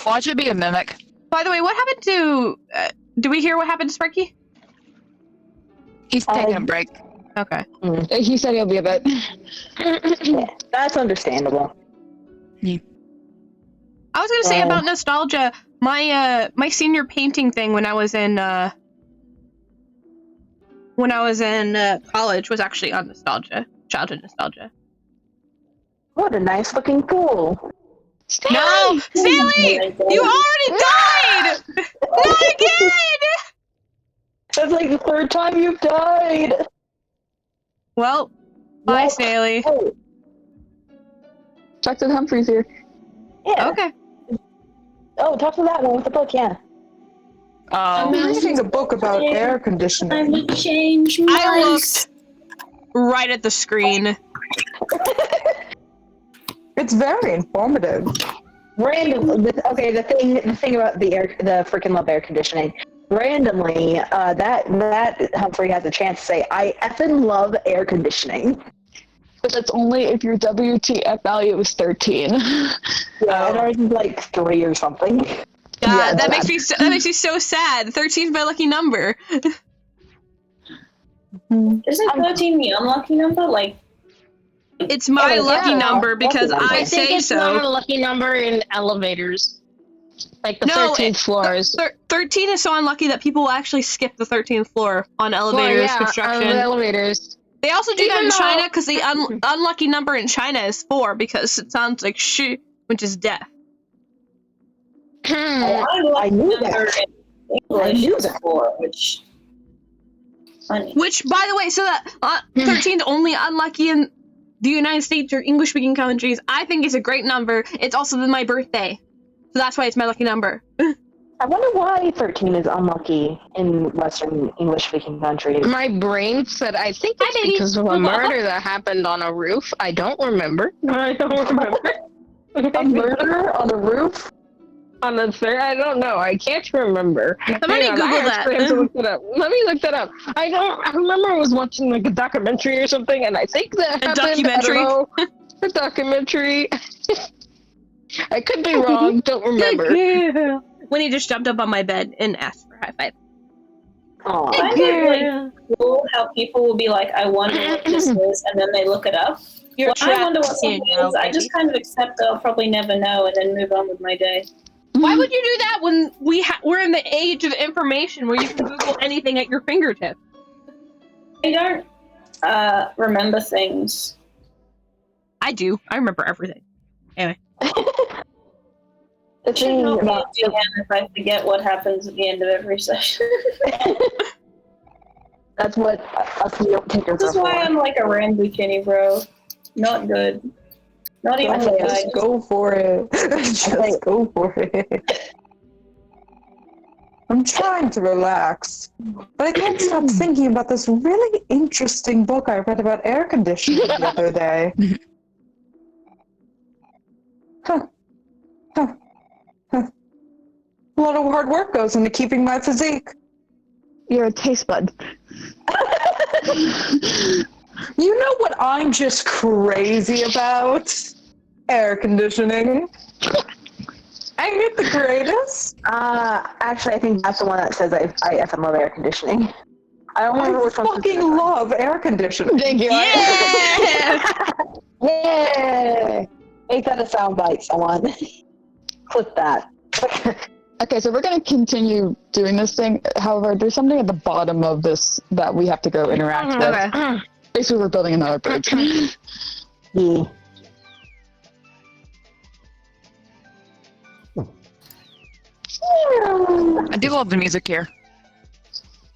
Watch it be a mimic. By the way, what happened to... do we hear what happened to Sparky? He's taking a break. Okay. He said he'll be a bit. Yeah, that's understandable. I was gonna say about nostalgia, my senior painting thing when I was in college was actually on nostalgia, childhood nostalgia. What a nice looking pool. No, Sally, you already died. Not again. That's like the third time you've died. Well, bye, Sally. Oh, Talk to Humphrey's here. yeah. Okay. Oh, talk to that one with the book, yeah. I'm reading a book about air conditioning. I would change my I looked right at the screen. It's very informative. Randomly, okay, the thing about the freaking love air conditioning. Randomly, that Humphrey has a chance to say, "I effing love air conditioning." But that's only if your WTF value is 13. Yeah, and ours is like 3 or something. God, Yeah, that makes me so sad. 13's my lucky number. Isn't 13 the unlucky number? Like, It's my lucky number because lucky number. I I think say it's not a so. lucky number in elevators. Like the No, 13th floors. 13 is so unlucky that people will actually skip the 13th floor on elevators construction. On the elevators. They also do that Even in though- China because the unlucky number in China is 4 because it sounds like shu, which is death. I knew that. English I knew is that. 4, which funny. Which, by the way, so that 13 only unlucky in the United States or English-speaking countries, I think is a great number. It's also my birthday, so that's why it's my lucky number. I wonder why 13 is unlucky in Western English-speaking countries. My brain said, I think it's because of a murder that happened on a roof. I don't remember. I don't remember. A murder on a roof? On the third, I don't know. I can't remember. Somebody Hang on, Google I that. actually have to look that up. Let me look that up. I remember I was watching like a documentary or something, and I think that happened. documentary? I don't know. A documentary. I could be wrong. Don't remember. Winnie just jumped up on my bed and asked for a high five. Aw. I find it like cool how people will be like, I wonder what this is, and then they look it up. You're I wonder what trapped something in your is. I just kind of accept that I'll probably never know and then move on with my day. Why would you do that when we're in the age of information where you can Google anything at your fingertips? I don't remember things. I do. I remember everything. Anyway. The It should thing help me about at the end if I forget what happens at the end of every session. that's what us note takers This is are why for. I'm like a Rambo Kenny, bro. Not good. Not even That's good. Just go for it. Just go for it. I'm trying to relax, but I can't stop thinking about this really interesting book I read about air conditioning the other day. Huh. A lot of hard work goes into keeping my physique. You're a taste bud. You know what I'm just crazy about? Air conditioning. Ain't it the greatest? Actually, I think that's the one that says I effing love air conditioning. I don't remember I which one. fucking love air conditioning. Thank you. Yeah! Yay! Make that a soundbite, someone. Clip that. Okay, so we're going to continue doing this thing. However, there's something at the bottom of this that we have to go interact with. Okay. Basically, we're building another bridge. Yeah. I do love the music here.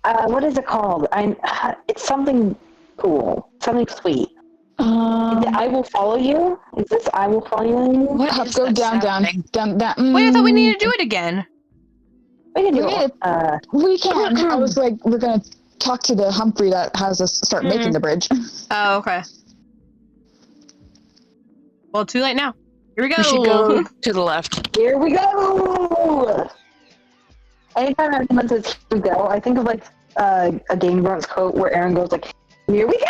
What is it called? It's something cool. Something sweet. Is it I Will Follow You? Is this I Will Follow You? What Have is go that down. sounding? Wait, I thought we needed to do it again. We can do We it. We can. I was like, we're going to talk to the Humphrey that has us start making the bridge. Oh, okay. Well, too late now. Here we go. We should go to the left. Here we go! Anytime anyone says here we go, I think of like a Game of Thrones quote where Aaron goes like, here we go!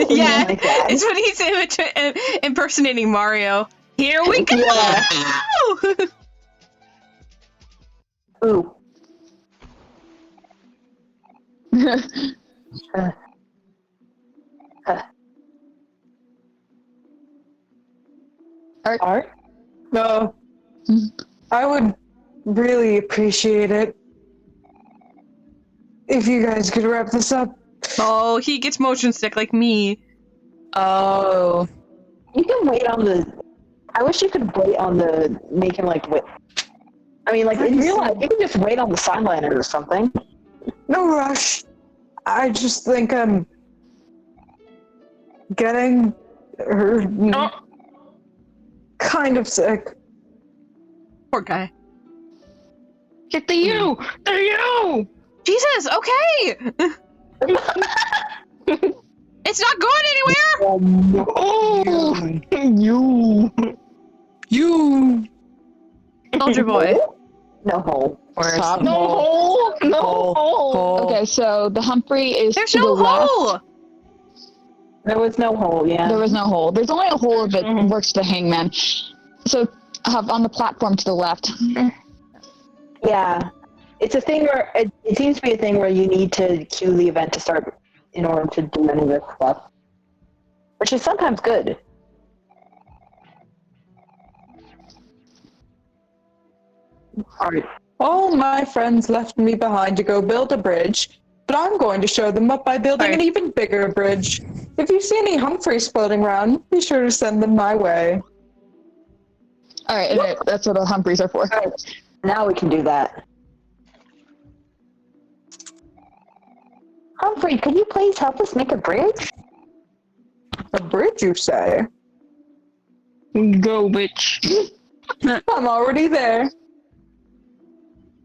Yeah, Like that. it's when he's impersonating Mario. Here we go! Yeah. Ooh. Art? No. I would really appreciate it if you guys could wrap this up. Oh, he gets motion sick like me. Oh. You can wait on the... I wish you could wait on the... Make him like wait. I mean, like, in real life, you can just wait on the sideliner or something. No rush. I just think I'm getting kind of sick. Poor guy. Get the U! The U! Jesus, okay! It's not going anywhere! Oh! You! You! Soldier boy. No hole. Stop. No hole! No Hole. hole! Hole. Okay, so the Humphrey is There's to no the left. hole! There was no hole, yeah. There was no hole. There's only a hole if it works to the hangman. So, on the platform to the left. Yeah. It's a thing where... It seems to be a thing where you need to cue the event to start in order to do any of this stuff. Which is sometimes good. Alright. All my friends left me behind to go build a bridge, but I'm going to show them up by building an even bigger bridge. If you see any Humphreys floating around, be sure to send them my way. Alright, that's what the Humphreys are for. Now we can do that. Humphrey, could you please help us make a bridge? A bridge, you say? Go, bitch. I'm already there.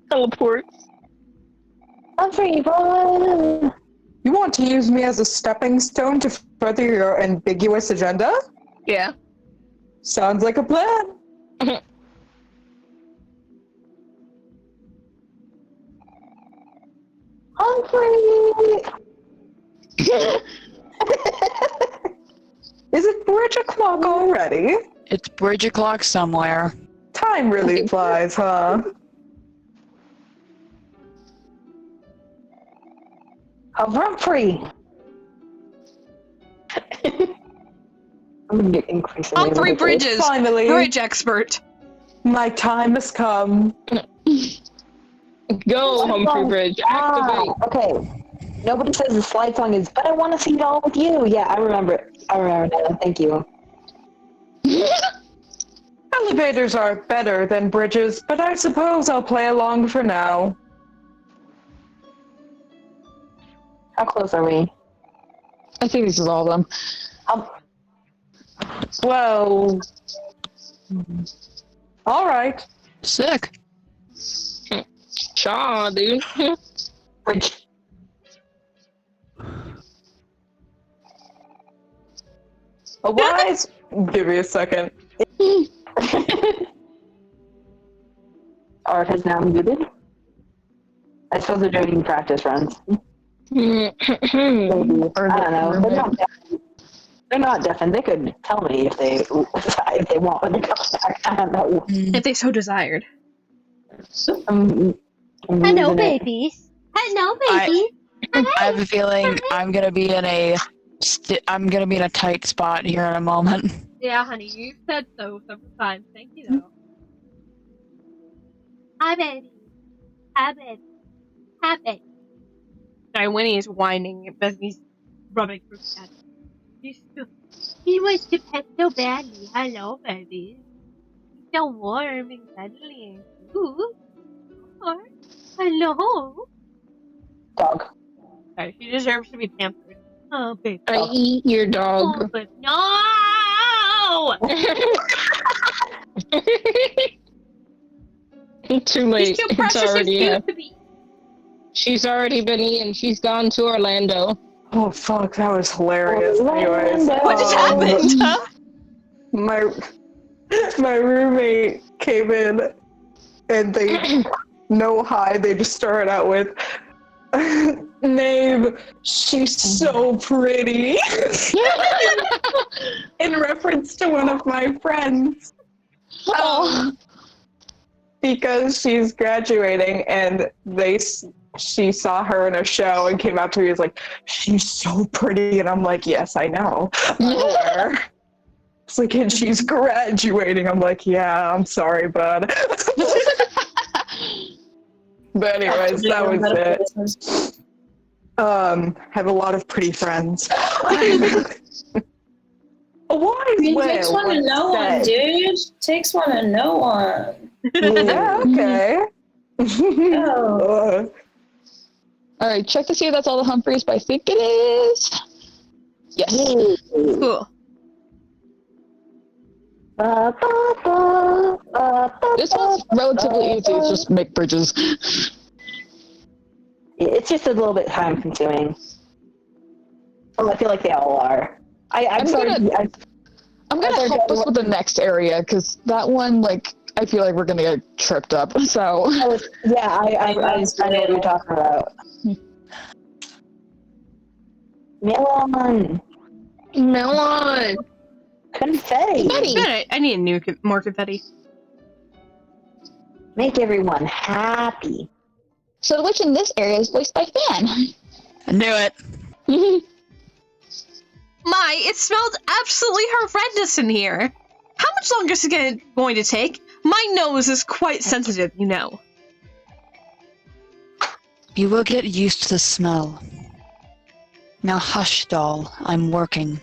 Teleport. Humphrey, run! You want to use me as a stepping stone to further your ambiguous agenda? Yeah. Sounds like a plan. Humphrey! Is it bridge o'clock already? It's bridge o'clock somewhere. Time really flies, huh? Humphrey! I'm gonna get increasingly... Humphrey Bridges! Finally, Bridge expert! my time has come. Go, Humphrey Bridge. Activate. Okay. Nobody says the slide song is, but I want to see it all with you. Yeah, I remember it. I remember now. Thank you. Elevators are better than bridges, but I suppose I'll play along for now. How close are we? I think this is all of them. Well... Alright. Sick. Shaw, dude. Bridge. A wise... Give me a second. Art has now muted. I suppose they're doing practice runs. Maybe. I don't know. They're not deafened. They could tell me if they want when they come back. I don't know. If they so desired. Hello, babies. Hello, baby. I have a feeling I'm gonna be in a tight spot here in a moment. Yeah, honey, you said so several times. Thank you, though. Hi, baby. Hi, baby. Hi, baby. Guy Winnie is whining as he's rubbing his head. He wants to pet so badly. Hello, baby. He's so warm and cuddly. Ooh. Or, hello. Dog. Okay, she deserves to be pampered. Oh, baby. I eat your Oh, dog. but no! Too late. He's too It's precious and already cute to be. She's already been eaten. She's gone to Orlando. Oh fuck, that was hilarious. Anyways. Orlando. What just happened? Huh? My roommate came in and they they just started out with Nave, she's so pretty. In reference to one of my friends. Because she's graduating and she saw her in a show and came out to me and was like, she's so pretty. And I'm like, yes, I know. It's like, and she's graduating. I'm like, yeah, I'm sorry, bud. But anyways, that was it. Have a lot of pretty friends. Takes one to know one, dude. Takes one to know one. Yeah, okay. Oh. Alright, check to see if that's all the Humphreys, but I think it is. Yes. Cool. This one's relatively easy, it's just make bridges. It's just a little bit time consuming. Well, I feel like they all are. I'm gonna help us with the next area, because that one, like, I feel like we're gonna get tripped up, so. I know what you're talking about. Melon! Confetti! I need more confetti. Make everyone happy. So the witch in this area is voiced by Fan. I knew it. It smelled absolutely horrendous in here. How much longer is it going to take? My nose is quite sensitive, you know. You will get used to the smell. Now hush, doll. I'm working.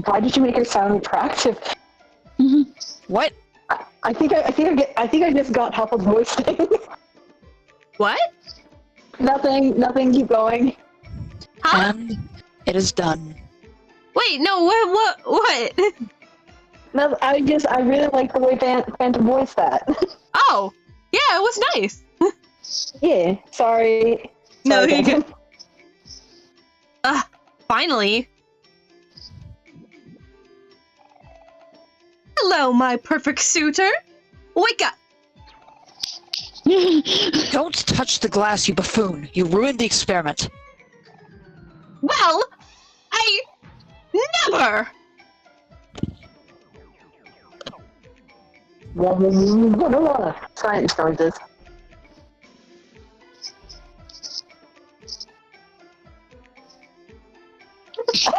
Why did you make her sound attractive? What? I think I just got Huffle's voice thing. What? Nothing. Keep going. Huh? And it is done. Wait, no. What? No, I really like the way Phantom voiced that. Oh, yeah, it was nice. Yeah. Sorry. No, Sorry, you Phantom. good. Finally. Hello, my perfect suitor. Wake up. Don't touch the glass, you buffoon. You ruined the experiment. Well, I never. Science noises.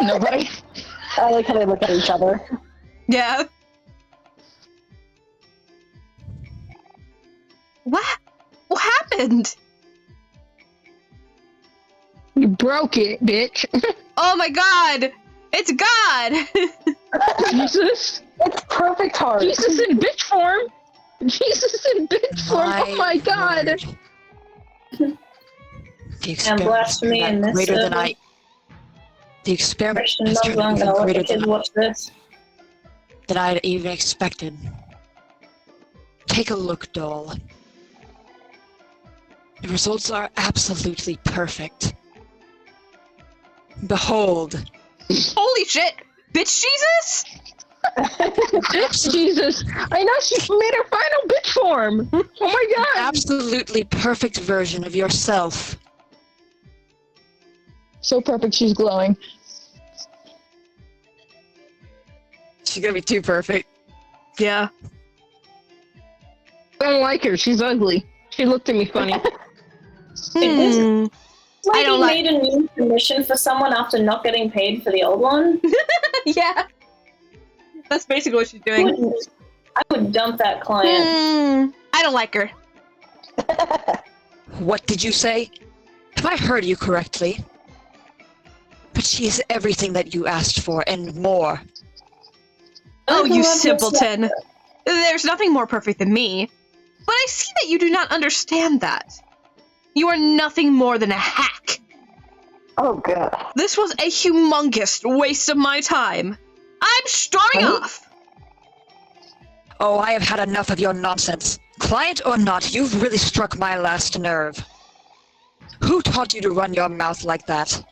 Nobody. I like how they look at each other. Yeah. What happened? You broke it, bitch. Oh my god! It's God! Jesus. It's perfect heart. Jesus in bitch form. Jesus in bitch form. Oh my god. The experiment blasphemy in this greater than server. The experiment Christian has loves turned I'm even gonna let the greater kids than watch this. I had even expected. Take a look, doll. The results are absolutely perfect. Behold. Holy shit! Bitch Jesus? Bitch Jesus. I know she made her final bitch form. Oh my god. Absolutely perfect version of yourself. So perfect, she's glowing. She's gonna be too perfect. Yeah. I don't like her. She's ugly. She looked at me funny. Like I don't you like- made a new commission for someone after not getting paid for the old one. Yeah. That's basically what she's doing. I would dump that client. I don't like her. What did you say? Have I heard you correctly? But she is everything that you asked for, and more. Oh, you love simpleton. this. There's nothing more perfect than me. But I see that you do not understand that. You are nothing more than a hack. Oh god. This was a humongous waste of my time. I'm storming off. Oh, I have had enough of your nonsense. Client or not, you've really struck my last nerve. Who taught you to run your mouth like that?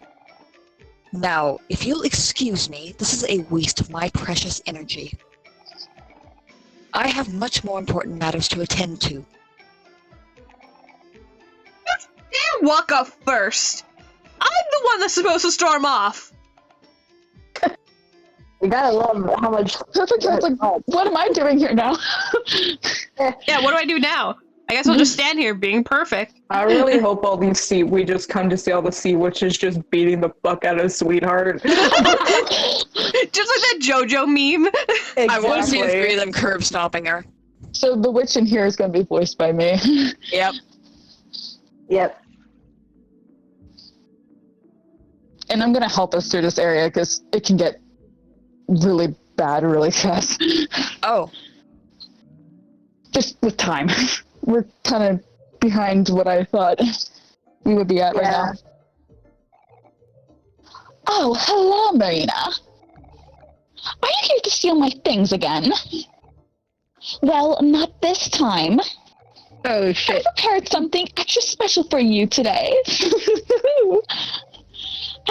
Now, if you'll excuse me, this is a waste of my precious energy. I have much more important matters to attend to. You walk up first. I'm the one that's supposed to storm off. You gotta love how much. That's like, what am I doing here now? Yeah, what do I do now? I guess I'll just stand here being perfect. I really hope all these we just come to see all the sea witches just beating the fuck out of Sweetheart. Just like that JoJo meme. Exactly. I want to see the three of them curb stomping her. So the witch in here is going to be voiced by me. Yep. Yep. And I'm going to help us through this area because it can get really bad really fast. Oh. Just with time. We're kind of behind what I thought we would be at right now. Oh, hello, Marina. Are you here to steal my things again? Well, not this time. Oh I shit. prepared something extra special for you today.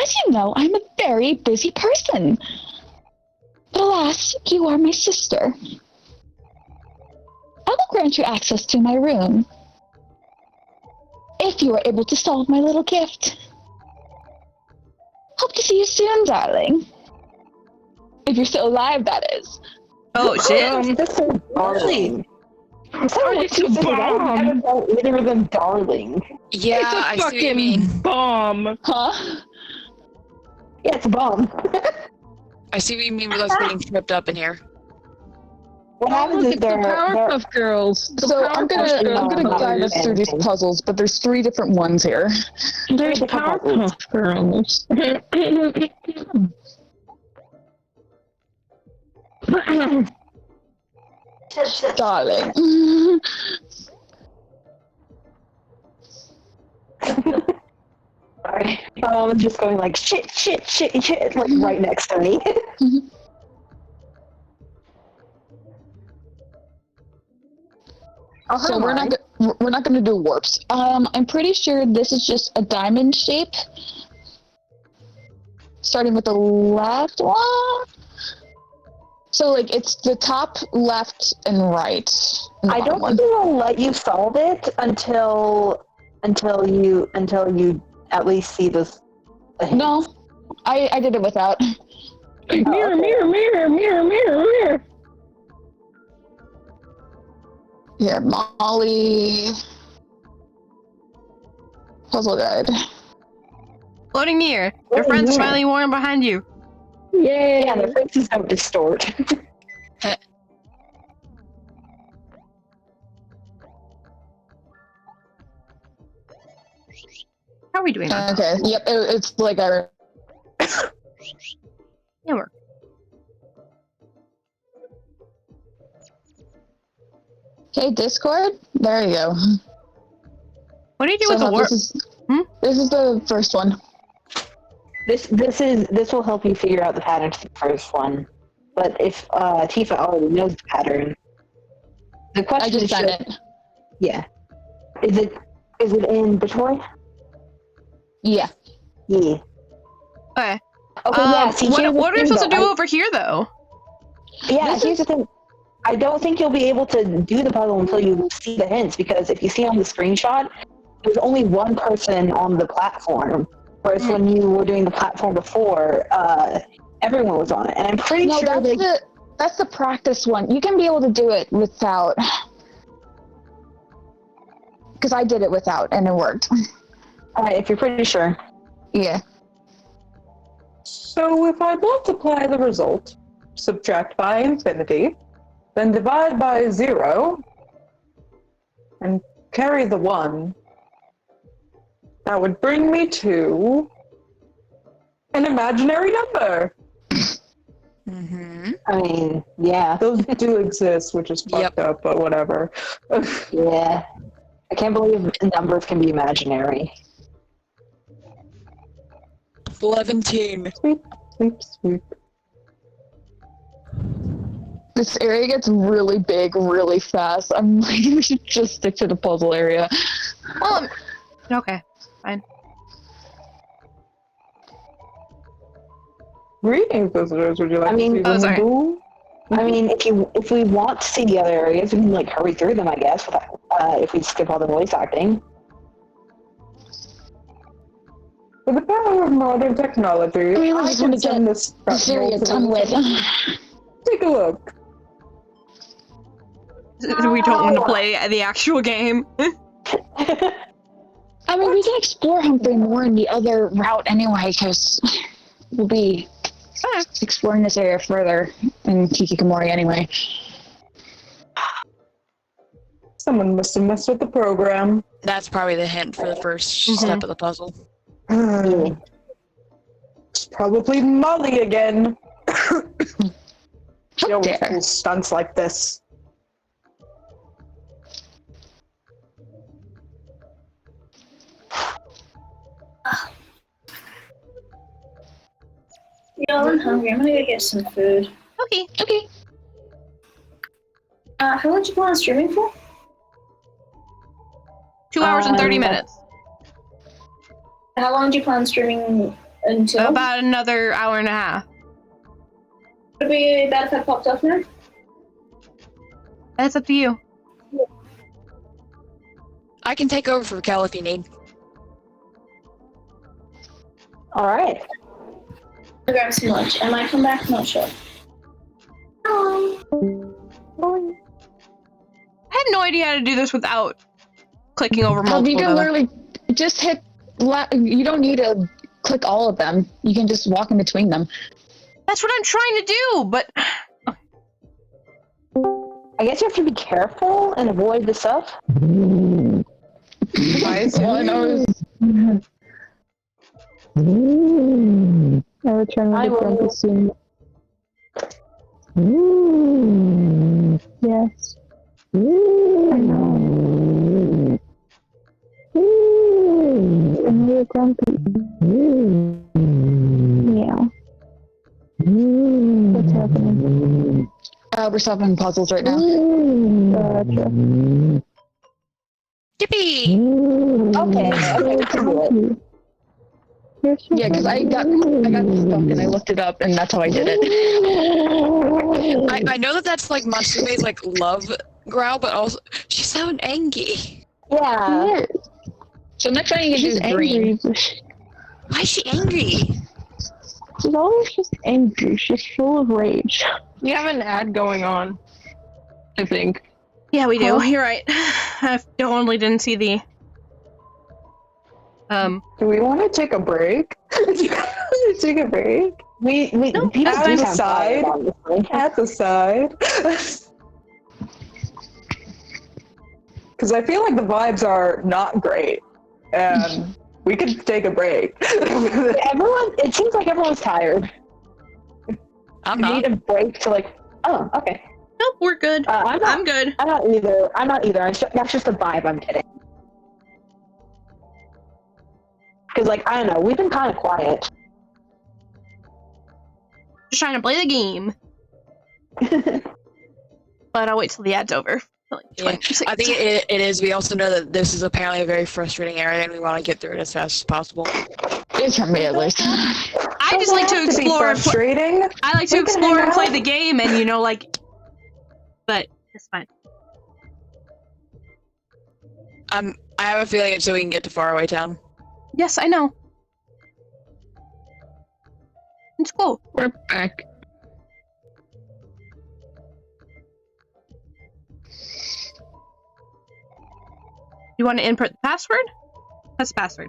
As you know, I'm a very busy person. But alas, you are my sister. I will grant you access to my room. If you are able to solve my little gift. Hope to see you soon, darling. If you're still alive, that is. Oh shit. That's so darling. Is that what It's you a said? I bomb. haven't felt either of them darling. Yeah, It's a I see what you fucking mean. bomb. Huh? Yeah, it's a bomb. I see what you mean with us getting tripped up in here. What Oh, happens look, is it's the Powerpuff Girls. The So I'm Powerpuff gonna Girls. guide us through these puzzles, but there's 3 different ones here. There's Powerpuff Girls. Darling. Sorry. I'm just going like shit, like right next to me. Oh, So we're not gonna do warps. I'm pretty sure this is just a diamond shape. Starting with the left one. So like it's the top, left, and right. And the I bottom don't think it'll let you solve it until you at least see this. No, I did it without. Mirror, mirror, mirror, mirror, mirror, mirror. Yeah, Molly. Puzzle guide. Floating mirror. Your friend's smiling warm behind you. Yay. Yeah, the faces don't distort. How are we doing on Okay, yep, it's like our. Yeah, we're Okay, Discord. There you go. What do you do with the warp? This is the first one. This will help you figure out the pattern to the first one. But if Tifa already knows the pattern, the question I just is done it. Yeah. Is it in Batoy? Yeah. Yeah. Okay. Okay, yeah. See, here's the what are we thing, supposed to though. do over here, though? Yeah, here's the thing. I don't think you'll be able to do the puzzle until you see the hints, because if you see on the screenshot, there's only one person on the platform. Whereas when you were doing the platform before, everyone was on it. And I'm pretty No, sure that's the practice one. You can be able to do it without. Because I did it without, and it worked. Alright, if you're pretty sure. Yeah. So if I multiply the result, subtract by infinity, then divide by 0, and carry the 1, that would bring me to an imaginary number. Mm-hmm. I mean, yeah. Those do exist, which is fucked up, but whatever. Yeah. I can't believe numbers can be imaginary. 17. Sweep, sweep, sweep. This area gets really big really fast. I'm like, we should just stick to the puzzle area. Okay. Fine. Greetings, visitors. Would you like to see Oh, what sorry. we do? I mean, if we want to see the other areas, we can like hurry through them, I guess. If we skip all the voice acting. With the power of modern technology, I really I just can want to send get this this area done with. Take a look. We don't want to play the actual game. I mean, we can explore Humphrey more in the other route anyway, because we'll be exploring this area further in Kikikomori anyway. Someone must have messed with the program. That's probably the hint for the first step of the puzzle. It's probably Molly again. She always dare. pulls stunts like this. Y'all, I'm hungry. I'm gonna go get some food. Okay. Okay. How long did you plan on streaming for? 2 hours and 30 minutes. How long do you plan on streaming until? About another hour and a half. Would it be bad if I popped off now? That's up to you. I can take over for Kel if you need. Alright. I'll grab some lunch. I might come back, not sure. I have no idea how to do this without clicking over multiple. You can literally just hit. You don't need to click all of them. You can just walk in between them. That's what I'm trying to do, but I guess you have to be careful and avoid the stuff. All I know is I return I with will- the soon. Yes. I know. I'm really grumpy. Yeah. What's happening? We're solving puzzles right now. Gotcha. Yippee! Okay, I can do it. Yeah, because I got stuck and I looked it up and that's how I did it. I know that that's like Matsume's like love growl, but also she's so angry. Yeah. So next time you can do green. Why is she angry? She's always just angry. She's full of rage. We have an ad going on, I think. yeah, we do. You're right. I totally didn't see the. Do we want to take a break? Take a break? We people at do the sound side. tired, honestly. At the side. Because I feel like the vibes are not great. And we could take a break. It seems like everyone's tired. I'm You not. need a break to like. Oh, okay. Nope, we're good. I'm good. I'm not either. That's just the vibe I'm getting. Because like I don't know, we've been kind of quiet. Just trying to play the game. But I'll wait till the ad's over. For like 20 Yeah, seconds. I think it is. We also know that this is apparently a very frustrating area, and we want to get through it as fast as possible. It's for me at least. I just like to Doesn't have be explore. And frustrating. I like to We can explore hang and play out. the game, and but it's fine. I have a feeling it's so we can get to Faraway Town. Yes, I know. It's cool. We're back. You want to input the password? That's the password.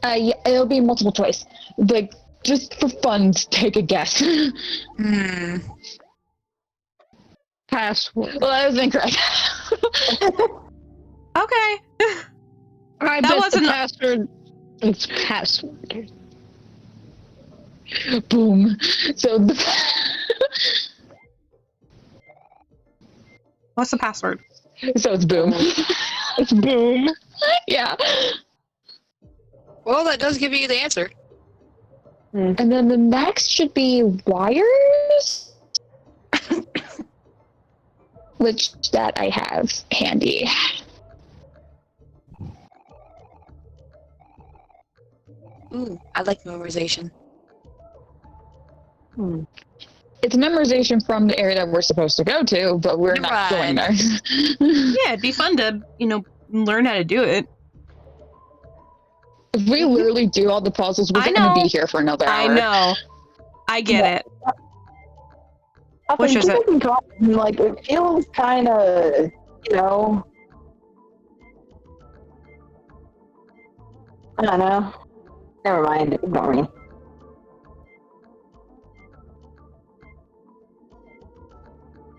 Yeah, it'll be multiple choice. Like, just for fun, take a guess. Password. Well, that was incorrect. Okay. I That bet wasn't- the password. It's password. Boom. So the What's the password? so it's boom. It's boom. Yeah. Well, that does give you the answer. And then the next should be wires, which that I have handy. Ooh, I like memorization. It's memorization from the area that we're supposed to go to, but we're not going there. Yeah, it'd be fun to, learn how to do it. If we literally do all the puzzles, we're going to be here for another hour. I know. I get it. Which is it? Like, it feels kind of, I don't know. Never mind. Ignore me.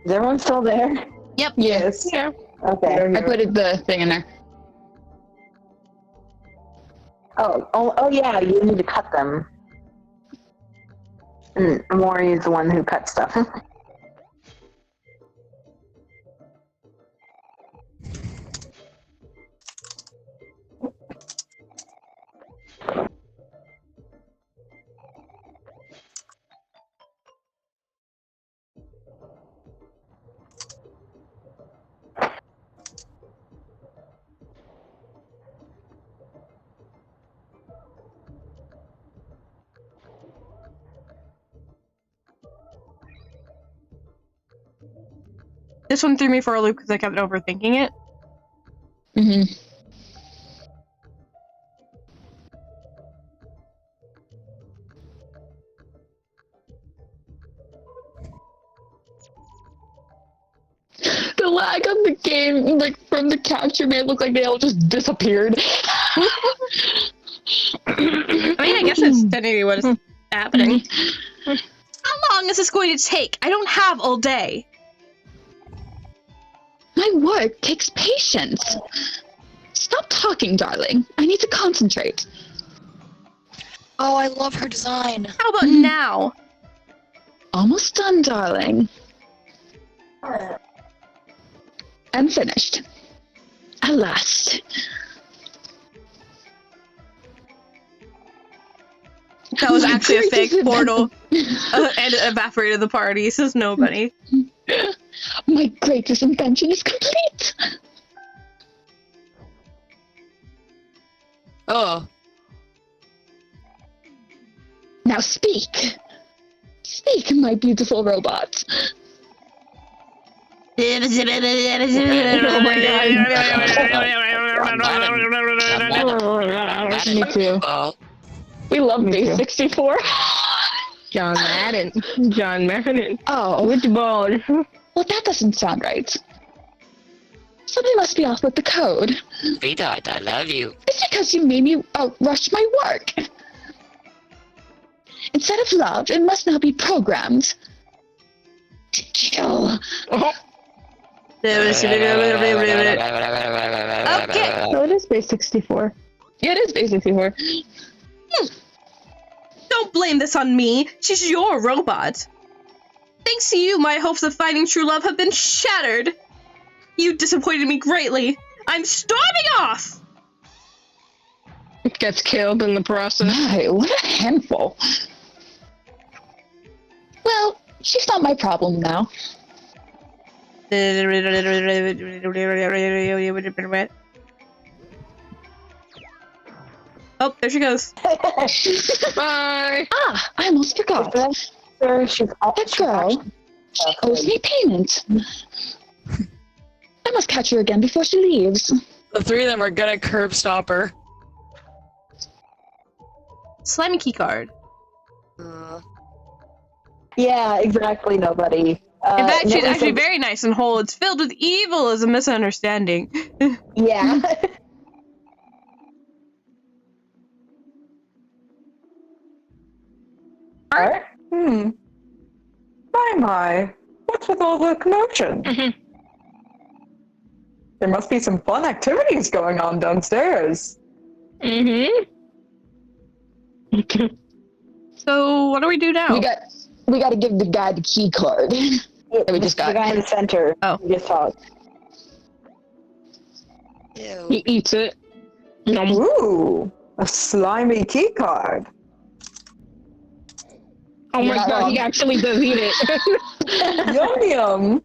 Is everyone still there? Yep. Yes. Yeah. Okay. I put the thing in there. Oh, yeah, you need to cut them. And Omori is the one who cuts stuff. This one threw me for a loop because I kept overthinking it. Mm-hmm. The lag on the game, like, from the capture made it look like they all just disappeared. I mean, I guess it's technically what is happening. How long is this going to take? I don't have all day. My work takes patience. Stop talking, darling. I need to concentrate. Oh, I love her design. How about now? Almost done, darling. I'm finished. At last. That was actually a fake portal. And it evaporated the party, says nobody. My greatest invention is complete. Oh. Now speak. Speak, my beautiful robot. Oh my god. Me too. We love Base 64. John Madden. John Madden. Oh. Which ball? Well, that doesn't sound right. Something must be off with the code. Sweetheart, I love you. It's because you made me rush my work. Instead of love, it must now be programmed to kill. Oh. Okay. So it is Base 64. Yeah, it is Base 64. Don't blame this on me. She's your robot. Thanks to you, my hopes of finding true love have been shattered. You disappointed me greatly. I'm storming off! Gets killed in the process. My, what a handful. Well, she's not my problem now. Oh, there she goes. Bye. Ah, I almost forgot. That girl, she owes me payment. I must catch her again before she leaves. The three of them are gonna curb stop her. Slimy keycard. Yeah, exactly, nobody. In fact, she's actually very nice and whole. It's filled with evil as a misunderstanding. Yeah. Alright. My. What's with all the commotion? There must be some fun activities going on downstairs. So, what do we do now? We got to give the guy the key card. That we just got. The guy in the center. Oh. We just talked. He eats it. Ooh, a slimy key card. Oh my god, he actually does eat it. Yum yum.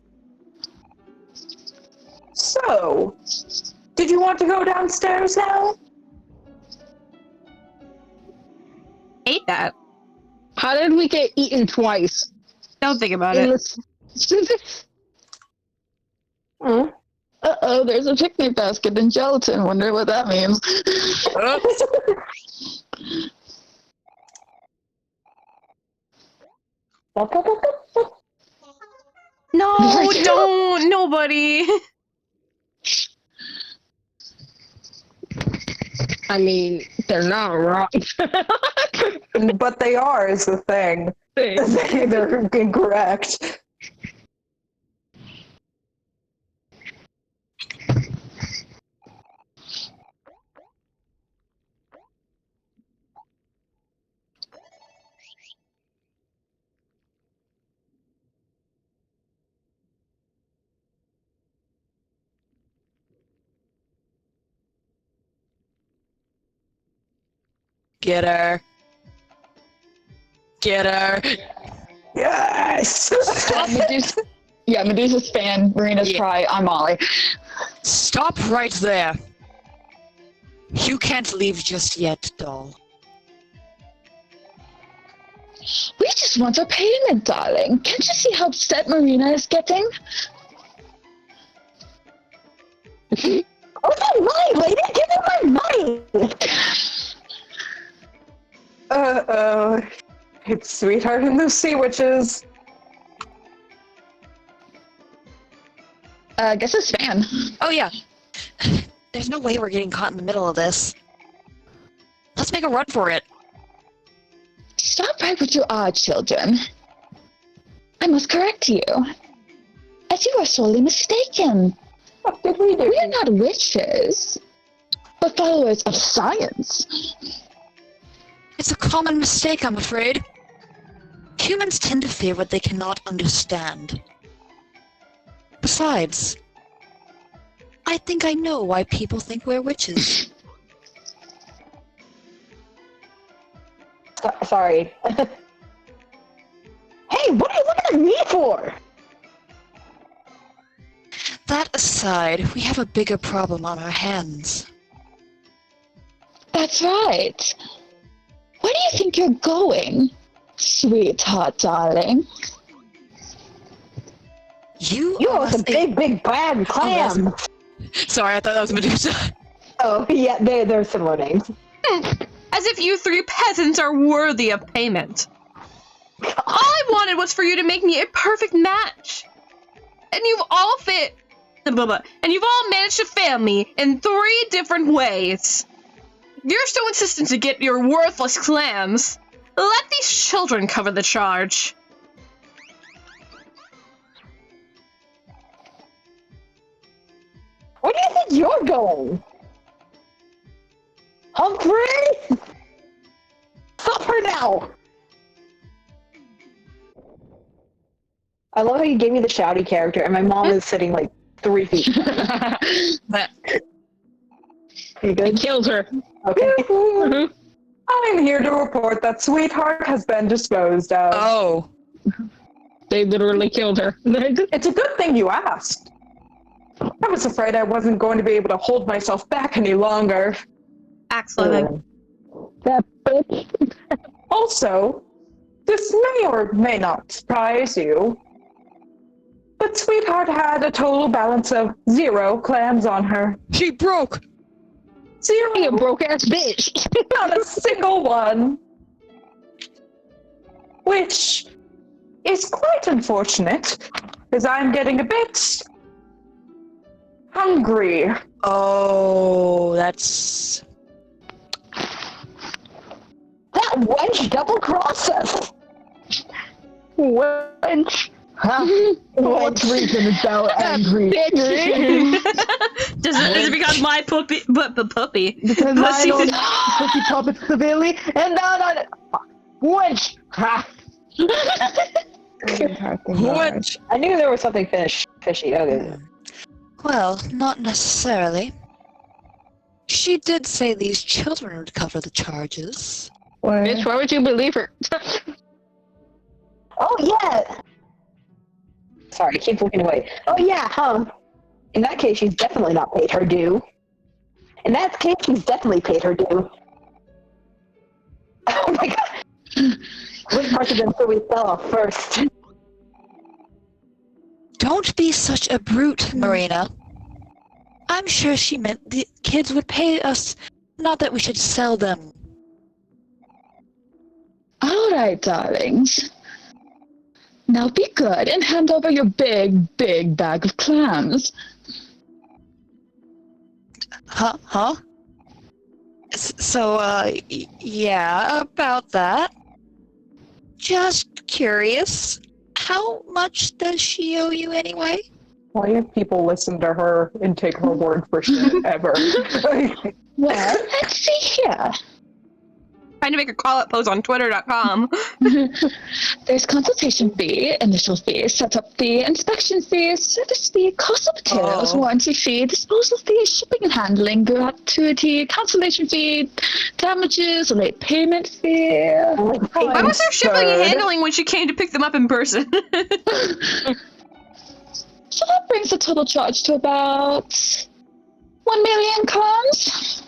So, did you want to go downstairs now? Ate that. How did we get eaten twice? Don't think about In it. this- Uh-oh, there's a picnic basket in gelatin. Wonder what that means. No, don't. Nobody. I mean, they're not wrong. But they are, is the thing. They're incorrect. Get her. Get her. Yes! Medusa's fan, Marina's Yeah. Pry, I'm Molly. Stop right there. You can't leave just yet, doll. We just want our payment, darling. Can't you see how upset Marina is getting? Okay, money, lady, give me my money! It's Sweetheart and the Sea Witches. Guess it's fan. Oh yeah. There's no way we're getting caught in the middle of this. Let's make a run for it. Stop right where you are, children. I must correct you. As you are sorely mistaken. What did we do? We are not witches, but followers of science. It's a common mistake, I'm afraid. Humans tend to fear what they cannot understand. Besides, I think I know why people think we're witches. Sorry. Hey, what are you looking at me for? That aside, we have a bigger problem on our hands. That's right. Where do you think you're going, sweetheart, darling? You You owe owe us a big bad clam. Sorry, I thought that was Medusa. Oh, yeah, they're similar names. As if you three peasants are worthy of payment. All I wanted was for you to make me a perfect match. And you've all managed to fail me in 3 different ways. If you're so insistent to get your worthless clams, let these children cover the charge. Where do you think you're going? Humphrey? Stop her now! I love how you gave me the shouty character, and my mom is sitting like 3 feet. You good? Killed her. Okay. I'm here to report that Sweetheart has been disposed of. Oh. They literally killed her. It's a good thing you asked. I was afraid I wasn't going to be able to hold myself back any longer. Excellent. That bitch. Also, this may or may not surprise you, but Sweetheart had a total balance of 0 clams on her. She broke! 0! You broke-ass bitch. Not a single one! Which is quite unfortunate, because I'm getting a bit hungry. Oh, that's... That wench double-crossed us! Wench. What reason is thou angry? Is it because my puppy? Because I Pussy- don't pussy puppet severely, and now that wench. Ha. What? I knew there was something fishy. Okay. Well, not necessarily. She did say these children would cover the charges. Bitch, why would you believe her? Oh, yeah! Sorry, I keep looking away. Oh, yeah, huh? In that case, she's definitely not paid her due. In that case, she's definitely paid her due. Oh my god! Which part of them should we sell off first? Don't be such a brute, Marina. I'm sure she meant the kids would pay us, not that we should sell them. All right, darlings. Now be good and hand over your big, big bag of clams. Huh? So, yeah, about that. Just curious, how much does she owe you anyway? Why have people listen to her and take her word for shit ever? Well, let's see here. Trying to make a call-out post on Twitter.com. There's consultation fee, initial fee, setup fee, inspection fee, service fee, cost of materials, warranty fee, disposal fee, shipping and handling, gratuity, cancellation fee, damages, late payment fee. Why was there shipping and handling when she came to pick them up in person? So that brings the total charge to about 1 million clams.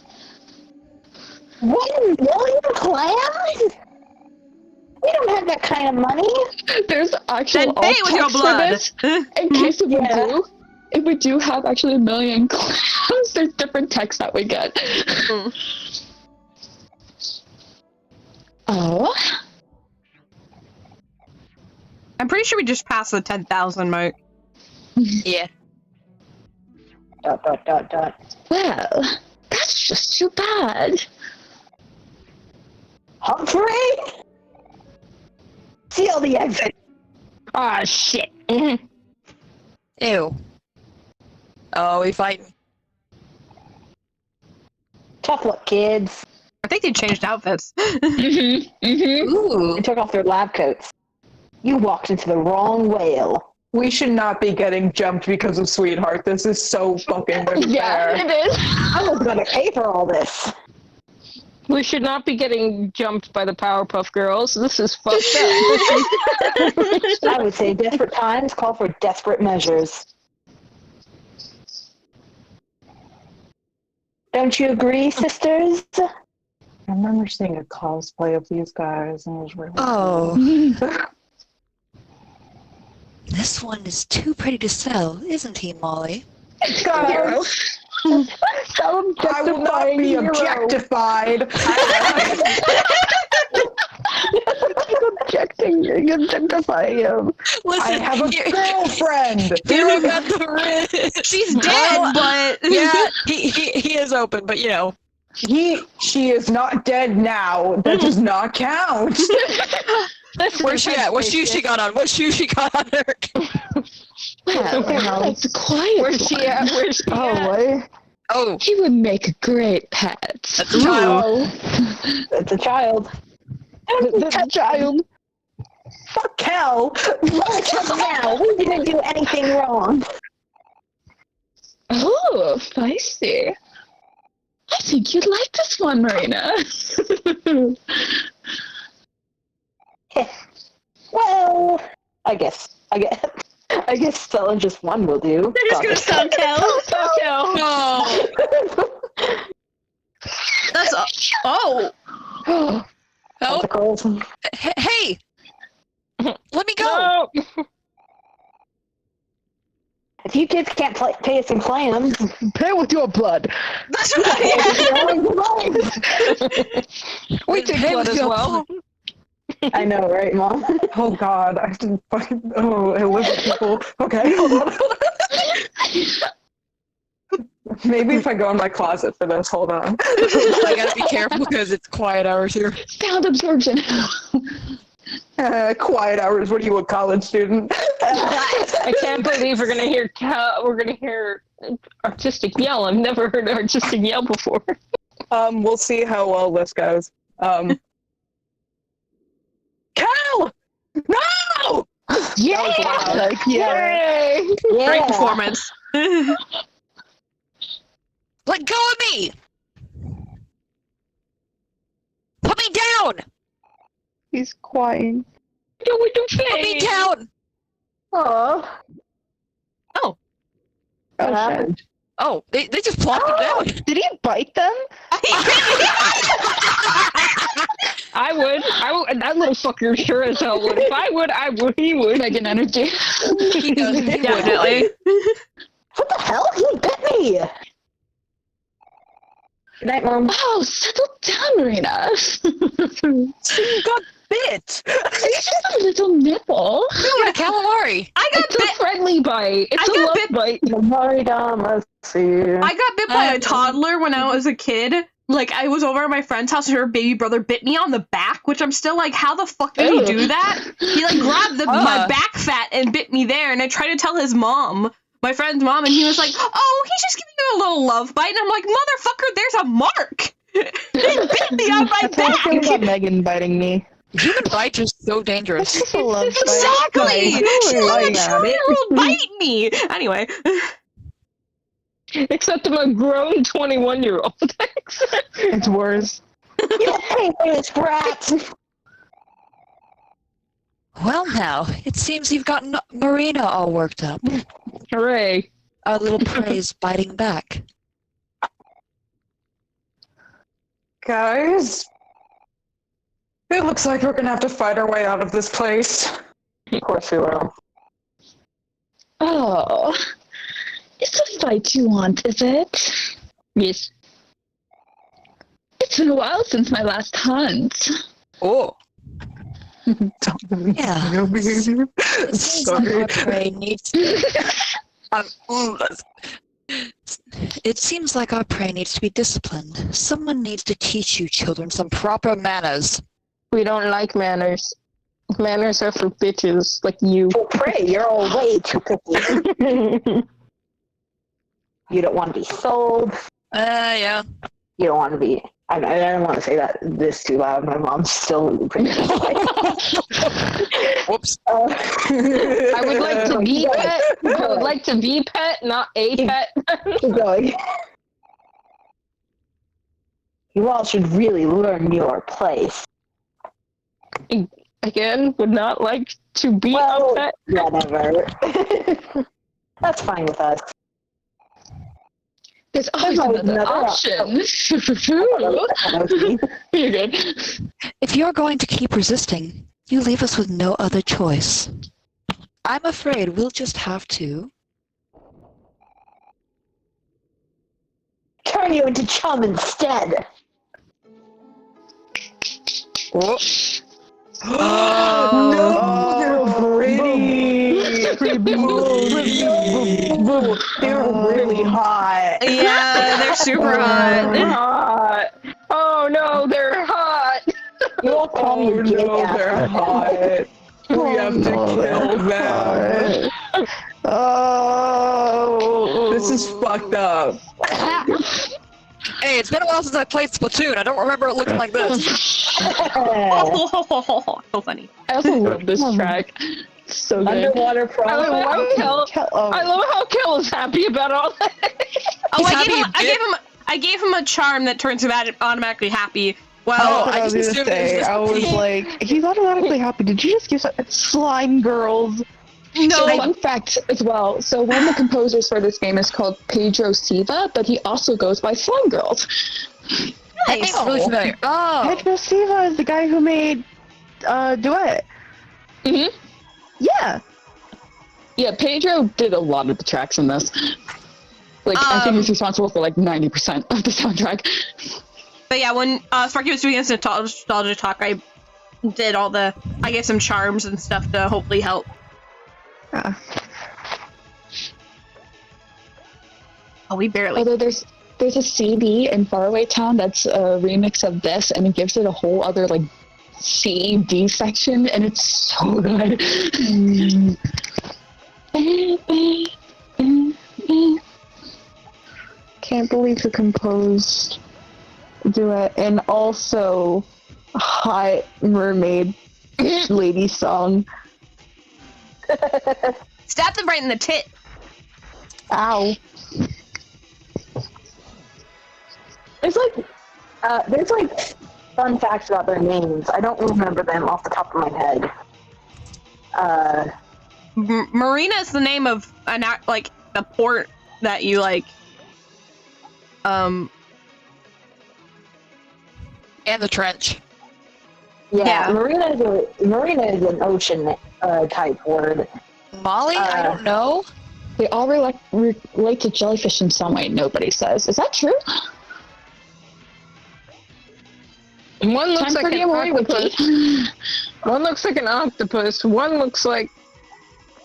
1 million clams? We don't have that kind of money. There's actually Then pay it with your blood. In case if we do. If we do have actually 1 million clams, there's different texts that we get. Oh. I'm pretty sure we just passed the 10,000 mark. Yeah. ... Well, that's just too bad. Humphrey? Seal the exit. Ah, shit. Ew. Oh, we fighting. Tough luck, kids. I think they changed outfits. Ooh. They took off their lab coats. You walked into the wrong whale. We should not be getting jumped because of Sweetheart. This is so fucking unfair. Yeah, it is. I was gonna pay for all this. We should not be getting jumped by the Powerpuff Girls. This is fucked up. I would say desperate times call for desperate measures. Don't you agree, sisters? I remember seeing a cosplay of these guys and it was really Oh. This one is too pretty to sell, isn't he, Molly? Guys, I will not be objectified. Objectify him. Listen, I have a girlfriend. Hero got the wrist. She's dead, but... Yeah, he is open, but you know. She is not dead now. That does not count. Where's she at? What shoe she got on? What shoe she got on her? Well, it's a quiet. Where's she at? Where's she at? Oh, He would make a great pet. that's a child. It's a child. That's a child. Fuck hell. Look at now. We didn't do anything wrong. Oh, feisty. I think you'd like this one, Marina. Well, I guess selling just one will do. They're just gonna stop Kel. No. That's... Oh! Oh, hey! Let me go! No. If you kids can't pay us in clams, Pay with your blood. That's right! We take blood as well. I know, right, Mom? Oh God, I didn't fucking. Oh, I live with people. Okay, hold on. Maybe if I go in my closet for this, hold on. I gotta be careful because it's quiet hours here. Sound absorption. Quiet hours. What are you, a college student? I can't believe we're gonna hear artistic yell. I've never heard artistic yell before. We'll see how well this goes. Cal! No! Yeah! Yeah. Great performance. Let go of me! Put me down! He's crying. No, we don't Put me play. down! Oh. Oh. What happened? Oh, they just plopped him down. Did he bite them? I would. That little fucker sure as hell would. If I would, he would. Megan energy. He does. He would. Definitely. What the hell? He bit me! Good night, Mom. Oh, settle down, Marina. You got bit! It's just a little nipple. No, a calamari. I got It's bit. a friendly bite. It's I a got love bit- bite. I got bit by a toddler when I was a kid. Like, I was over at my friend's house and her baby brother bit me on the back, which I'm still like, how the fuck did he do that? He, like, grabbed my back fat and bit me there, and I tried to tell his mom, my friend's mom, and he was like, oh, he's just giving you a little love bite, and I'm like, motherfucker, there's a mark! He bit me on my back! About Megan biting me. Human bites are so dangerous. It's a love bite. Exactly! She let a Like, 2-year-old bite me! Anyway. Except I'm a grown 21-year-old. It's worse. You hate brats! Well, now, it seems you've gotten Marina all worked up. Hooray. Our little prey is biting back. Guys, it looks like we're gonna have to fight our way out of this place. Of course we will. Oh, it's a fight you want, is it? Yes. It's been a while since my last hunt. Oh. Yeah. It seems like our prey needs. It seems like our prey needs to be disciplined. Someone needs to teach you children some proper manners. We don't like manners. Manners are for bitches like you. Oh, pray, you're all way too picky. You don't want to be sold. Yeah. You don't want to be... I don't want to say this too loud. My mom's still pretty Whoops. I would like to be pet. I would like to be pet, not a pet. Keep going. You all should really learn your place. Again, would not like to be Well, a pet. whatever. That's fine with us. There's always another option. You're good. If you're going to keep resisting, you leave us with no other choice. I'm afraid we'll just have to. Turn you into chum instead. No, they're pretty. They're really hot. Yeah, they're super hot. Hot. Oh no, they're hot. You all call me Oh no, they're hot. We have to kill them. Oh. This is fucked up. Hey, it's been a while since I played Splatoon. I don't remember it looking like this. So funny. I also love this track. It's so good. Underwater I problem. love how Kel is happy about all that. Oh, He's I happy gave him a charm that turns him automatically happy. Well, Well, I was gonna say, I was like, he's automatically happy. Did you just give slime girls? no. Fun fact as well. So one of the composers for this game is called Pedro Siva, but he also goes by Slime Girls. Nice. Really familiar. Oh. Pedro Siva is the guy who made Duet. Mm-hmm. Yeah. Yeah, Pedro did a lot of the tracks in this. Like, I think he's responsible for like 90% of the soundtrack. But yeah, when Sparky was doing this nostalgia talk, I did I gave some charms and stuff to hopefully help. Oh, we barely. Although there's a CD in Faraway Town that's a remix of this, and it gives it a whole other like C, D section, and it's so good. Can't believe who composed Duet and also Hot Mermaid Lady Song. Stab them right in the tit. Ow. There's like fun facts about their names. I don't remember them off the top of my head. Marina is the name of the port that you like. And the trench. Yeah, marina is an ocean type word. Molly, I don't know. They all relate to jellyfish in some way, nobody says. Is that true? One looks Time like for the an OMORI octopus. Wiki. One looks like an octopus. One looks like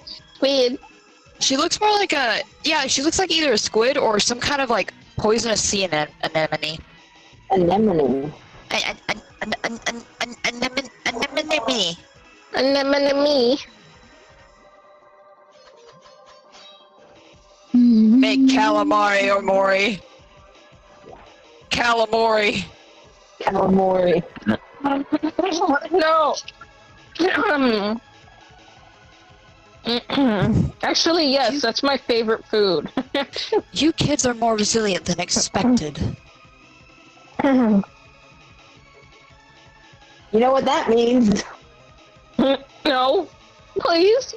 squid. She looks more like a she looks like either a squid or some kind of like poisonous sea anemone. Anemone. Anemone. Anemone. Make calamari or mori. Calamari. Calamari. No. Actually, yes, that's my favorite food. You kids are more resilient than expected. You know what that means? No. Please.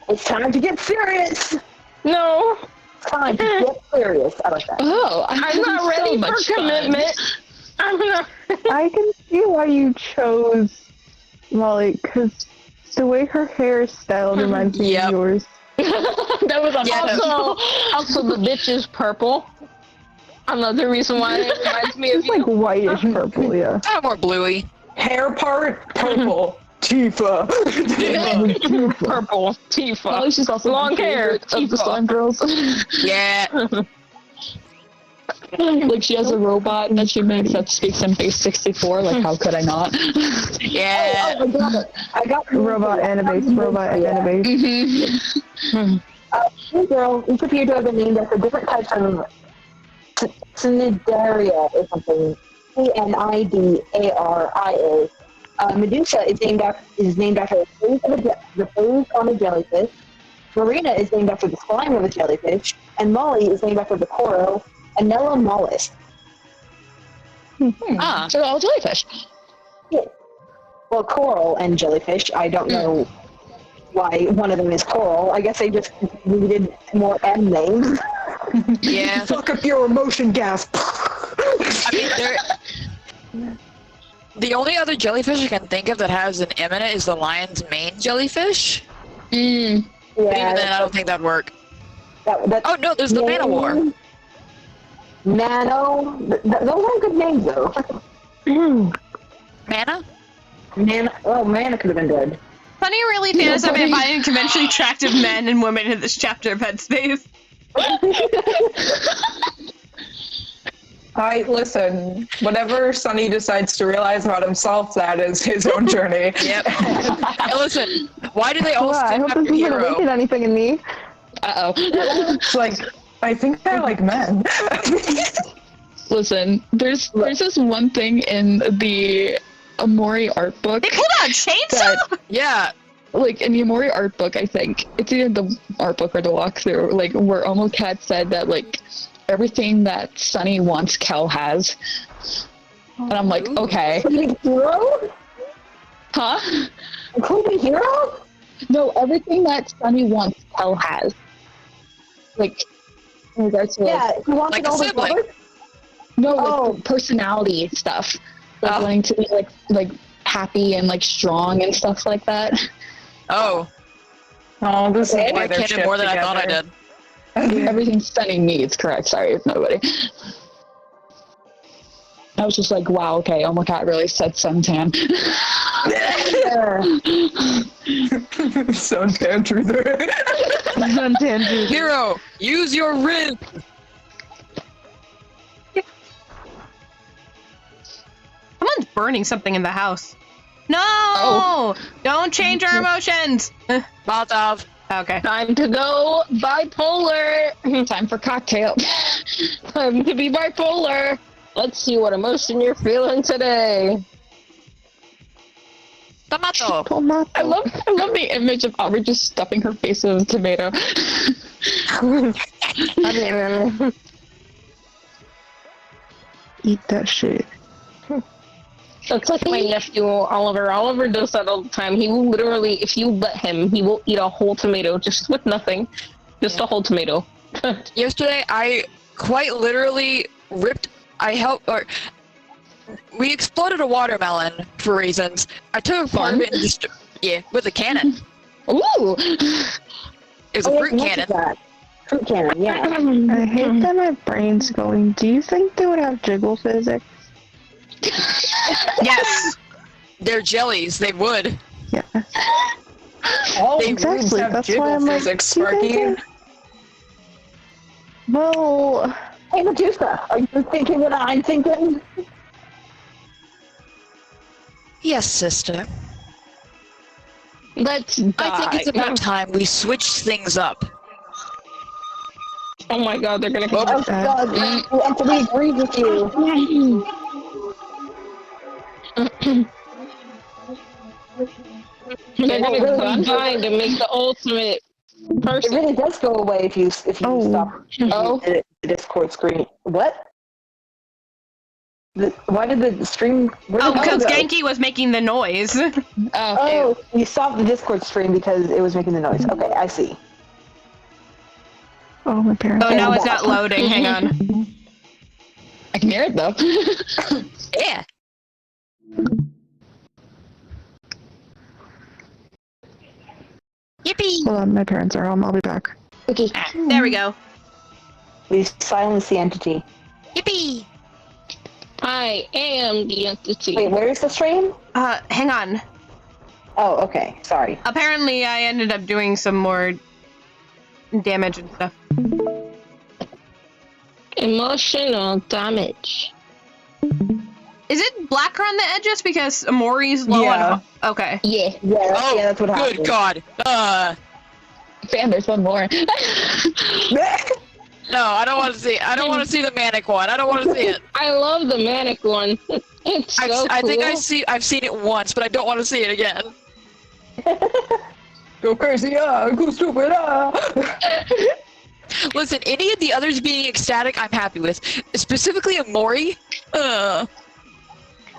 It's time to get serious. No. It's time to get serious. I like that. Oh, I'm not ready for commitment. I'm not. I can see why you chose Molly, because the way her hair is styled reminds me of yours. That was on Also, the bitch is purple. Another reason why it reminds me of It's like whitish purple, yeah. Kind of more bluey. Hair part, purple. Tifa. purple. Tifa. Oh, she's also long hair. of the slime girls. Yeah. Like she has a robot that she makes that speaks in base 64. Like how could I not? Yeah. I got Robot Animates, Robot Animates. Hey girl, each of you have been named after different types of Cnidaria or something. Cnidaria. Medusa is named after the pose on a jellyfish. Marina is named after the slime of a jellyfish, and Molly is named after the coral Anella mollusk. So all jellyfish. Yeah. Well, coral and jellyfish. I don't know why one of them is coral. I guess they just needed more M names. Yeah. Fuck up your emotion gas. I mean, the only other jellyfish I can think of that has an M in it is the lion's mane jellyfish. Yeah, But even then, I don't think that'd work. Oh no, there's the Manowar. Nano. Those are good names though. Mana? Mana could have been good. Funny really fantasizing finding conventionally attractive men and women in this chapter of Headspace. Listen, whatever Sonny decides to realize about himself, that is his own journey. Yep. Hey, listen, why do they all I hope this isn't awaken anything in me. Uh-oh. It's like, I think they're like men. Listen, there's this one thing in the OMORI art book. They pulled out a chainsaw? Yeah. Like in the OMORI art book, I think it's either the art book or the walkthrough, like where Omocat said that like everything that Sunny wants, Kel has, and I'm like, okay. Including Hero? Huh? Including Hero? No, everything that Sunny wants, Kel has. Like in regards to He wants like an a older sibling. brother? like the personality stuff, like wanting to be like happy and like strong and stuff like that. Oh. Oh, this is I why they're canon more than I thought I did. Everything Sunny needs, correct? Sorry, if nobody. I was just like, wow, okay, Omocat really said suntan. Suntan truther. Suntan juice. Hero, use your rin. Someone's burning something in the house. No! Don't change our emotions! Molotov. Okay. Time to go bipolar. Time for cocktail. Time to be bipolar. Let's see what emotion you're feeling today. Tomato. I love the image of Aubrey just stuffing her face with a tomato. Eat that shit. That's like my nephew Oliver. Oliver does that all the time. He will literally, if you let him, he will eat a whole tomato just with nothing. Just a whole tomato. Yesterday, I quite literally ripped. We exploded a watermelon for reasons. I took a part of it and just with a cannon. Ooh. It was a fruit cannon. Fruit cannon, yeah. I hate that my brain's going. Do you think they would have jiggle physics? Yes. They're jellies. They would. Yeah. All Exactly, rooms have that's why jiggle I'm like, physics, do you think Sparky. Well, Hey, Medusa, are you thinking what I'm thinking? Yes, sister. Let's die. I think it's about time we switch things up. Oh my god, they're gonna Oh, come. God, Anthony agrees with you. They're gonna combine to make the ultimate It person. really does go away if you stop the Discord screen. What? Why did the stream? Oh, because Genki was making the noise. Oh, you stopped the Discord stream because it was making the noise. Okay, I see. oh, my parents. Oh, now it's not loading. Hang on. I can hear it though. Yeah. Yippee! Hold on, my parents are home. I'll be back. Okay. There we go. We silence the entity. Yippee! I am the entity. Wait, where is the stream? Hang on. Oh, okay. Sorry. Apparently, I ended up doing some more damage and stuff. Emotional damage. Is it blacker on the edges because Omori's low on... Okay. Yeah. Yeah, yeah, that's what happened. Good God. Fam, there's one more. No, I don't want to see. I don't want to see the manic one. I don't want to see it. I love the manic one. It's so cool. I think I've seen it once, but I don't want to see it again. Go crazy, go stupid, Listen, any of the others being ecstatic, I'm happy with. Specifically Omori.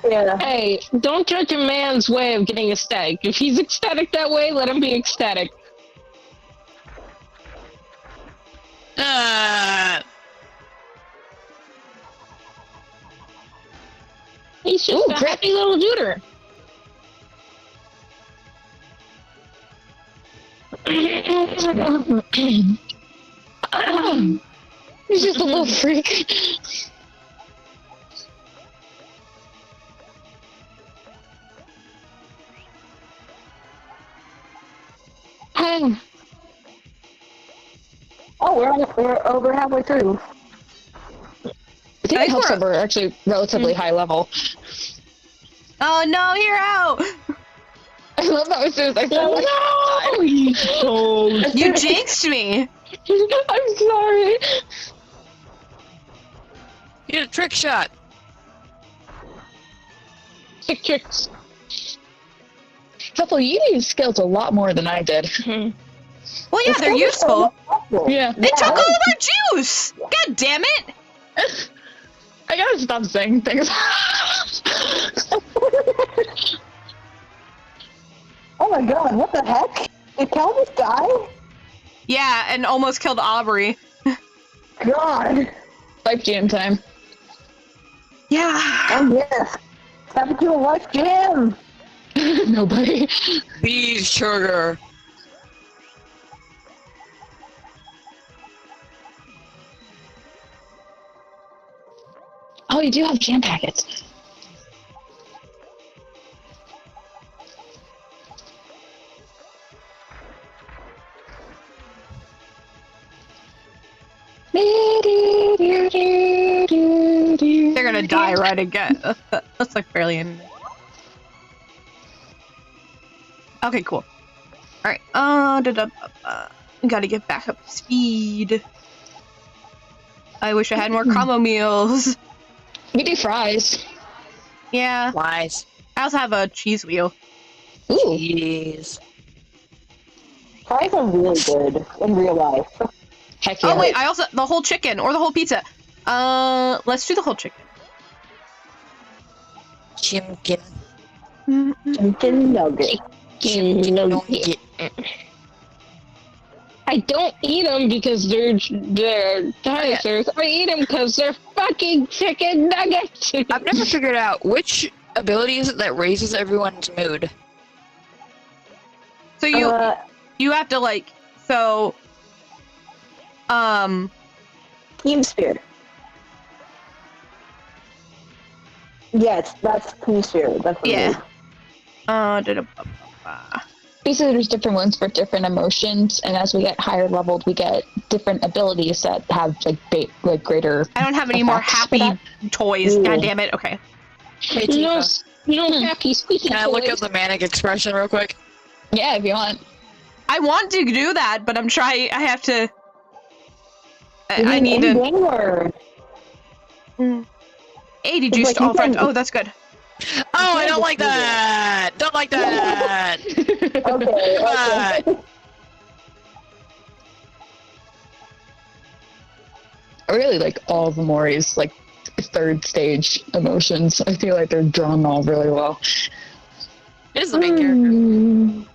Yeah. Hey, don't judge a man's way of getting ecstatic. If he's ecstatic that way, let him be ecstatic. He's just a happy little duder. He's just a little freak. Oh, we're over halfway through. I think it helps that we're actually relatively high level. Oh no, you're out! I love that as soon as I said No! You jinxed me! I'm sorry. You did a trick shot. Tricks. Huffle, you use skills a lot more than I did. Well, yeah, they're useful. Yeah. They took all of our juice! God damn it! I gotta stop saying things. Oh my god, what the heck? Did Calvus die? Yeah, and almost killed Aubrey. God. Life jam time. Yeah. Oh yes. What happened to a life jam? Nobody. Bees sugar. Oh, you do have jam packets. They're gonna die right again. That's like fairly in. Okay, cool. Alright, gotta get back up to speed. I wish I had more combo meals. We do fries. Yeah. Flies. I also have a cheese wheel. Ooh. Jeez. Fries are really good in real life. Heck yeah. Oh wait, I also the whole chicken or the whole pizza. Let's do the whole chicken. Chimkin. Chicken nugget. Chicken nugget. I I don't eat them because they're dinosaurs. I eat them because they're fucking chicken nuggets. I've never figured out which ability is it that raises everyone's mood. So you have to like Team spirit. Yes, that's team spirit. That's what it is. Basically, there's different ones for different emotions, and as we get higher leveled, we get different abilities that have like greater. I don't have any more happy toys. Ooh. God damn it. Okay. No happy squeaky Can I look toys. up the manic expression real quick? Yeah, if you want. I want to do that, but I'm trying. I have to. I need to. Or... Hey, did you Like, stall you can- friends? Oh, that's good. Oh, I don't like that! Don't like that! Okay. I really like all of Omori's like third stage emotions. I feel like they're drawn all really well. It is the main character.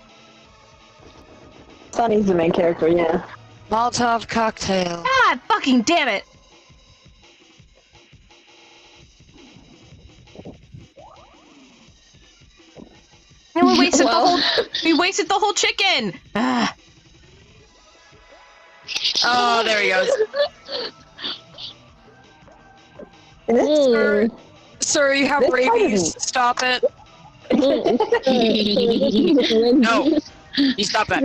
Sunny's the main character, yeah. Molotov cocktail. God fucking damn it! And we wasted the whole chicken! Ah. Oh, there he goes. Sir, you have rabies. Stop it. No. You stop it.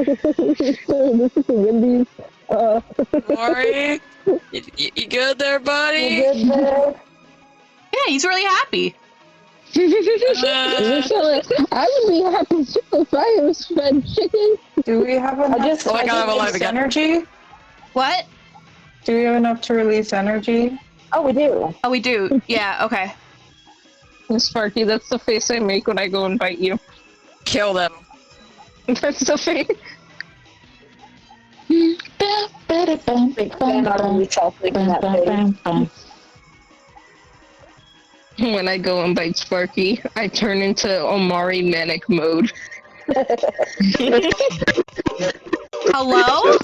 Maury? You good there, buddy? Yeah, he's really happy. I would be happy too if I was fed chicken. Do we have enough just- Oh my God, I'm alive again. energy? What? Do we have enough to release energy? Oh, we do. Oh, we do. Yeah, okay. Sparky, that's the face I make when I go and bite you. Kill them. That's the face. When I go and bite Sparky, I turn into Omori manic mode. Hello?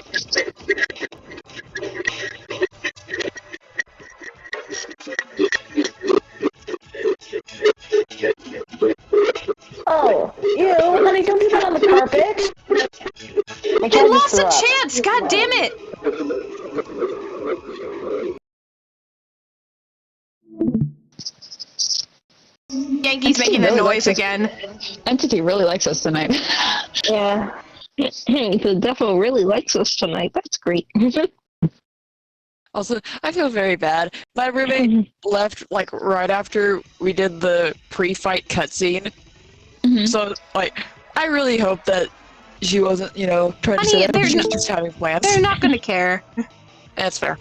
Oh, ew, honey, don't do that on the carpet. I lost a chance! God damn it! Yankee's making the noise again. Entity really likes us tonight. Yeah. The devil really likes us tonight. That's great. Also, I feel very bad. My roommate left, like, right after we did the pre-fight cutscene. So, like, I really hope that she wasn't, you know, trying to say that she was just having plans. They're not gonna care. That's fair.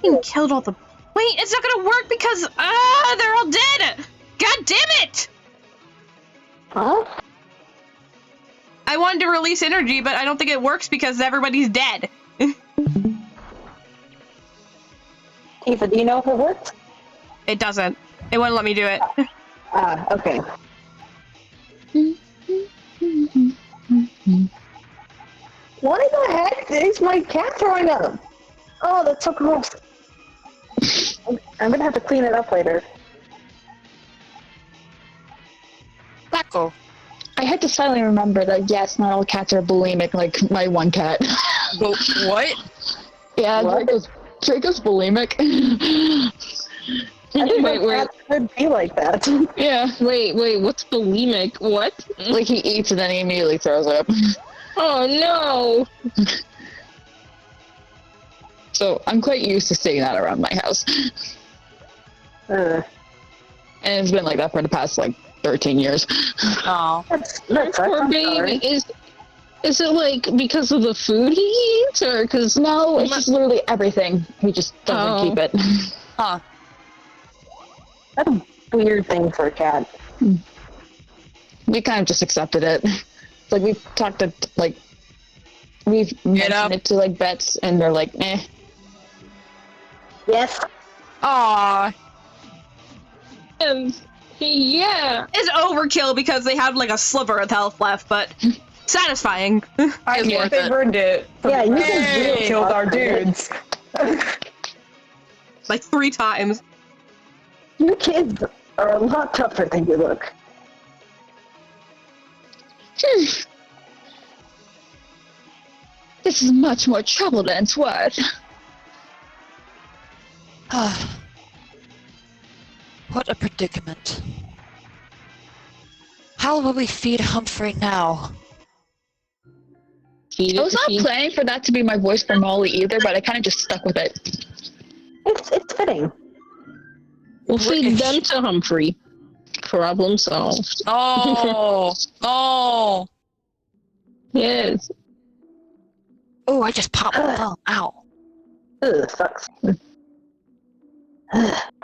You killed all the... Wait, it's not gonna work because... they're all dead! God damn it! Huh? I wanted to release energy, but I don't think it works because everybody's dead. Tifa, do you know if it worked? It doesn't. It wouldn't let me do it. Okay. What the heck is my cat throwing up? Oh, that's so gross. I'm gonna have to clean it up later. Taco. I had to suddenly remember that yes, not all cats are bulimic like my one cat. What? Yeah, What? Draco's bulimic. I think Wait, my cat could be like that. Yeah. Wait, what's bulimic? What? Like he eats and then he immediately throws up. Oh no! So I'm quite used to seeing that around my house. Uh, And it's been like that for the past like 13 years. Oh. that's Poor I'm baby. sorry. Is it like because of the food he eats, or because No, it's just literally everything. He just doesn't keep it. Huh. That's a weird thing for a cat. We kind of just accepted it. Like we've talked to like we've mentioned it to like vets and they're like, eh. Yes. Aww. yeah? It's overkill because they have like a sliver of health left, but Satisfying. I It's think worth they've it. earned it. Yeah, you Hey, can really killed our fuck with it. dudes. Like 3 times. You kids are a lot tougher than you look. This is much more trouble than it's worth. What a predicament. How will we feed Humphrey now? Feed I it, was not feed- planning for that to be my voice for Molly either, but I kind of just stuck with it. It's fitting. We'll feed British. them to Humphrey. Problem solved. Oh, oh. Yes. Oh, I just popped my thumb. Ow. Ugh, sucks.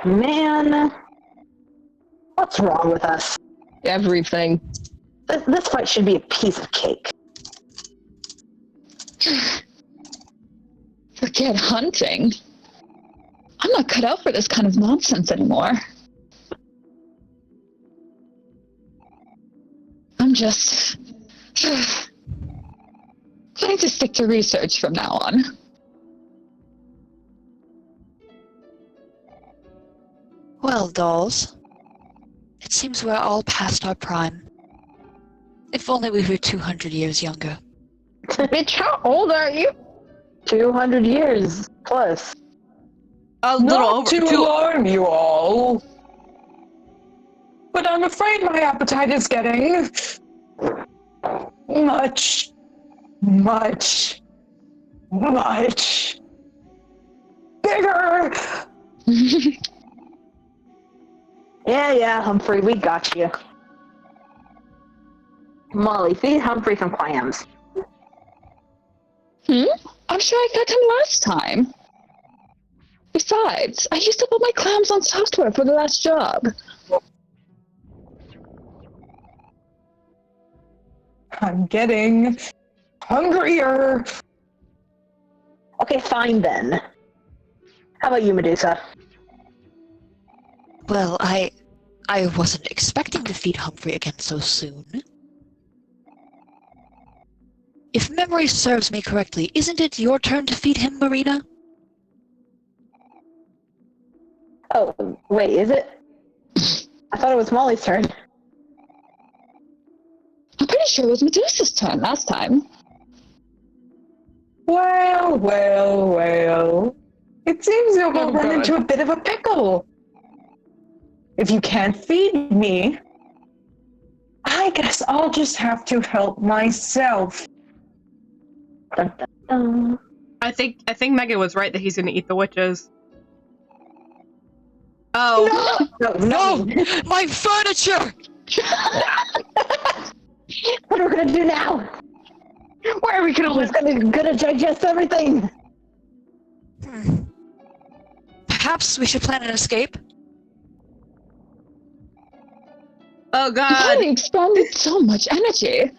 Man, what's wrong with us? Everything. This fight should be a piece of cake. Forget hunting. I'm not cut out for this kind of nonsense anymore. I'm just going to stick to research from now on. Well, dolls. It seems we're all past our prime. If only we were 200 years younger. Bitch, how old are you? 200 years plus. A little Not over. to alarm you all, but I'm afraid my appetite is getting much bigger. Yeah, Humphrey, we got you. Molly, feed Humphrey some clams. I'm sure I got him last time. Besides, I used to put my clams on software for the last job. I'm getting hungrier. Okay, fine then. How about you, Medusa? Well, I wasn't expecting to feed Humphrey again so soon. If memory serves me correctly, isn't it your turn to feed him, Marina? Oh, wait, is it? I thought it was Molly's turn. I'm pretty sure it was Medusa's turn last time. Well. It seems you'll Oh, run God. into a bit of a pickle. If you can't feed me, I guess I'll just have to help myself. Dun, dun, dun. I think Megan was right that he's gonna eat the witches. Oh. No! My furniture! What are we gonna do now? Where are we gonna Who's live? gonna digest everything? Perhaps we should plan an escape? Oh You've god. already expended so much energy.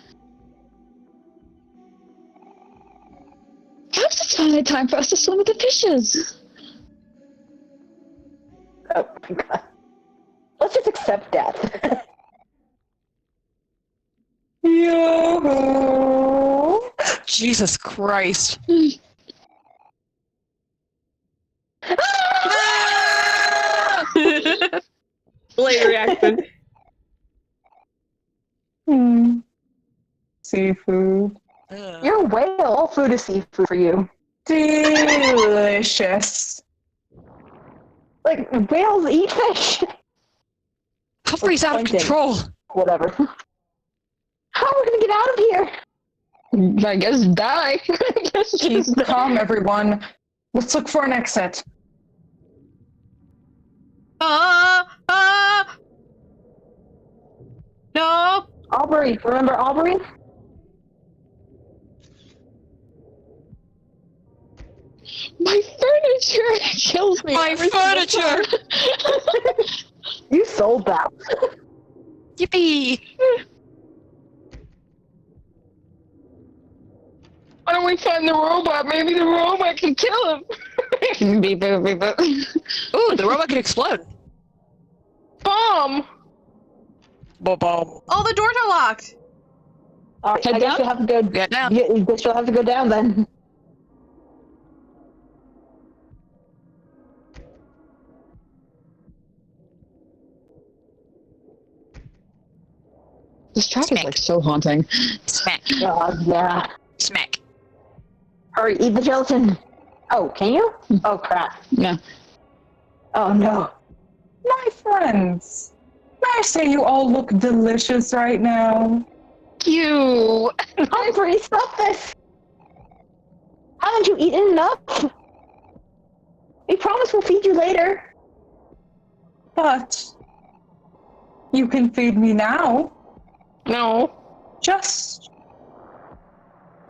Perhaps it's finally time for us to swim with the fishes. Oh my god. Let's just accept death. Yo! Jesus Christ. Late reaction. Seafood. You're a whale. All food is seafood for you. Delicious. Like, whales eat fish. Humphrey's out of control. Whatever. How are we gonna get out of here? I guess die. I guess Keep just die. calm, everyone. Let's look for an exit. No. Aubrey, remember Aubrey? My furniture kills me. My every single furniture! time. You sold that. Yippee! Why don't we find the robot? Maybe the robot can kill him. Beep, beep, beep, beep. Ooh, the robot can explode. Bomb! Ba-bum. All the doors are locked. I Head guess down? you'll have to go. Get down. Yeah, I guess you'll have to go down then. This track is like so haunting. Smack. Yeah. Smack. Hurry, eat the gelatin. Oh, can you? Oh crap. Yeah. Oh no. My friends, may I say you all look delicious right now? You. Humphrey, stop this! Haven't you eaten enough? We promise we'll feed you later. But you can feed me now. No. Just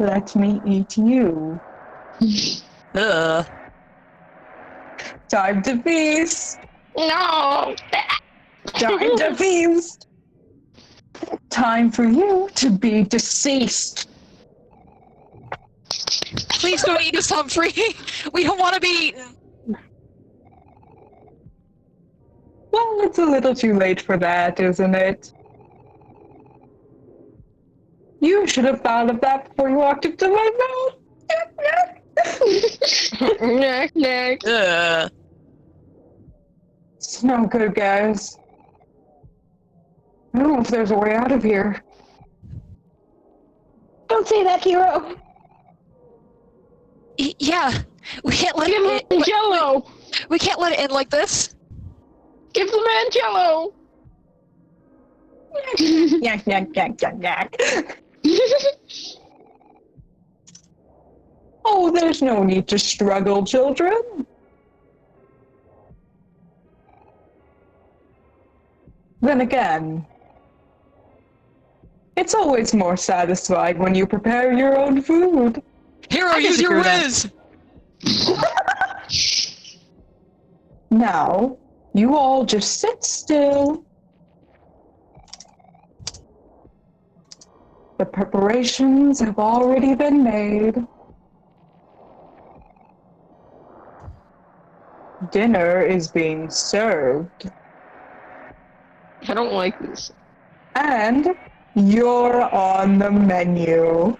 let me eat you. Ugh. Time to feast. No. Time to feast. Time for you to be deceased. Please don't eat us, Humphrey. We don't want to be eaten. Well, it's a little too late for that, isn't it? You should have thought of that before you walked into my mouth. Next. Ugh. It's no good, guys. I don't know if there's a way out of here. Don't say that, hero. Yeah, we can't let Give it. him Jello. We can't let it end like this. Give the man Jello. Yak, yak, yak, yak, yak. Oh, there's no need to struggle, children. Then again, it's always more satisfying when you prepare your own food. Hero, use your whiz. Now, you all just sit still. The preparations have already been made. Dinner is being served. I don't like this. And you're on the menu.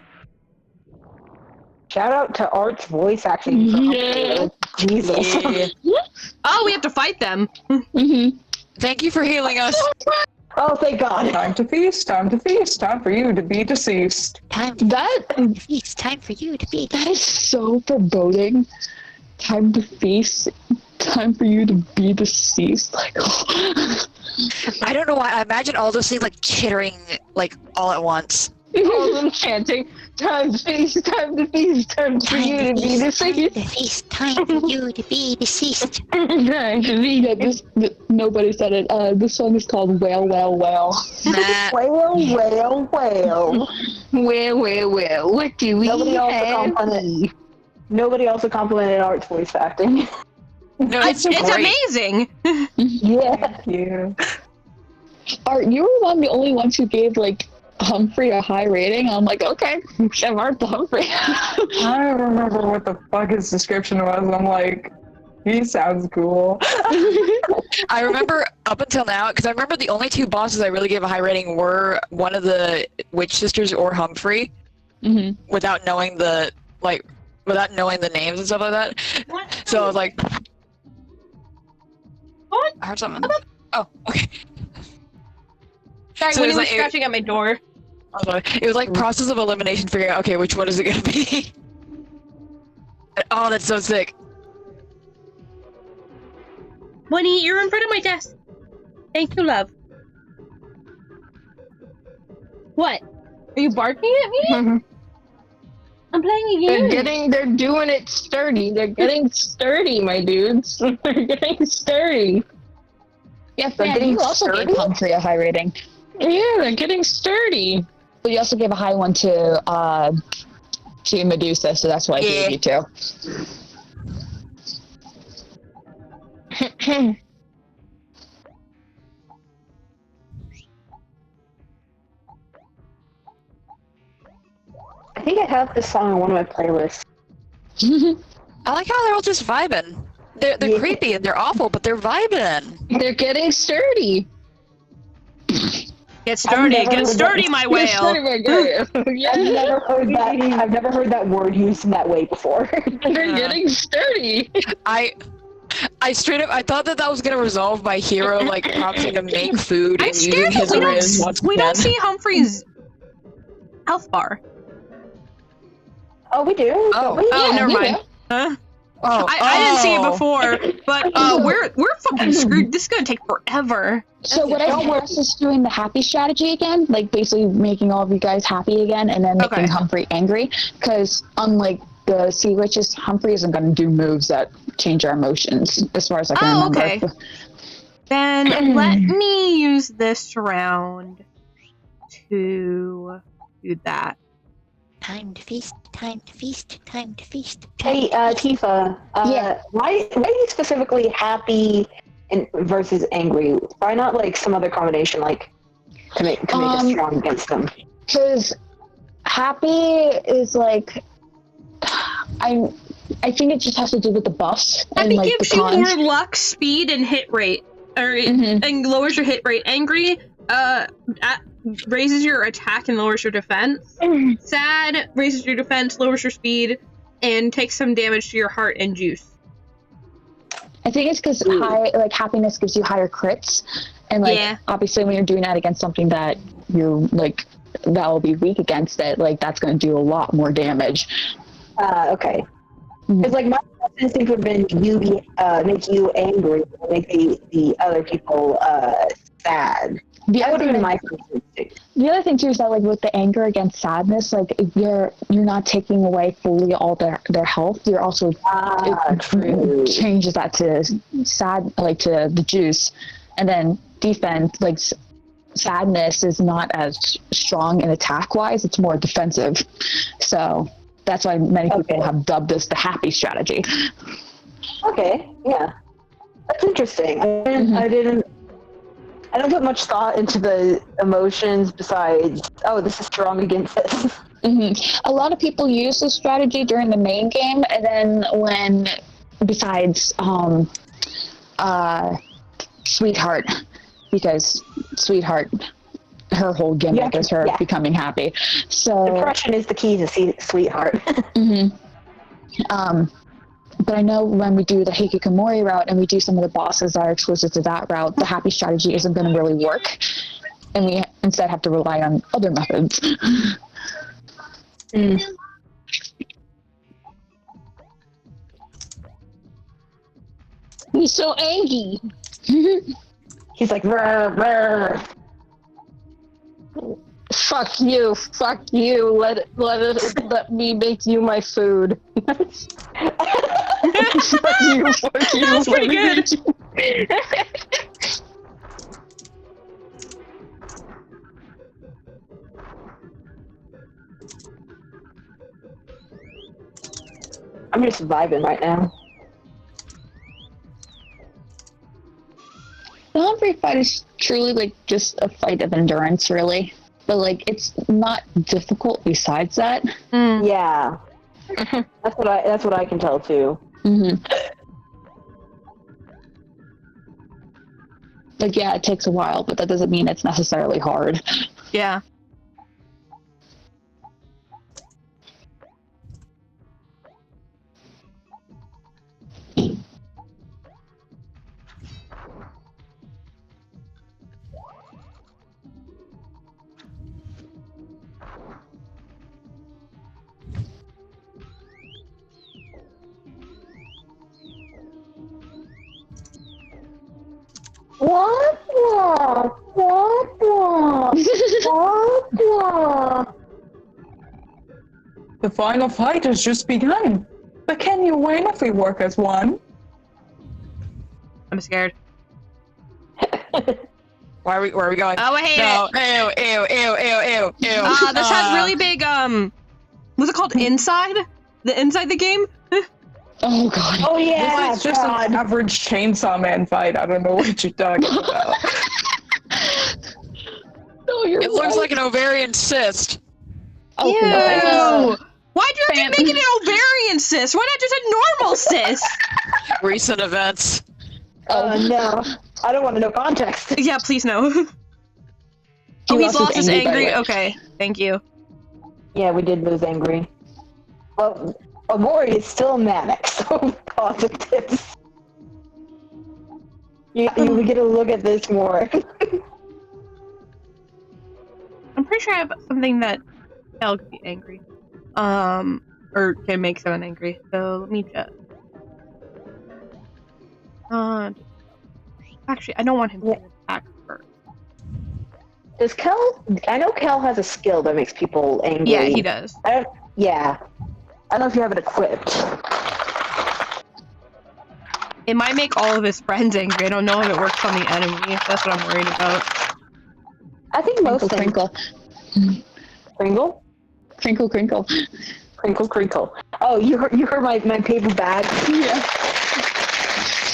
Shout out to Art's voice acting. Yeah. Jesus. Yeah. Oh, we have to fight them. Thank you for healing us. Oh, thank God. Time to feast, time to feast, time for you to be deceased. Time to That feast. Time for you to be. that is so foreboding. Time to feast. Time for you to be deceased. Like, I don't know why. I imagine all those things like chittering like all at once. All them chanting, time to feast, time to feast, time for you to be Time deceased. to feast. Time for you to be deceased. Time to be yeah, nobody said it. This song is called Wail, Wail, Wail. Nah. Wail, wail, wail. Well, what do we have? Nobody also complimented Art's voice acting. No, It's great. amazing. Yeah. Thank you. Art, you were one of the only ones who gave like Humphrey a high rating. I'm like, okay, Chef Art the Humphrey. I don't remember what the fuck his description was. I'm like, he sounds cool. I remember up until now, because I remember the only two bosses I really gave a high rating were one of the Witch Sisters or Humphrey, without knowing the names and stuff like that. So I was like, What? I heard something. Oh, okay. Sorry, So when it he was was like- scratching at my door. I was like, it was like process of elimination, figuring out, okay, which one is it gonna be? Oh, that's so sick. Winnie, you're in front of my desk. Thank you, love. What? Are you barking at me? I'm playing a game. They're doing it sturdy. They're getting sturdy, my dudes. They're getting sturdy. Yeah, They're Fran, getting you also sturdy? gave Humphrey a high rating. Yeah, they're getting sturdy. But you also gave a high one to Medusa, so that's why I gave you two. I think I have this song on one of my playlists. I like how they're all just vibing. They're Yeah. creepy and they're awful, but they're vibing. They're getting sturdy. Get sturdy, my whale. I've never heard that word used in that way before. They're getting sturdy. I straight up, I thought that was gonna resolve by Hero, like, prompting to make food I'm and using scared his that riz once we again. don't see Humphrey's health bar. Oh, we do. Oh. Oh, never mind. Huh? Oh, I didn't see it before, but we're fucking screwed. This is gonna take forever. So what I suggest is doing the happy strategy again, like basically making all of you guys happy again, and then making Humphrey angry. Because unlike the sea witches, Humphrey isn't going to do moves that change our emotions, as far as I can remember. Okay. Then let me use this round to do that. Time to feast, time to feast, time to feast. Hey, Tifa. Why are you specifically happy versus angry? Why not like some other combination, like to make us strong against them? Because happy is like, I think it just has to do with the buffs. Happy and, like, gives the you cons. more luck, speed, and hit rate, and lowers your hit rate. Angry, raises your attack and lowers your defense. Sad raises your defense, lowers your speed, and takes some damage to your heart and juice. I think it's because happiness gives you higher crits, and obviously when you're doing that against something that you're like that will be weak against it, like that's going to do a lot more damage. Okay. It's like my instinct would have been make you angry, make the other people sad. That would have been my first instinct. The other thing too is that like with the anger against sadness, like if you're not taking away fully all their health, you're also it changes that to sad, like to the juice, and then defense, like sadness is not as strong in attack wise; it's more defensive. So that's why many people have dubbed this the happy strategy. Okay, yeah, that's interesting. I don't put much thought into the emotions besides, this is strong against this. A lot of people use this strategy during the main game, and then besides Sweetheart, because Sweetheart, her whole gimmick is her becoming happy. So depression is the key to Sweetheart. But I know when we do the Hikikomori route and we do some of the bosses that are exclusive to that route, the happy strategy isn't going to really work, and we instead have to rely on other methods. He's so angry. He's like, rrr, rrr. Fuck you. Let me make you my food. Fuck you. That was pretty good. I'm just vibing right now. The Humphrey fight is truly like just a fight of endurance, really. But like, it's not difficult besides that. Yeah, that's what I can tell too. Like, yeah, it takes a while, but that doesn't mean it's necessarily hard. Yeah. The final fight has just begun. But can you win if we work as one? I'm scared. Where are we going? Oh, I hate it. Ew. This has really big, what's it called? Inside the game? Oh god. Oh yeah, This is just an average Chainsaw Man fight. I don't know what you're talking about. It looks like an ovarian cyst. Oh, Ew! no. Why'd you have to make it an ovarian cyst? Why not just a normal cyst? Recent events. Oh no, I don't want to know context. Yeah, please no. Oh, He he's lost his by the angry. way. Okay, thank you. Yeah, we did lose angry. Well, Omori is still manic, so positives. We get to look at this more. I'm pretty sure I have something that Cal could be angry. Or can make someone angry. So let me check. Actually, I don't want him to attack first. Does Kel? I know Kel has a skill that makes people angry. Yeah, he does. Yeah. I don't know if you have it equipped. It might make all of his friends angry. I don't know if it works on the enemy. That's what I'm worried about. I think most things. Crinkle. Kringle? Crinkle, crinkle. Crinkle, crinkle. Oh, you heard my paper bag?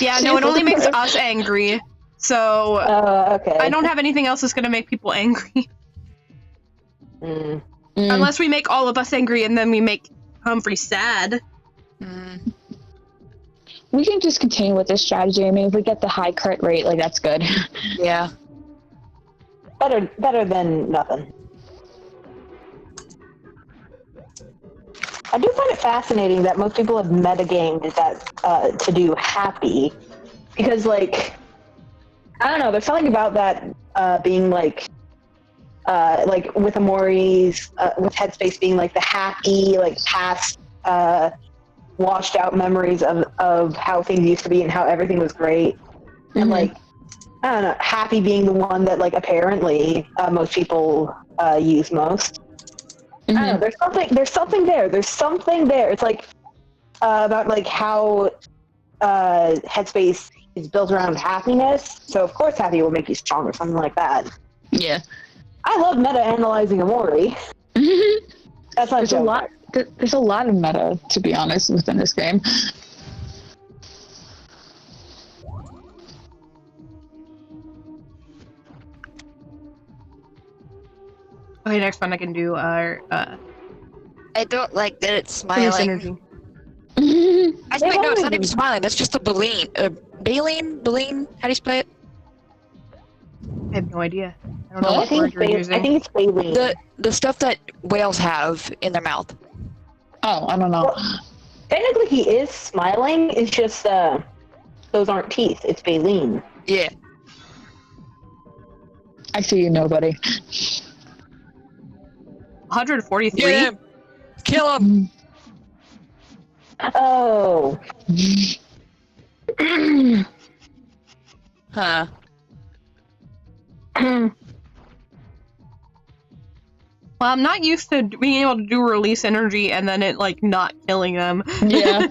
Yeah, no, it only makes us angry. So okay. I don't have anything else that's gonna make people angry. Unless we make all of us angry and then we make Humphrey sad. We can just continue with this strategy. I mean, if we get the high crit rate, like, that's good. Yeah. Better than nothing. I do find it fascinating that most people have metagamed that to do happy, because like I don't know, there's something about that being like with Omori's with Headspace being like the happy, like past washed out memories of how things used to be and how everything was great, and like I don't know, happy being the one that like apparently most people use most. I don't know, there's something there. It's like about like how Headspace is built around happiness, so of course happy will make you stronger, something like that. Yeah. I love meta-analyzing Omori. That's not there's a lot of meta, to be honest, within this game. Okay, next one I can do our I don't like that it's police smiling. energy. Actually, no, it's not even smiling. That's just a baleen. Baleen? How do you spell it? I have no idea. I don't know I what think word you're using. I think it's baleen. The stuff that whales have in their mouth. Oh, I don't know. Well, technically he is smiling, it's just those aren't teeth, it's baleen. Yeah. I see you, nobody. 143? Get him! Kill him! Oh. Huh. Well, I'm not used to being able to do release energy and then it, like, not killing them. Yeah.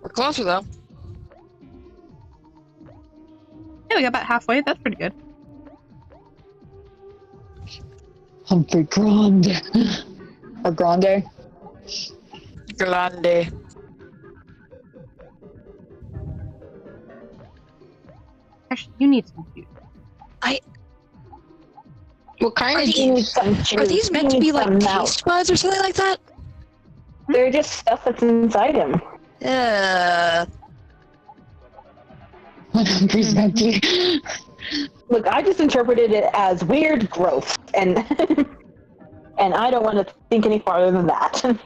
We're closer, though. Yeah, we got about halfway. That's pretty good. Humphrey Grande. Or Grande. Grande. Actually, you need some juice. What kind of juice? Are these meant to be like taste buds or something like that? They're just stuff that's inside him. When Humphrey's empty. Look, I just interpreted it as weird growth, and and I don't want to think any farther than that.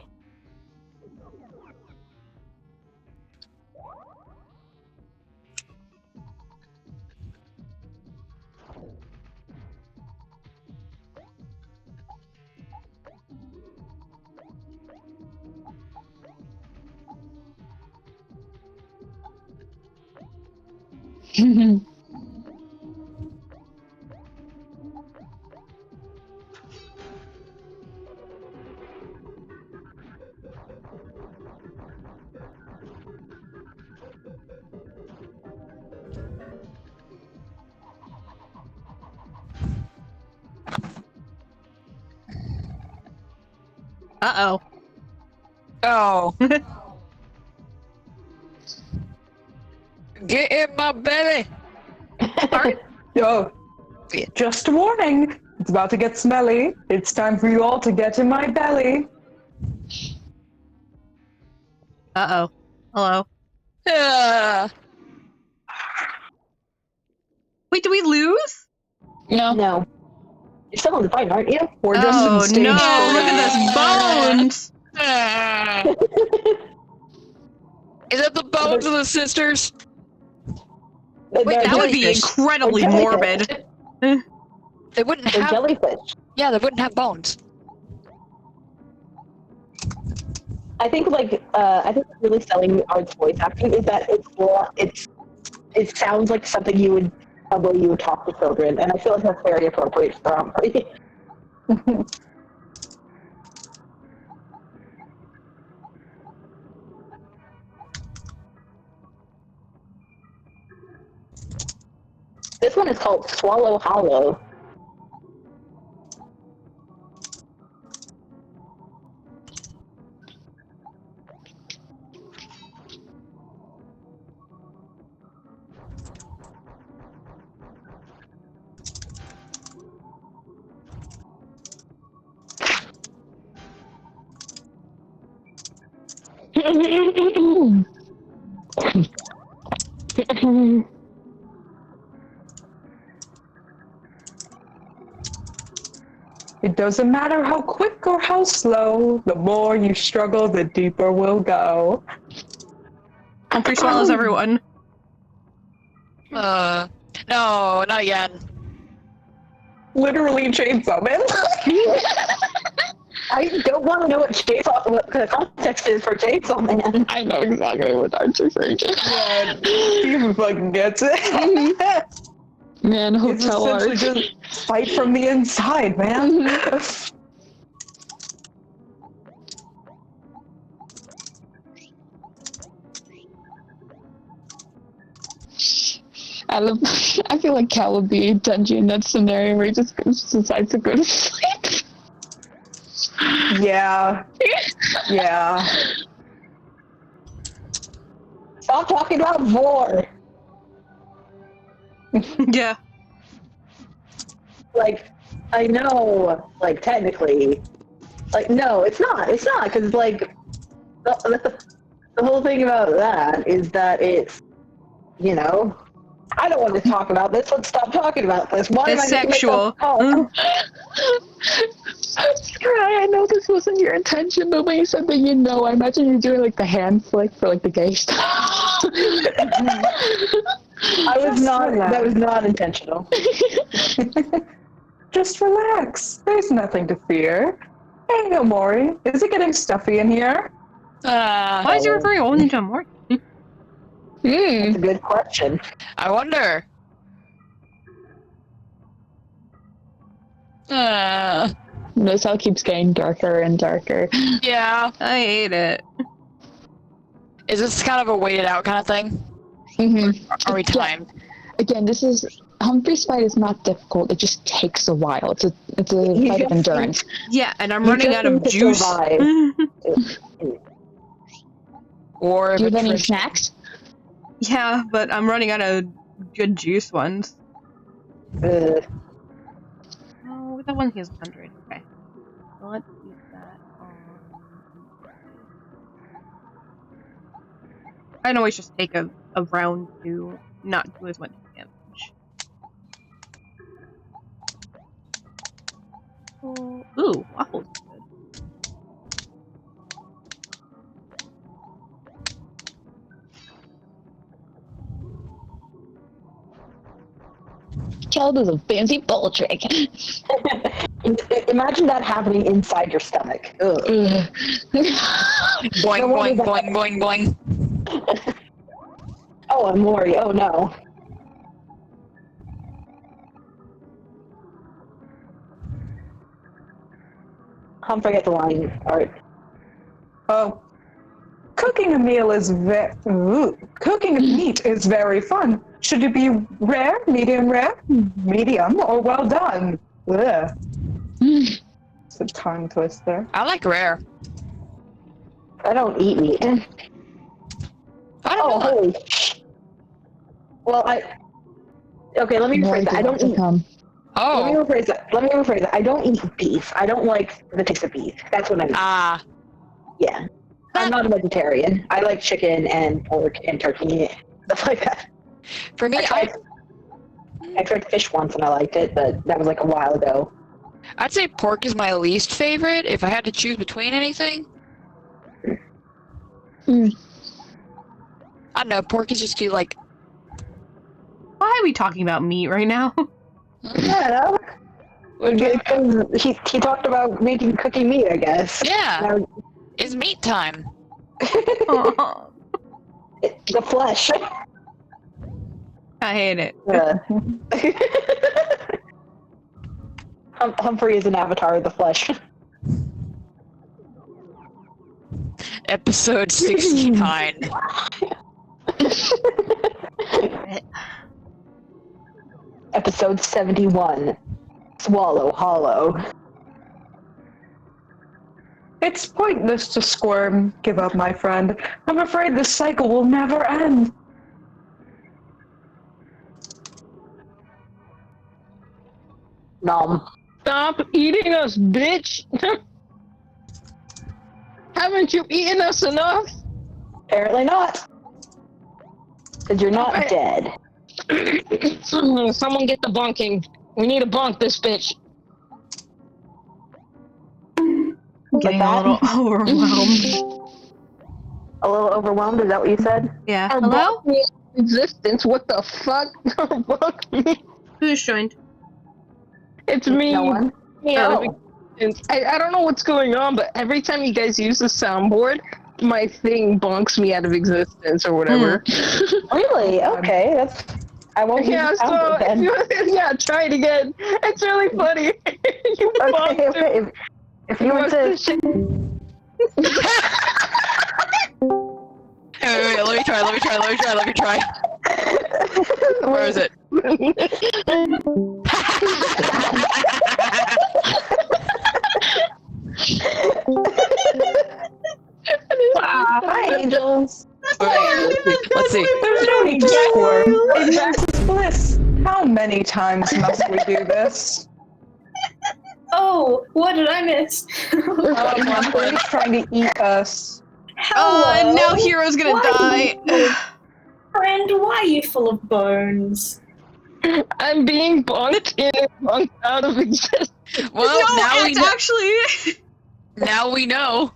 Uh-oh. Oh. Get in my belly! Yo, just a warning. It's about to get smelly. It's time for you all to get in my belly. Uh-oh. Hello. Uh, Wait, did we lose? No. No. You're still on the fight, aren't you? We're just in Oh stage no! Look 3. at this bones. Is that the bones of the sisters? They're That would be jellyfish. incredibly They're morbid. jellyfish. They wouldn't They're have. jellyfish. Yeah, they wouldn't have bones. I think what's really selling Art's voice acting is that it sounds like something you would talk to children, and I feel like that's very appropriate for Humphrey. This one is called Swallow Hollow. It doesn't matter how quick or how slow, the more you struggle, the deeper we'll go. Humphrey swallows everyone. No, not again. Literally chainsaw man. I don't want to know what the context is for Chainsaw Man. I know exactly what Art's referring to. Yeah, Steven fucking gets it. Man, It's Hotel essentially Art. just fight from the inside, man. I feel like Cal would be Denji in that scenario where he just decides to go to sleep. Yeah. Yeah. Stop talking about vor. Yeah. Like, I know, like, technically. Like, no, it's not, because, like, the whole thing about that is that it's, you know, I don't want to talk about this, let's stop talking about this. Why It's am I making sexual. myself I know this wasn't your intention, but when you said that, you know, I imagine you're doing like the hand flick for like the gay stuff. That was not intentional. Just relax. There's nothing to fear. Hey, Omori, is it getting stuffy in here? Why is he referring only to Morty? That's a good question. I wonder. This all keeps getting darker and darker. Yeah. I hate it. Is this kind of a waited out kind of thing? Mm-hmm. Are we timed? Again, this is Humphrey's fight is not difficult. It just takes a while. It's a fight of endurance. Yeah, and I'm running out of juice. Or Do you have any snacks? Yeah, but I'm running out of good juice ones. Oh, that one is 100. Okay. Well, let's use that on... I can always just take a round to not do as much damage. Ooh, waffles. Cal does a fancy ball trick. Imagine that happening inside your stomach. Ugh. Boing, boing, boing, boing, boing. Oh, Omori, oh no. Humphrey at the line, Art. Oh. Cooking a meal is cooking of meat is very fun. Should it be rare, medium, or well done? Ugh. It's a tongue twister. I like rare. I don't eat meat. Oh, holy. Well, okay, let me rephrase that. I don't eat. Let me rephrase that. I don't eat beef. I don't like the taste of beef. That's what I mean. Yeah. I'm not a vegetarian. I like chicken and pork and turkey, stuff like that. For me, I tried fish once and I liked it, but that was like a while ago. I'd say pork is my least favorite if I had to choose between anything. I don't know, pork is just too, like... Why are we talking about meat right now? Yeah, no? He talked about cooking meat, I guess. Yeah, it's meat time. The flesh. I hate it. Humphrey is an avatar of the flesh. Episode 69. Episode 71. Swallow Hollow. It's pointless to squirm. Give up, my friend. I'm afraid this cycle will never end. Nom. Stop eating us, bitch! Haven't you eaten us enough? Apparently not. Because you're not dead. Someone get the bonking. We need to bonk this bitch. Getting a little overwhelmed. A little overwhelmed, is that what you said? Yeah. Our Hello? bonk existence, what the fuck? Bonk me. Who's joined? It's me. No one? Yeah. I don't know what's going on, but every time you guys use the soundboard, my thing bonks me out of existence or whatever. Really? Okay, that's... I won't use Yeah, the so soundboard then. yeah, try it again. It's really funny. You bonked it. Okay, if you insist. Wait, let me try. Where is it? Hi, angels. Let's see. There's no need to squirm. Ignorance is bliss. How many times must we do this? Oh, what did I miss? Humphrey's trying to eat us. And now Hero's gonna die. Friend, why are you full of bones? I'm being bonked in and bonked out of existence. Well, no, now we it's know. actually... Now we know.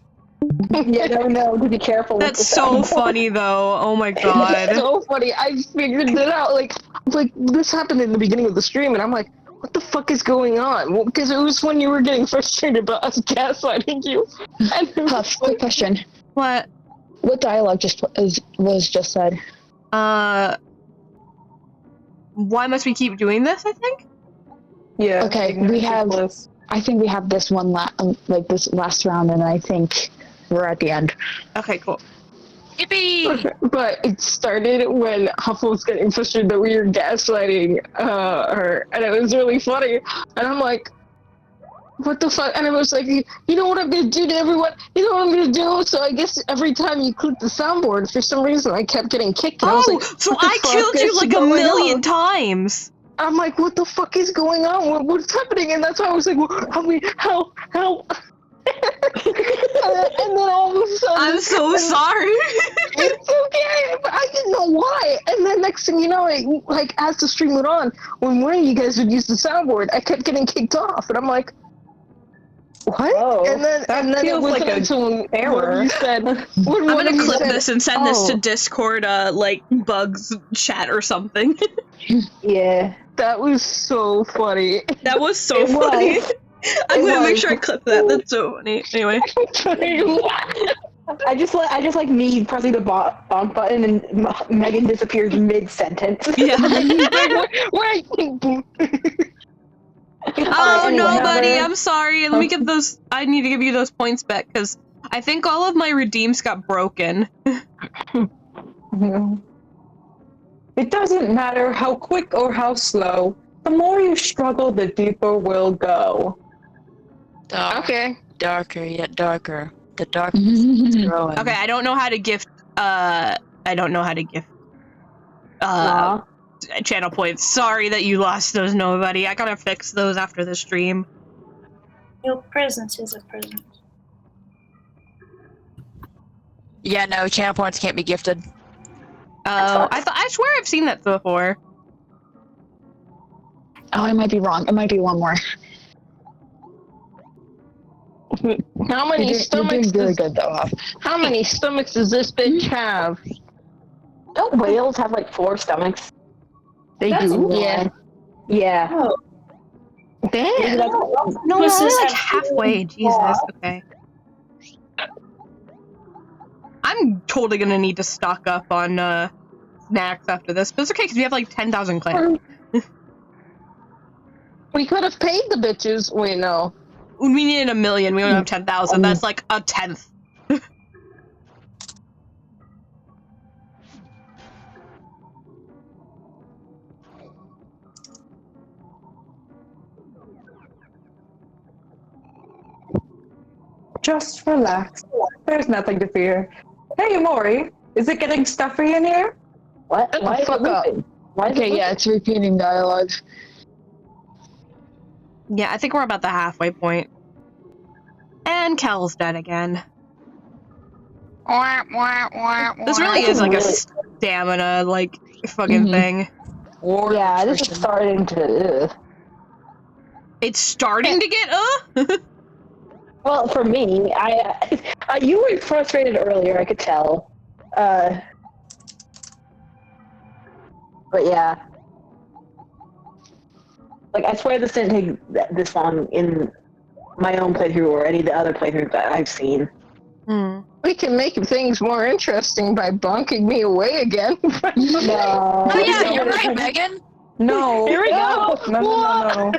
Yeah, no, to be careful with the That's so soundboard. funny, though. Oh my It's god. so funny. I figured it out. Like this happened in the beginning of the stream, and I'm like, what the fuck is going on? Well, because it was when you were getting frustrated about us gaslighting you. And it was Huff, quick question. What? What dialogue was just said? Why must we keep doing this, I think? Yeah. Okay, ignorance we is have- bliss. I think we have this one this last round, and I think we're at the end. Okay, cool. Yippee! But it started when Huff was getting frustrated that we were gaslighting her, and it was really funny. And I'm like, what the fuck? And it was like, you know what I'm gonna do to everyone? You know what I'm gonna do? So I guess every time you click the soundboard, for some reason I kept getting kicked. And I was like, so what the I fuck killed you is like a going million on? times! I'm like, what the fuck is going on? What's happening? And that's why I was like, help. And then all of a sudden... I'm so sorry! It's okay, but I didn't know why. And then next thing you know, as the stream went on, when one of you guys would use the soundboard, I kept getting kicked off. And I'm like, what? Oh, and then it feels wasn't like a until one error. of you said... I'm gonna clip this and send this to Discord, bugs chat or something. Yeah. That was so funny. That was so It funny. was. I'm gonna make was. sure I clip that. That's so funny. Anyway. I just like me pressing the bonk button and Megan disappears mid-sentence. Yeah. Wait. Oh, Anyway, no, buddy. another- I'm sorry. Let me get those. I need to give you those points back because I think all of my redeems got broken. It doesn't matter how quick or how slow. The more you struggle, the deeper we'll go. Okay. Darker, yet darker. The darkness is growing. Okay, I don't know how to gift. Aw. Channel points. Sorry that you lost those, nobody. I gotta fix those after the stream. Your presence is a present. Yeah, no, channel points can't be gifted. Oh, I swear I've seen that before. I might be wrong. It might be one more. How many You're stomachs? doing really good though, Huff. How many stomachs does this bitch have? Don't whales have like 4 stomachs? They That's do. Yeah. Yeah. Oh, Damn. No, we're Octopuses only like have halfway. Jesus. Okay. I'm totally gonna need to stock up on snacks after this, but it's okay because we have like 10,000 clams. We could have paid the bitches. Wait, no. We needed 1 million. We only have 10,000. That's like a tenth. Just relax. There's nothing to fear. Hey, Omori, is it getting stuffy in here? What? Shut the Why is it fuck up. looping? Why is it Okay, yeah, looping? it's repeating dialogue. Yeah, I think we're about the halfway point. And Kel's dead again. This really is like a stamina, like, fucking thing. Yeah, this is starting to... It's starting to get, Well, for me, you were frustrated earlier, I could tell. But yeah. Like, I swear this didn't take this long in my own playthrough or any of the other playthroughs that I've seen. We can make things more interesting by bonking me away again. No. Oh yeah, you're right, Megan. No. Here we go. No.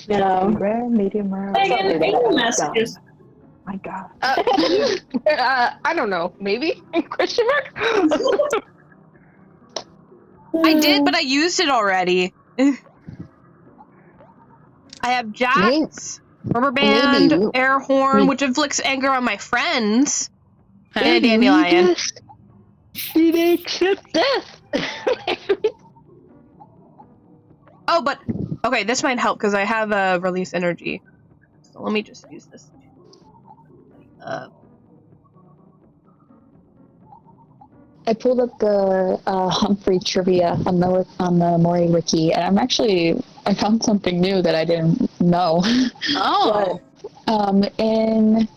No. Rare, medium rare. Megan, read the messages. My God. I don't know. Maybe? Question mark? I did, but I used it already. I have jacks, rubber band, Maybe. air horn, which inflicts anger on my friends, and a dandelion. Did they accept death? Oh, but okay, this might help because I have a release energy. So let me just use this. I pulled up the Humphrey trivia on the Omori wiki, and I found something new that I didn't know. Oh. In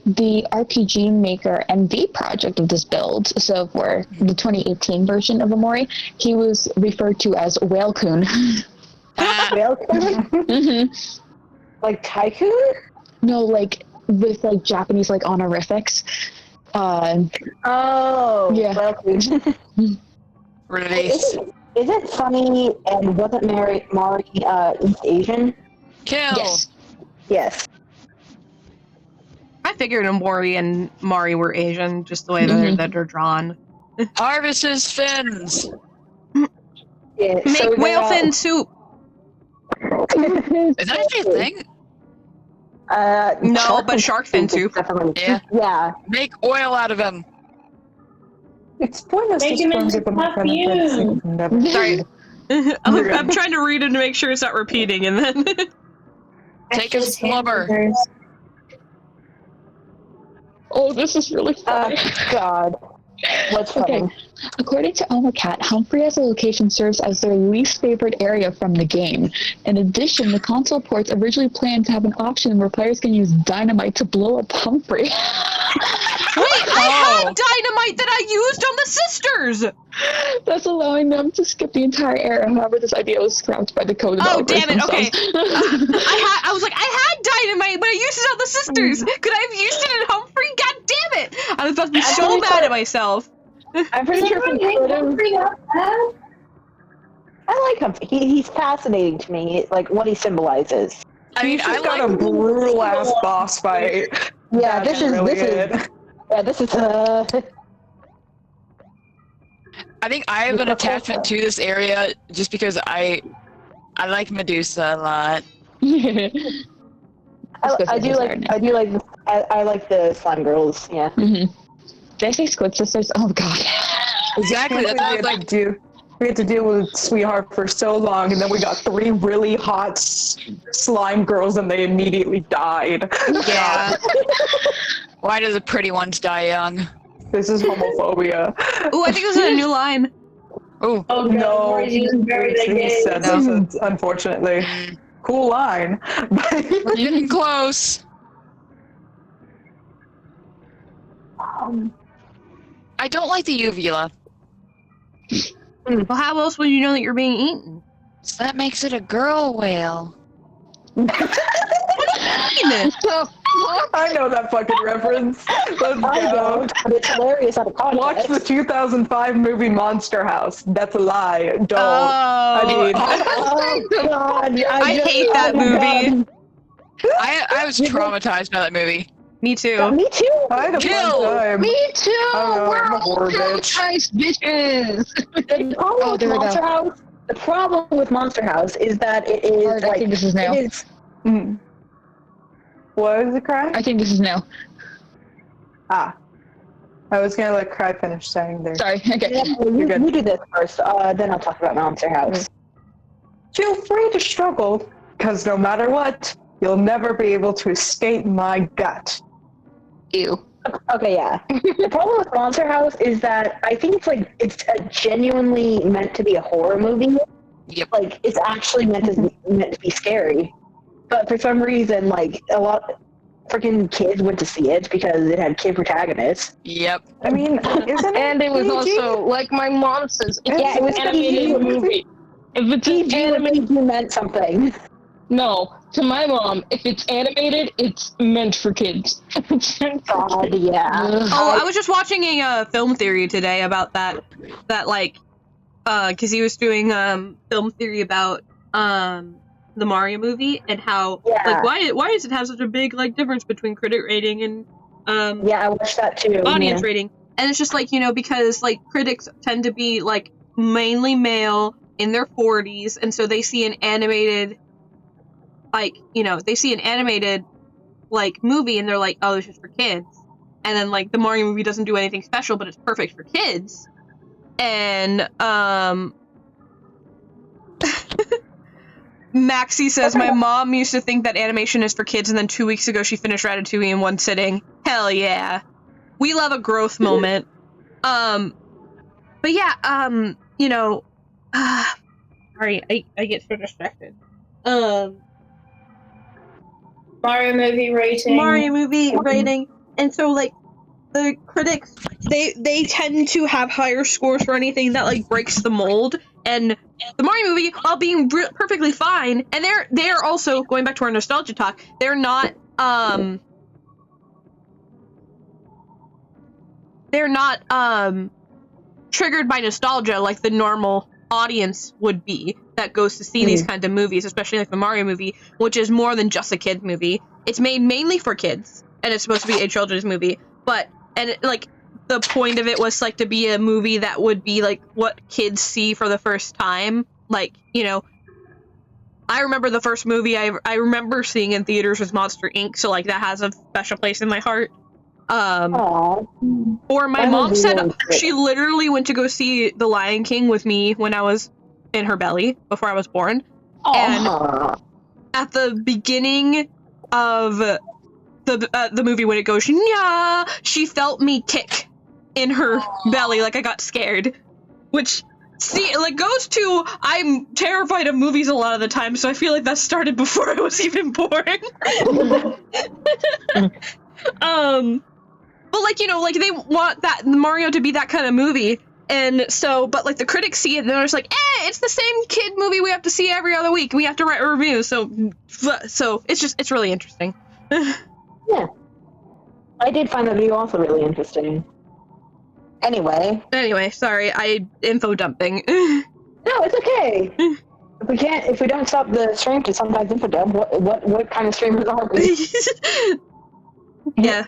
the RPG Maker MV project of this build, so for the 2018 version of Omori, he was referred to as Whale-kun. Whale-kun? Mm-hmm. Like Tycoon? No, like with like Japanese like honorifics. Oh, yeah. Whale-kun. Release. Is it funny and wasn't Mari East Asian? Kill. Yes. Yes. I figured Omori and Mari were Asian, just the way that they're drawn. Harvest his fins. Yeah, Make so whale fin soup. Is that actually a thing? No, but shark fin soup. Definitely. Yeah. Yeah. Make oil out of him. It's pointless to Make him sponge into up on the front of that. Sorry. I'm trying to read it to make sure it's not repeating, and then... Take his blubber. Oh, this is really funny. God. What's funny? Okay. According to OMOCAT, Humphrey as a location serves as their least favorite area from the game. In addition, the console ports originally planned to have an option where players can use dynamite to blow up Humphrey. Wait, I had dynamite that I used on the sisters! Thus allowing them to skip the entire area. However, this idea was scrapped by the code Oh, developers damn it, okay. themselves. I was like, I had dynamite, but I used it on the sisters! Could I have used it in Humphrey? God damn it! I was about to be so mad at myself. I'm pretty sure if we could have... I like Humphrey. He's fascinating to me, like what he symbolizes. I mean, He's just got a brutal ass boss fight. Yeah, That's really it. this is I think I have an attachment to this area just because I like Medusa a lot. I do like the slime girls. Yeah. Mm-hmm. Did I say Squid Sisters? Oh god. Exactly. That's what I was like. We had to deal with Sweetheart for so long, and then we got 3 really hot slime girls, and they immediately died. Yeah. Why do the pretty ones die young? This is homophobia. Ooh, I think this is a new line. Oh, Oh, No, God, using very it's that these gay. sentences, unfortunately. mm, Cool line. we're getting close. I don't like the uvula. Well, how else would you know that you're being eaten? So that makes it a girl whale. I know that fucking reference. Let's I go. don't, but it's hilarious out of Watch context. the 2005 movie Monster House. That's a lie. Don't. I mean, Oh, God. I hate that oh my movie. God. I was traumatized by that movie. Me too. Me too. I had a Kill! fun time. Me too! know, We're I'm a all horror bitch. traumatized bitches! The problem with there we go. Monster House. The problem with Monster House is that it is Alright, I like think this is new. it is. Mm. What was it, Cry? I think this is new. Ah. I was gonna let Cry finish saying there. Sorry. Okay. Yeah, You're good. you do this first, then I'll talk about Monster House. Feel free to struggle, because no matter what, you'll never be able to escape my gut. Ew. Okay, yeah. The problem with Monster House is that I think it's genuinely meant to be a horror movie. Yep. Like it's actually meant to be scary, but for some reason, like a lot freaking kids went to see it because it had kid protagonists. Yep. I mean, isn't And it was PG? also, like my mom says, it's Yeah, it was an animated PG. movie. If it's an PG animated, meant something. no. To my mom, if it's animated, it's meant for kids. God, yeah. Oh, I was just watching a film theory today about that like, because he was doing film theory about the Mario movie and how like why does it have such a big like difference between critic rating and Yeah, I watched that too. audience yeah. rating, and it's just like, you know, because like critics tend to be like mainly male in their 40s, and so they see an animated like movie and they're like, oh, this is for kids, and then like the Mario movie doesn't do anything special but it's perfect for kids. And Maxie says, my mom used to think that animation is for kids, and then 2 weeks ago she finished Ratatouille in one sitting. Hell yeah. We love a growth moment. But yeah, you know, sorry, I get so distracted. Mario movie rating. And so like the critics, they tend to have higher scores for anything that like breaks the mold, and the Mario movie, while being perfectly fine, and they're also, going back to our nostalgia talk, they're not triggered by nostalgia like the normal audience would be that goes to see these kinds of movies, especially like the Mario movie, which is more than just a kid movie. It's made mainly for kids, and it's supposed to be a children's movie, like the point of it was like to be a movie that would be like what kids see for the first time. Like, you know, I remember the first movie I remember seeing in theaters was Monster Inc., so like that has a special place in my heart. Or my mom said she literally went to go see The Lion King with me when I was in her belly before I was born. And at the beginning of the movie, when it goes nya, she felt me kick in her belly, like I got scared, which goes to, I'm terrified of movies a lot of the time, so I feel like that started before I was even born. But like, you know, like they want that Mario to be that kind of movie, and so, but like the critics see it and they're just like, it's the same kid movie we have to see every other week. We have to write a review, so it's really interesting. Yeah, I did find that video also really interesting. Anyway, sorry, info dumping. No, it's okay. If we don't stop the stream to sometimes info dump, what kind of streamers are we? Yeah.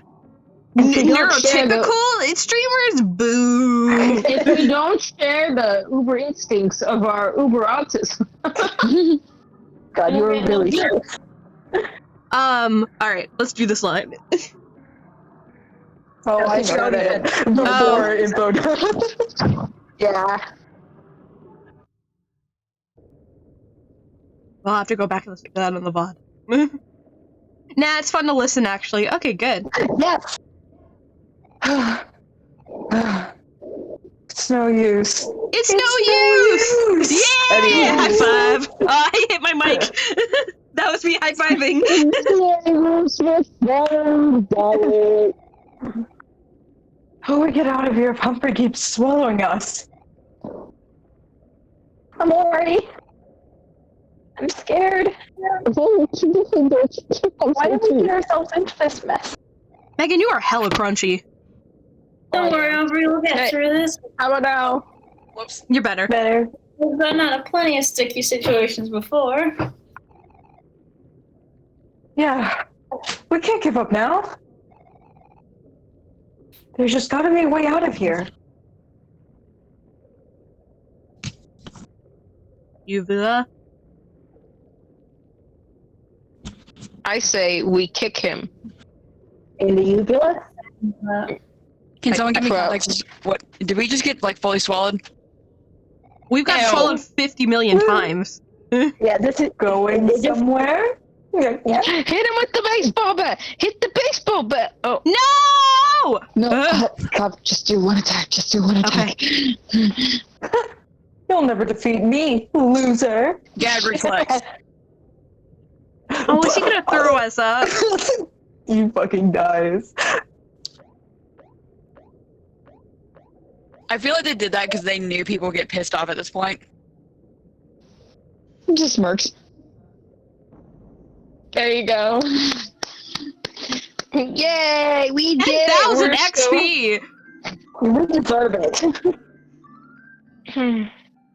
Neurotypical streamers, boo. If we don't share the Uber instincts of our Uber autism. God, you were really sure. Alright, let's do this line. Oh, I started it before info dump. Yeah. I'll have to go back and listen to that on the VOD. Nah, it's fun to listen, actually. Okay, good. Yes. It's no use. It's no use! Yeah! Anyway. High five! Oh, I hit my mic. That was me high fiving. How do we get out of here if Humphrey keeps swallowing us? OMORI. I'm scared. Why did we get ourselves into this mess? Megan, you are hella crunchy. Don't worry, Humphrey, we'll get through this. How about now? Whoops. You're better. Better. We've gotten out of plenty of sticky situations before. Yeah. We can't give up now. There's just gotta be a way out of here. Uvula? I say we kick him. In the uvula? Can someone give me Crap. context? What did we just get like fully swallowed? We've got Ew. swallowed 50 million times. Yeah, this is Going somewhere? Yeah. Hit him with the baseball bat! Hit the baseball bat! Oh. No! No, God, just do one attack. Just do one attack. You'll never defeat me, loser. Gag reflex. Oh, is he gonna throw us up? You fucking dies. I feel like they did that because they knew people get pissed off at this point. Just smirks. There you go. Yay! We did it! 10,000 We're XP! We deserve it.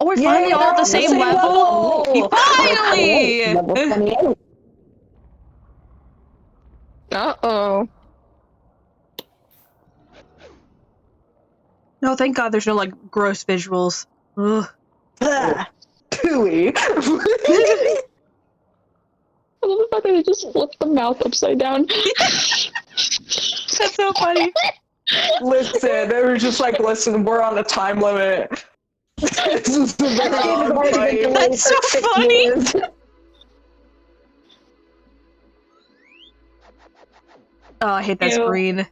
Oh, we're finally all at the same level? Finally! Level 28. Uh-oh. No, thank God there's no, like, gross visuals. Ugh. Pooey. I love the fact that they just flipped the mouth upside down. That's so funny. Listen, they were just like, listen, we're on a time limit. This is the very long fight. That's so funny. Oh, I hate that Ew. screen.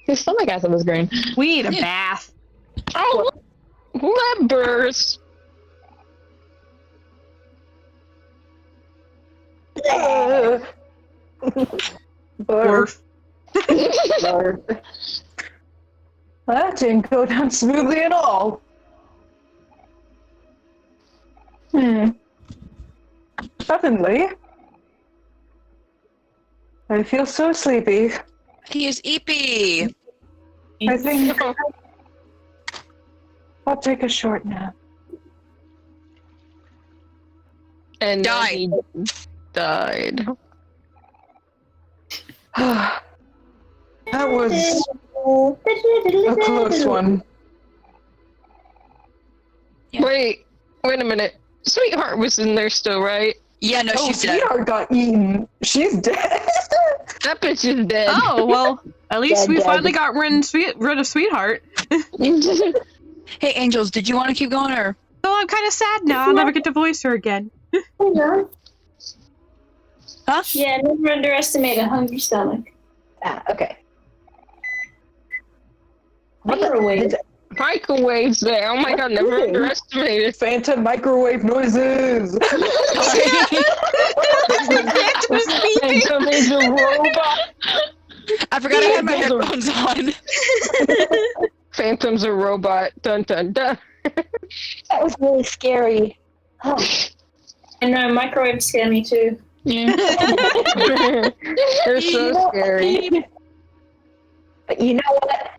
His stomach acid was green. We need a bath. Oh, members. Barf. That didn't go down smoothly at all. Suddenly, I feel so sleepy. He is eepy. I think I'll take a short nap. And then Die. he died. That was a close one. Yeah. Wait a minute. Sweetheart was in there still, right? Yeah, no, Oh, she's dead. Sweetheart got eaten. She's dead. That bitch is dead. Oh, well, at least Dead, we dead. finally got rid of Sweetheart. Hey, Angels, did you want to keep going or? So I'm kind of sad now. I'll never get to voice her again. Huh? Huh? Yeah, never underestimate a hungry stomach. Okay. Microwave. Microwaves there. Oh my god, never underestimated. Phantom microwave noises. Phantom is a robot. I forgot I had my headphones on. Phantom's a robot. Dun dun dun. That was really scary. Oh. And microwave scare me too. They're so scary. But you know what?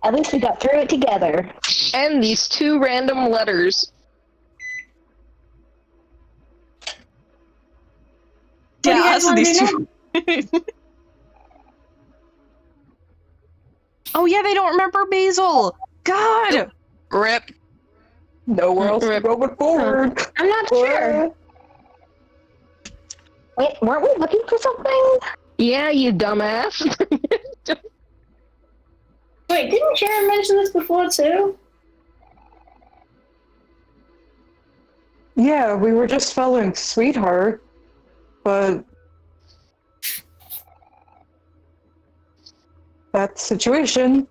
At least we got through it together. And these two random letters. What do you guys so wanna these do two. Oh yeah, they don't remember Basil. God. Rip. Nowhere else to go but forward. I'm not sure. Wait, weren't we looking for something? Yeah, you dumbass. Wait, didn't Sharon mention this before too? Yeah, we were just following Sweetheart, but that situation,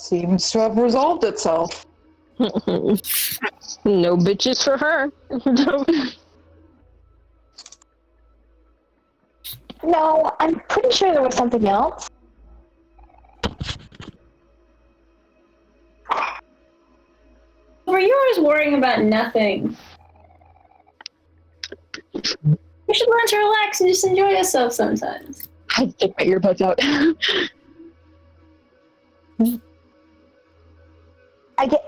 Seems to have resolved itself. No bitches for her. No, I'm pretty sure there was something else. Were you always worrying about nothing? You should learn to relax and just enjoy yourself sometimes. I take my earbuds out.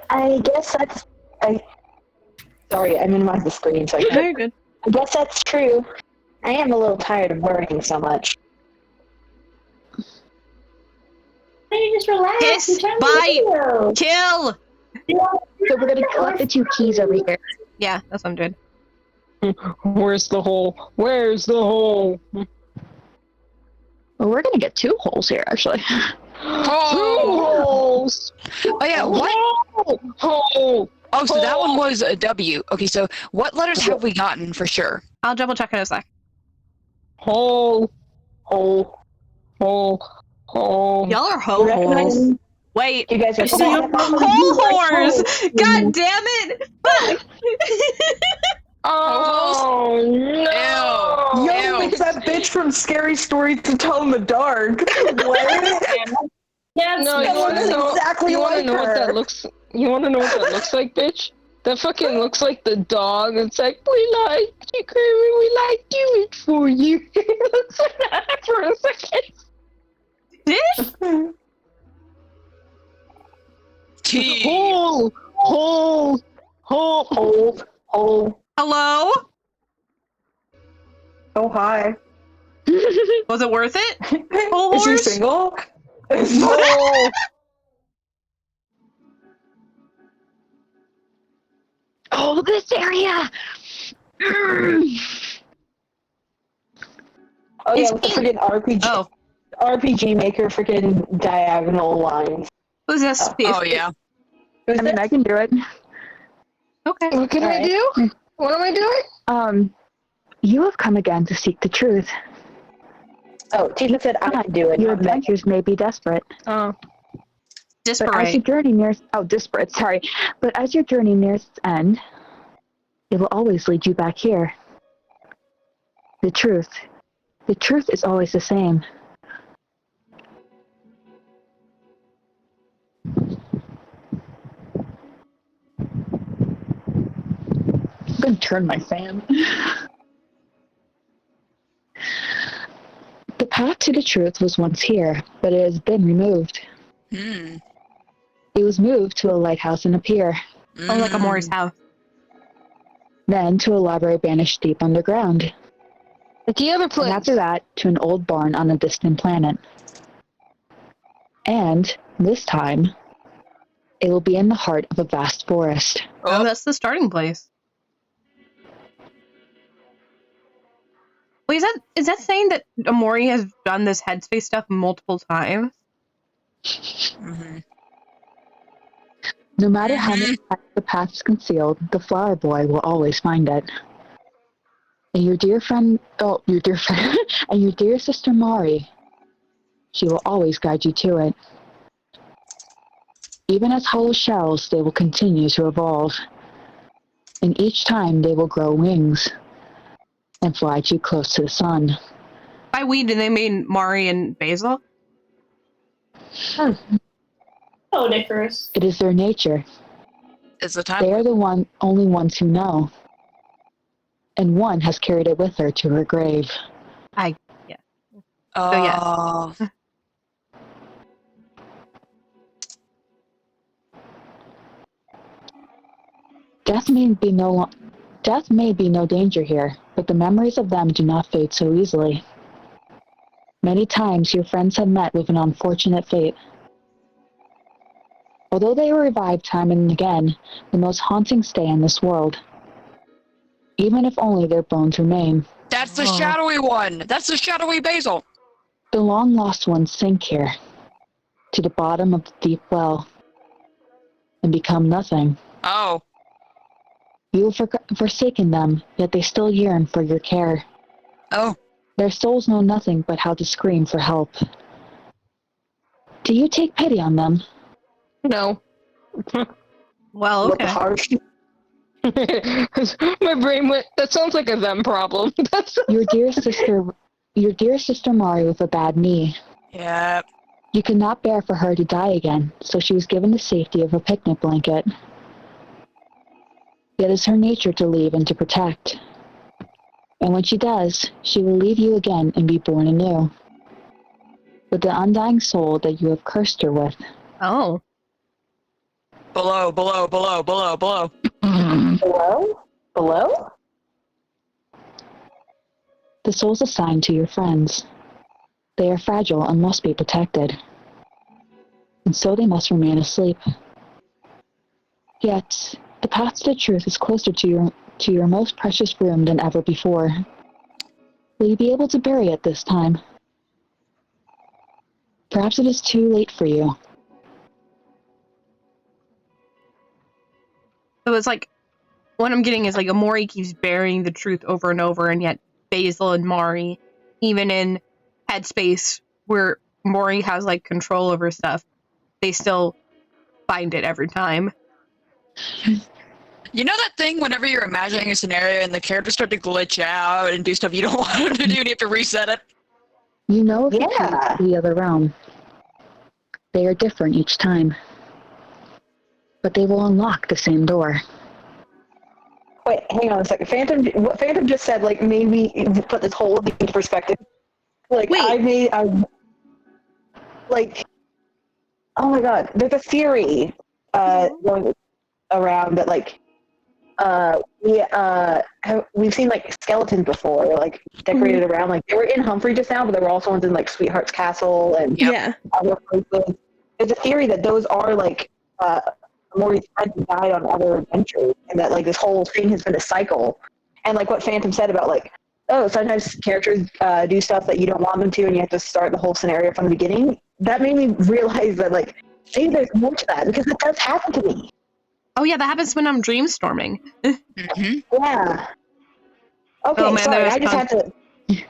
I guess that's. Sorry, I minimized the screen so I Very good. I guess that's true. I am a little tired of worrying so much. Why don't you just relax? Hiss, and turn the bite, video? kill! So we're gonna collect the 2 keys over here. Yeah, that's what I'm doing. Where's the hole? Where's the hole? Well, we're gonna get 2 holes here, actually. 2 holes! Oh yeah, what? Hole! Oh, so that one was a W. Okay, so what letters have we gotten for sure? I'll double check in a sec. Hole! Hole! Hole! Hole! Y'all are ho-holes. Wait, You guys are hole whores! God damn it! Fuck! Oh no! Yo, it's that bitch from Scary Stories to Tell in the Dark. What? Yeah, No, you wanna know exactly you wanna like know what her. that looks you wanna know what that looks like, bitch? That fucking looks like the dog. It's like, we like you, Kermit, we like do it for you. It looks like that for a second. T. Hole! Hole! Hole! Hold, hold. Hello? Oh, hi. Was it worth it? Hole Is she whores? single? Hole! Oh, this area! Oh yeah, It's with the pink. freaking RPG. Oh, RPG Maker freaking diagonal lines. who's this? Oh yeah. Who's I mean, this? I can do it. Okay. What can I do? What am I doing? You have come again to seek the truth. Oh, Tina said I can do it. Your not Megan. adventures may be desperate, Oh. but as your Disparate. journey nears disparate, sorry. But as your journey nears its end, it will always lead you back here. The truth is always the same. I'm gonna turn my fan. The path to the truth was once here, but it has been removed. Hmm. It was moved to a lighthouse and a pier, Oh, like Omori's house. then to a library banished deep underground, Like the other and place. after that to an old barn on a distant planet. And, this time, it will be in the heart of a vast forest. Oh, that's the starting place. Wait, is that saying that Omori has done this headspace stuff multiple times? Mhm. No matter how many times the path is concealed, the flower boy will always find it. And your dear friend, and your dear sister Mari, she will always guide you to it. Even as hollow shells, they will continue to evolve. And each time they will grow wings and fly too close to the sun. By we, do they mean Mari and Basil? Oh, Nicholas. It is their nature. Is the time? They are the only ones who know. And one has carried it with her to her grave. Oh. yes. Death may be no danger here, but the memories of them do not fade so easily. Many times your friends have met with an unfortunate fate. Although they are revived time and again, the most haunting stay in this world. Even if only their bones remain. That's the shadowy one. That's the shadowy Basil. The long-lost ones sink here, to the bottom of the deep well, and become nothing. Oh. You have forsaken them, yet they still yearn for your care. Oh. Their souls know nothing but how to scream for help. Do you take pity on them? No. Well, Look okay. harsh. My brain went, that sounds like a them problem. That's Your dear sister Mari with a bad knee. Yeah. You could not bear for her to die again, so she was given the safety of a picnic blanket. It is her nature to leave and to protect. And when she does, she will leave you again and be born anew. With the undying soul that you have cursed her with. Oh. Below. Below? Below? The soul's assigned to your friends. They are fragile and must be protected. And so they must remain asleep. Yet, the path to the truth is closer to your most precious room than ever before. Will you be able to bury it this time? Perhaps it is too late for you. So it's like, what I'm getting is like Omori keeps burying the truth over and over, and yet Basil and Mari, even in headspace where Mori has like control over stuff, they still find it every time. You know that thing whenever you're imagining a scenario and the characters start to glitch out and do stuff you don't want them to do and you have to reset it? You know if you Yeah. choose the other realm. They are different each time. But they will unlock the same door. Wait, hang on a second. What Phantom just said, like, made me put this whole thing into perspective. Like, Wait. like, oh my god, there's a theory going around that, like, we've seen, like, skeletons before, like, decorated around. Like, they were in Humphrey just now, but there were also ones in, like, Sweetheart's Castle and other places. There's a theory that those are, like, Mori's friends who died on other adventures, and that, like, this whole thing has been a cycle. And, like, what Phantom said about, like, oh, sometimes characters do stuff that you don't want them to, and you have to start the whole scenario from the beginning. That made me realize that, like, maybe there's more to that, because it does happen to me. Oh yeah, that happens when I'm dreamstorming. Yeah. Okay, Oh, man, sorry, there's I just had to... The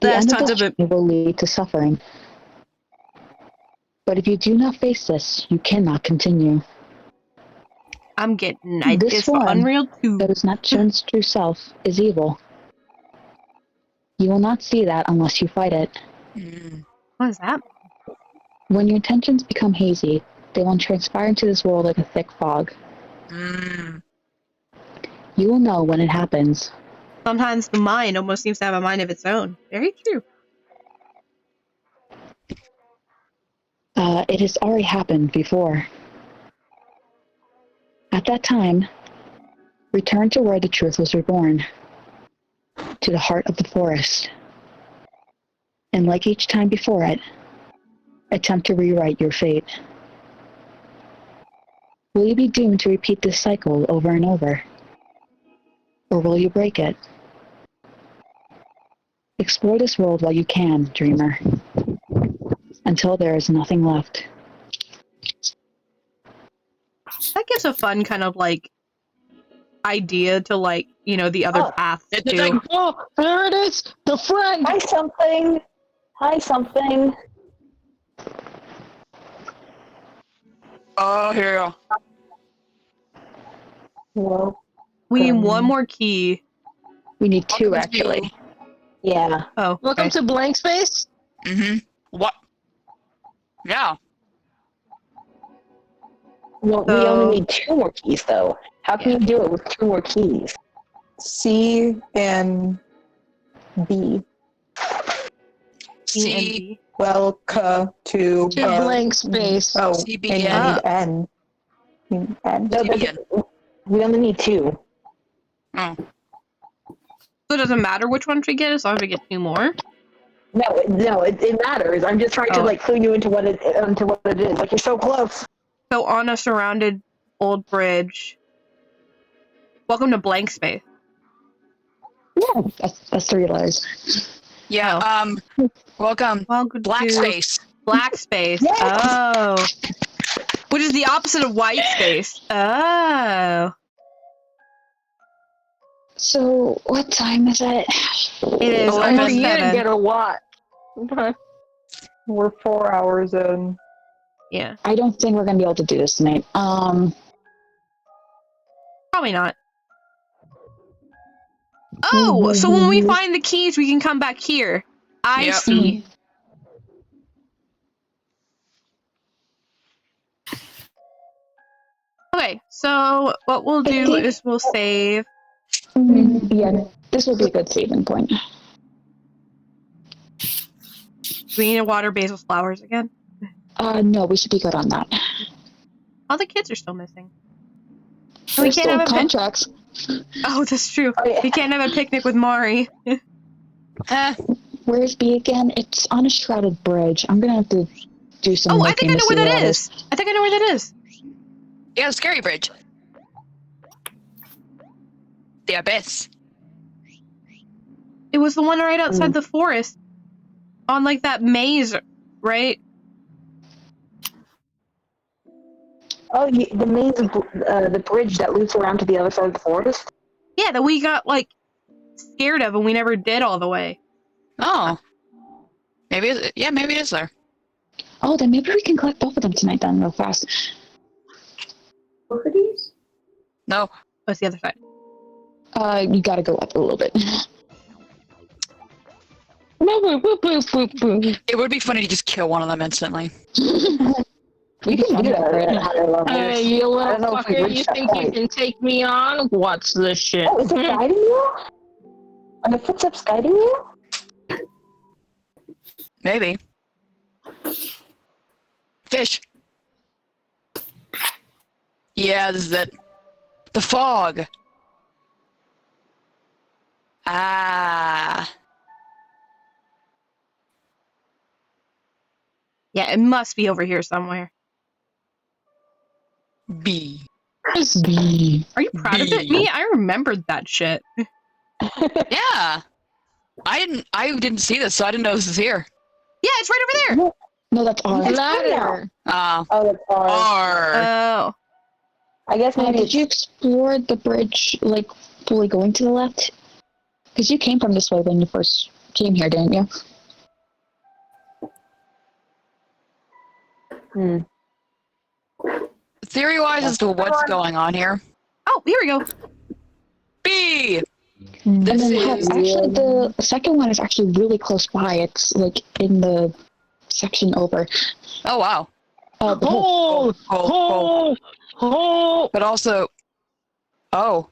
There's end of tons the of it. journey will lead to suffering. But if you do not face this, you cannot continue. I'm getting This ideas for form Unreal 2. that is not Chen's true self is evil. You will not see that unless you fight it. What is that? When your intentions become hazy, they will transpire into this world like a thick fog. You will know when it happens. Sometimes the mind almost seems to have a mind of its own. Very true. It has already happened before. At that time, return to where the truth was reborn, to the heart of the forest. And like each time before it, attempt to rewrite your fate. Will you be doomed to repeat this cycle over and over? Or will you break it? Explore this world while you can, dreamer. Until there is nothing left. That gives a fun kind of like idea to like, you know, the other paths too. Oh, there it is! The friend! Hi, something! Hi, something! Oh, here you go. Hello? We need one more key. We need two, actually. Yeah. Oh, Welcome to Blank Space? What? Yeah. Well, we only need two more keys, though. How can you do it with two more keys? C and B. C. Welcome to Blank Space. Oh, CBN. and you need N. No, we only need two. Oh. So it doesn't matter which ones we get as long as we get two more? No, it matters. I'm just trying to like clue you into what it is. Like, you're so close. So on a surrounded old bridge. Welcome to Blank Space. Yeah, that's 3 letters. Yeah, welcome. Black to space. Black space. Yes. Oh. Which is the opposite of white space. Oh. So, what time is it? It is You almost didn't 7. get a lot. Okay. We're 4 hours in. Yeah. I don't think we're gonna be able to do this tonight. Probably not. Oh, so when we find the keys, we can come back here. I Yep. see. Okay, so what we'll do is we'll save. Yeah, this will be a good saving point. Do we need to water Basil's flowers again? No, we should be good on that. All the kids are still missing. We We can't have a contracts. Oh, that's true. Oh, yeah. We can't have a picnic with Mari. Where's B again? It's on a shrouded bridge. I'm gonna have to do some. Oh, I think I looking know to where see that is. I think I know where that is. Yeah, the scary bridge. The abyss. It was the one right outside the forest. On like that maze, right? Oh, the maze, the bridge that loops around to the other side of the forest? Yeah, that we got like scared of and we never did all the way. Oh. Maybe maybe it is there. Oh, then maybe we can collect both of them tonight then, real fast. Both of these? No. Oh, it's the other side. You gotta go up a little bit. It would be funny to just kill one of them instantly. We can do that at higher levels. Hey, you I don't little know if we fucker, reached you that think you point. can take me on? What's this shit? Oh, is it guiding you? Are the footsteps guiding you? Maybe. Fish. Yeah, this is it. The fog. Ah. Yeah, it must be over here somewhere. B. Are you proud of it? Me? I remembered that shit. Yeah. I didn't see this, so I didn't know this was here. Yeah, it's right over there. No, that's R. Ladder. Oh, that's hard. R. Oh. I guess maybe Did you explore the bridge, like, fully going to the left? Because you came from this way when you first came here, didn't you? Theory-wise as to what's going on here. Oh, here we go. B. And This then is actually the second one is actually really close by. It's like in the section over. Oh wow. The hole. But also, oh,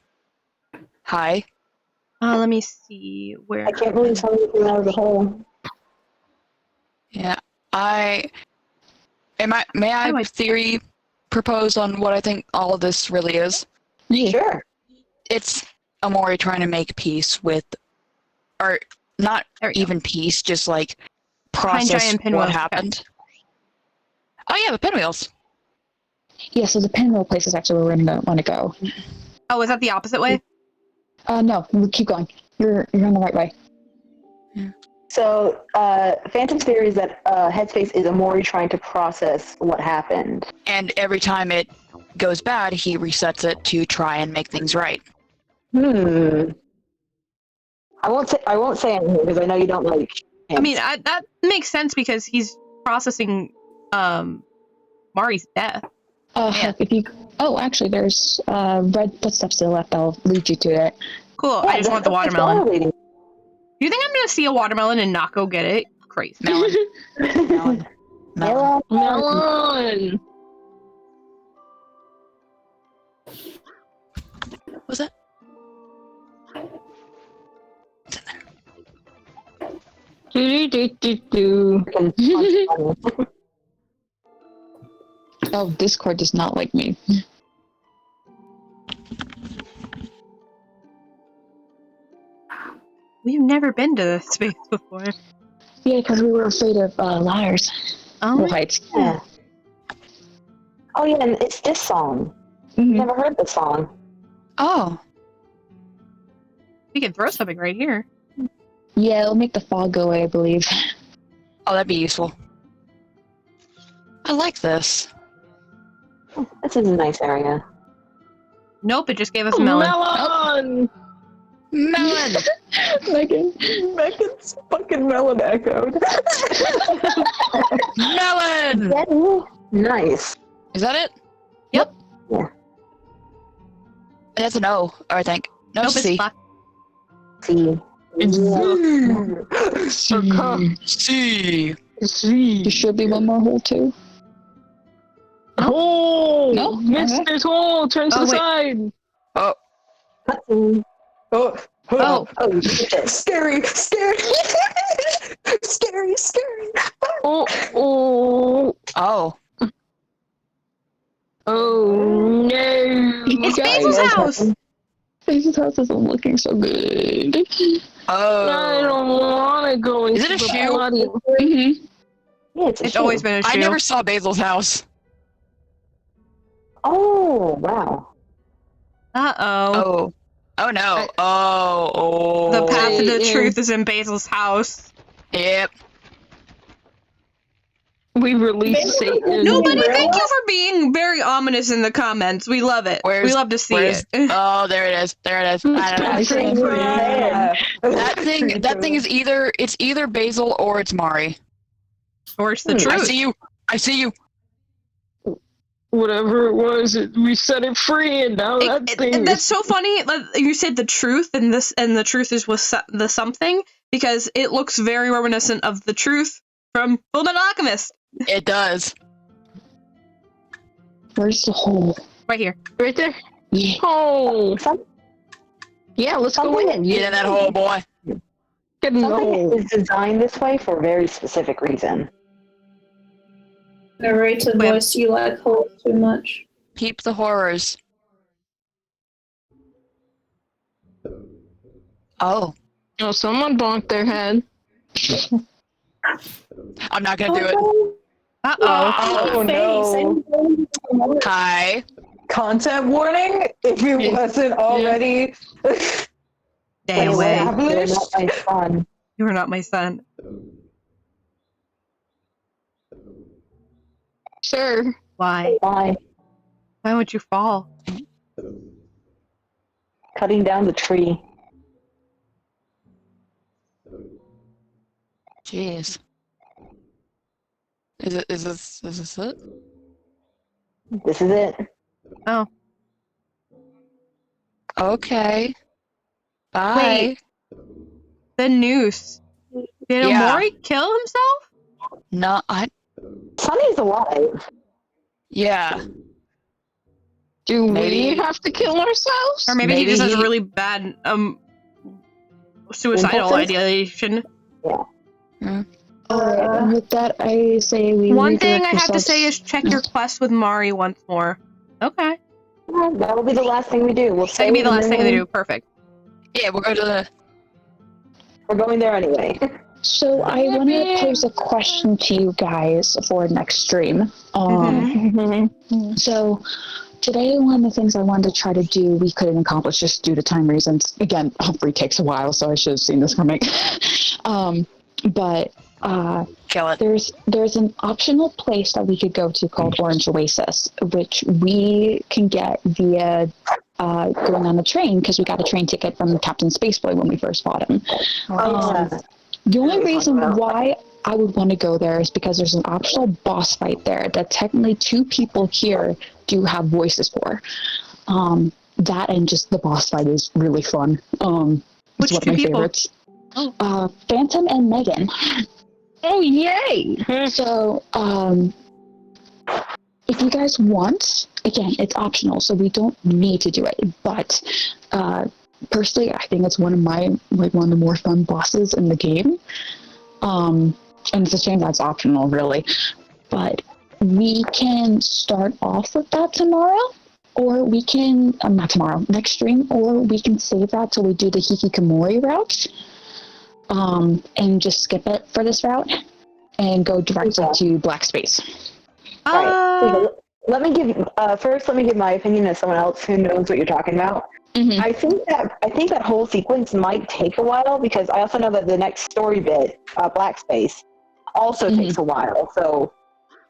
hi. Let me see where. I can't believe somebody came out of the hole. Yeah, may I theory propose on what I think all of this really is? Yeah. Sure. It's Omori trying to make peace with, or not There we go. even peace, just like Behind process giant what pinwheels, happened. Oh yeah, the pinwheels. Yeah, so the pinwheel place is actually where we're gonna want to go. Oh, is that the opposite way? No, we'll keep going. You're on the right way. So, Phantom's theory is that Headspace is Omori trying to process what happened. And every time it goes bad, he resets it to try and make things right. I won't say anything because I know you don't like. I mean, that makes sense because he's processing Mari's death. Yeah. If you. Oh, actually, there's red footsteps to the left. I'll lead you to it. Cool. Yeah, I just want the that's watermelon. validating. Do you think I'm gonna see a watermelon and not go get it? Crazy. Melon. Melon. Melon. Melon. What was that? It's in there. Do. Oh, Discord does not like me. We've never been to this space before. Yeah, because we were afraid of ladders. Oh, Or heights. Yeah. Oh yeah, and it's this song. Mhm. Never heard this song. Oh. we can throw something right here. Yeah, it'll make the fog go away, I believe. Oh, that'd be useful. I like this. This is a nice area. Nope, it just gave us a melon. Melon. Melon! Megan's fucking melon echoed. Melon! Nice. Is that it? Yep. Yeah. That's an O, I think. No, Nope, it's C. black. See. C. There should be one more hole too. Oh, No? missed Okay. this hole. Turn to Oh, the wait. side. Oh, Oh, Oh, oh, shit. scary, scary, scary, scary. Oh, oh, oh. oh no! It's guys. Basil's house! Basil's house isn't looking so good. I Oh. don't want to go into Is it a the shoe? bloody. Mm-hmm. Yeah, it's a It's shoe. always been a shoe. I never saw Basil's house. Oh, wow. Uh-oh. Oh. Oh no. Oh. The path to the Yeah. truth is in Basil's house. Yep. We released Satan. Nobody, thank you for being very ominous in the comments. We love it. We love to see it. Oh, there it is. There it is. I don't know. That thing is either Basil or it's Mari. Or it's the I truth. see you. I see you. Whatever it was, we set it free, and now that thing That's is. so funny that you said the truth, and the truth is with the something, because it looks very reminiscent of the truth from Fullmetal Alchemist. It does. Where's the hole? Right here. Right there. Yeah. Oh. Yeah, let's go in. Get in that hole, boy. Get in the Something hole. is designed this way for a very specific reason. Narrator Wait. voice, you like holes too much. Peep the horrors. Oh. Oh, someone bonked their head. I'm not gonna do it. Uh-oh. Oh no. Hi. Content warning, if it wasn't already Stay away. You're established. not my son. You are not my son. Sure. Why? Why? Why would you fall? Cutting down the tree. Jeez. Is this it? This is it. Oh. Okay. Bye. Wait. The noose. Did Yeah. Omori kill himself? No, Sunny's alive. yeah. Do Maybe- we have to kill ourselves? Or maybe he Maybe just has he- really bad suicidal Impulses? ideation. Alright, and with that, I say we One thing I redirect have to ourselves- say is check your quest with Mari once more. Okay. Well, that'll be the last thing we do. We'll That can be save the and last thing they then do. Perfect. Yeah, we'll go to the. We're going there anyway. So I want to pose a question to you guys for next stream. So today, one of the things I wanted to try to do, we couldn't accomplish just due to time reasons. Again, Humphrey takes a while, so I should have seen this coming. But Kill it. there's an optional place that we could go to called Orange Oasis, which we can get via going on the train, because we got a train ticket from Captain Spaceboy when we first bought him. The only reason why I would want to go there is because there's an optional boss fight there that technically 2 people here do have voices for. That and just the boss fight is really fun. Which It's one of 2 my people? favorites. Phantom and Megan. Oh, yay! So, if you guys want, again, it's optional, so we don't need to do it. But personally, I think it's one of the more fun bosses in the game. And it's a shame that's optional, really. But we can start off with that tomorrow, or we can not tomorrow, next stream, or we can save that till we do the Hikikomori route. And just skip it for this route and go directly to Black Space. Right. Let me give my opinion as someone else who knows what you're talking about. Mm-hmm. I think that whole sequence might take a while, because I also know that the next story bit, Black Space, also takes a while. So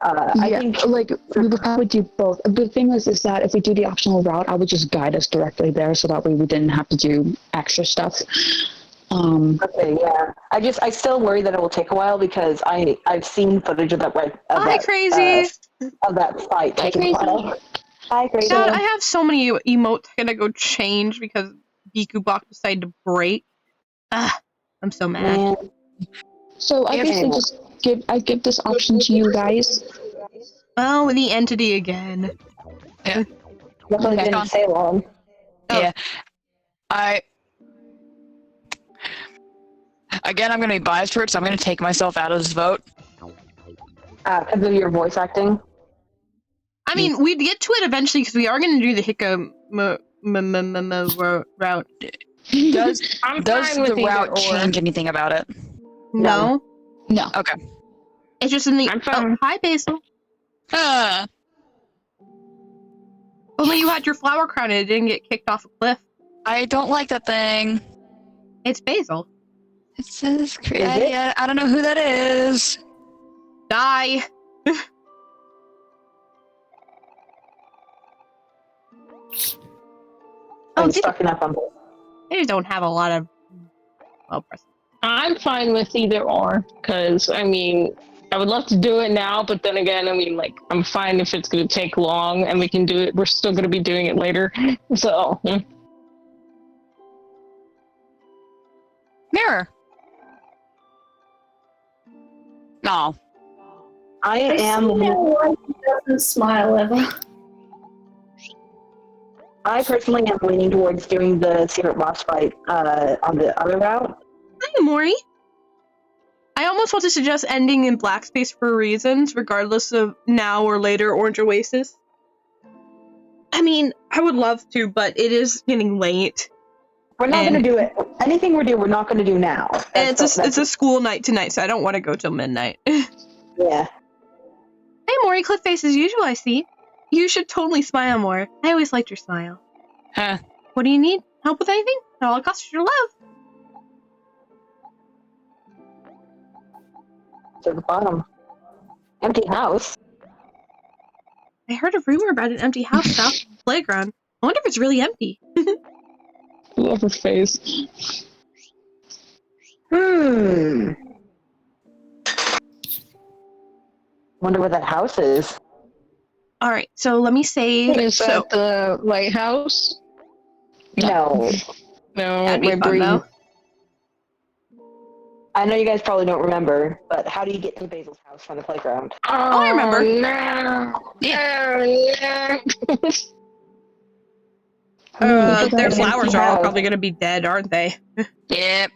I think like we would probably do both. The thing is that if we do the optional route, I would just guide us directly there, so that way we didn't have to do extra stuff. Okay, yeah. I still worry that it will take a while, because I've seen footage of that. Hi, Crazy. of that fight Hi, taking Crazy. place. Hi, Crazy. God, I have so many emotes gonna go change because Bikubok decided to break. Ah, I'm so mad. Man. So I basically just give this option to you guys. Oh, the entity again. Yeah. Definitely Okay. didn't stay long. Yeah. Again, I'm going to be biased for it, so I'm going to take myself out of this vote. Because of your voice acting. I mean, we'd get to it eventually because we are going to do the Hiccup route. Does I'm does fine with the either route or. change anything about it? No. No. Okay. It's just in the. I'm Oh, fine. hi, Basil. Ah, Only you had your flower crown and it didn't get kicked off a cliff. I don't like that thing. It's Basil. It says Is it? I don't know who that is. Die. I'm stuck enough on both. They don't have a lot of. Well, I'm fine with either or, because, I mean, I would love to do it now, but then again, I mean, like, I'm fine if it's going to take long and we can do it. We're still going to be doing it later. So, Mirror. No. I am. why he doesn't smile ever. I personally am leaning towards doing the secret boss fight on the other route. Hi, Mori. I almost want to suggest ending in black space for reasons, regardless of now or later Orange Oasis. I mean, I would love to, but it is getting late. We're not going to do it. Anything we're doing, we're not going to do now. And it's a school night tonight, so I don't want to go till midnight. Yeah. Hey, Mori, clip face as usual, I see. You should totally smile more. I always liked your smile. Huh. What do you need? Help with anything? All it costs is your love. To the bottom. Empty house. I heard a rumor about an empty house south of the playground. I wonder if it's really empty. love her face. Wonder where that house is. Alright, so let me say... Is that the lighthouse? No. No, That'd be my fun, brain. though. I know you guys probably don't remember, but how do you get to Basil's house from the playground? Oh, I remember. No. Yeah. Their An flowers empty are all house. probably gonna be dead, aren't they? Yep.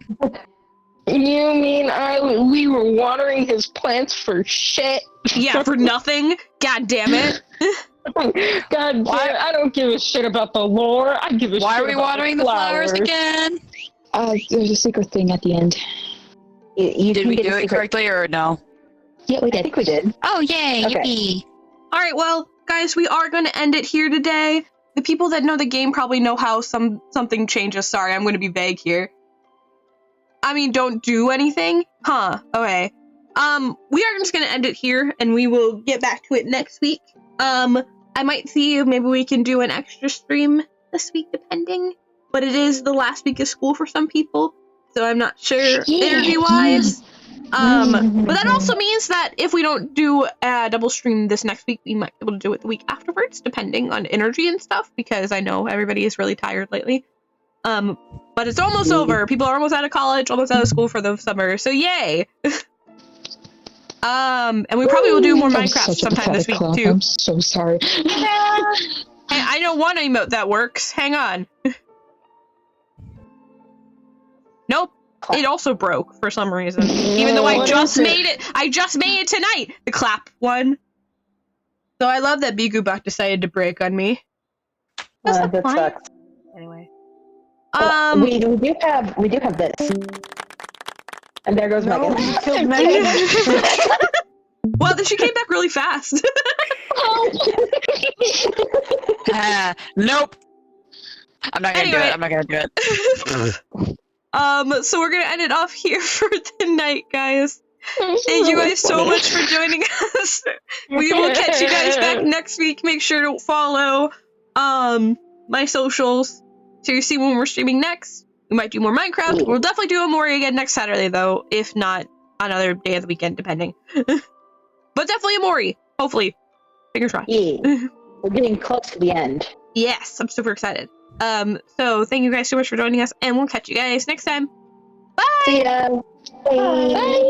You mean we were watering his plants for shit? Yeah, for nothing? God damn it. God damn, I don't give a shit about the lore. I give a shit Why are we about watering the flowers again? There's a secret thing at the end. You Did can we get a do it secret- correctly or no? Yeah, we I did. think we did. Oh, yay. Okay. Yippee. Alright, well, guys, we are gonna end it here today. The people that know the game probably know how something changes. Sorry, I'm gonna be vague here. I mean, don't do anything? Huh, okay. We are just gonna end it here, and we will get back to it next week. I might see if maybe we can do an extra stream this week, depending. But it is the last week of school for some people, so I'm not sure energy-wise. But that also means that if we don't do a double stream this next week, we might be able to do it the week afterwards, depending on energy and stuff, because I know everybody is really tired lately. But it's almost over. People are almost out of college, almost out of school for the summer, so yay! And we probably will do more That was Minecraft such a sometime this pathetic week, clap. too. I'm so sorry. Hey, I know one emote that works. Hang on. Nope. It also broke for some reason. Even though I What just is it? made it. I just made it tonight. The clap one. So I love that Bigubak decided to break on me. That's not That fine. sucks. Anyway. We do have this. And there goes No, Megan. you killed Megan. Well, then she came back really fast. Nope. I'm not gonna do Anyway. it. I'm not gonna do it. So we're gonna end it off here for the night, guys. Thank you guys so much for joining us. We will catch you guys back next week. Make sure to follow my socials to see when we're streaming next. We might do more Minecraft. We'll definitely do Omori again next Saturday, though, if not another day of the weekend, depending. But definitely Omori, hopefully. Fingers crossed. Yeah. We're getting close to the end. Yes, I'm super excited. So thank you guys so much for joining us, and we'll catch you guys next time. Bye! See ya. Bye. Bye.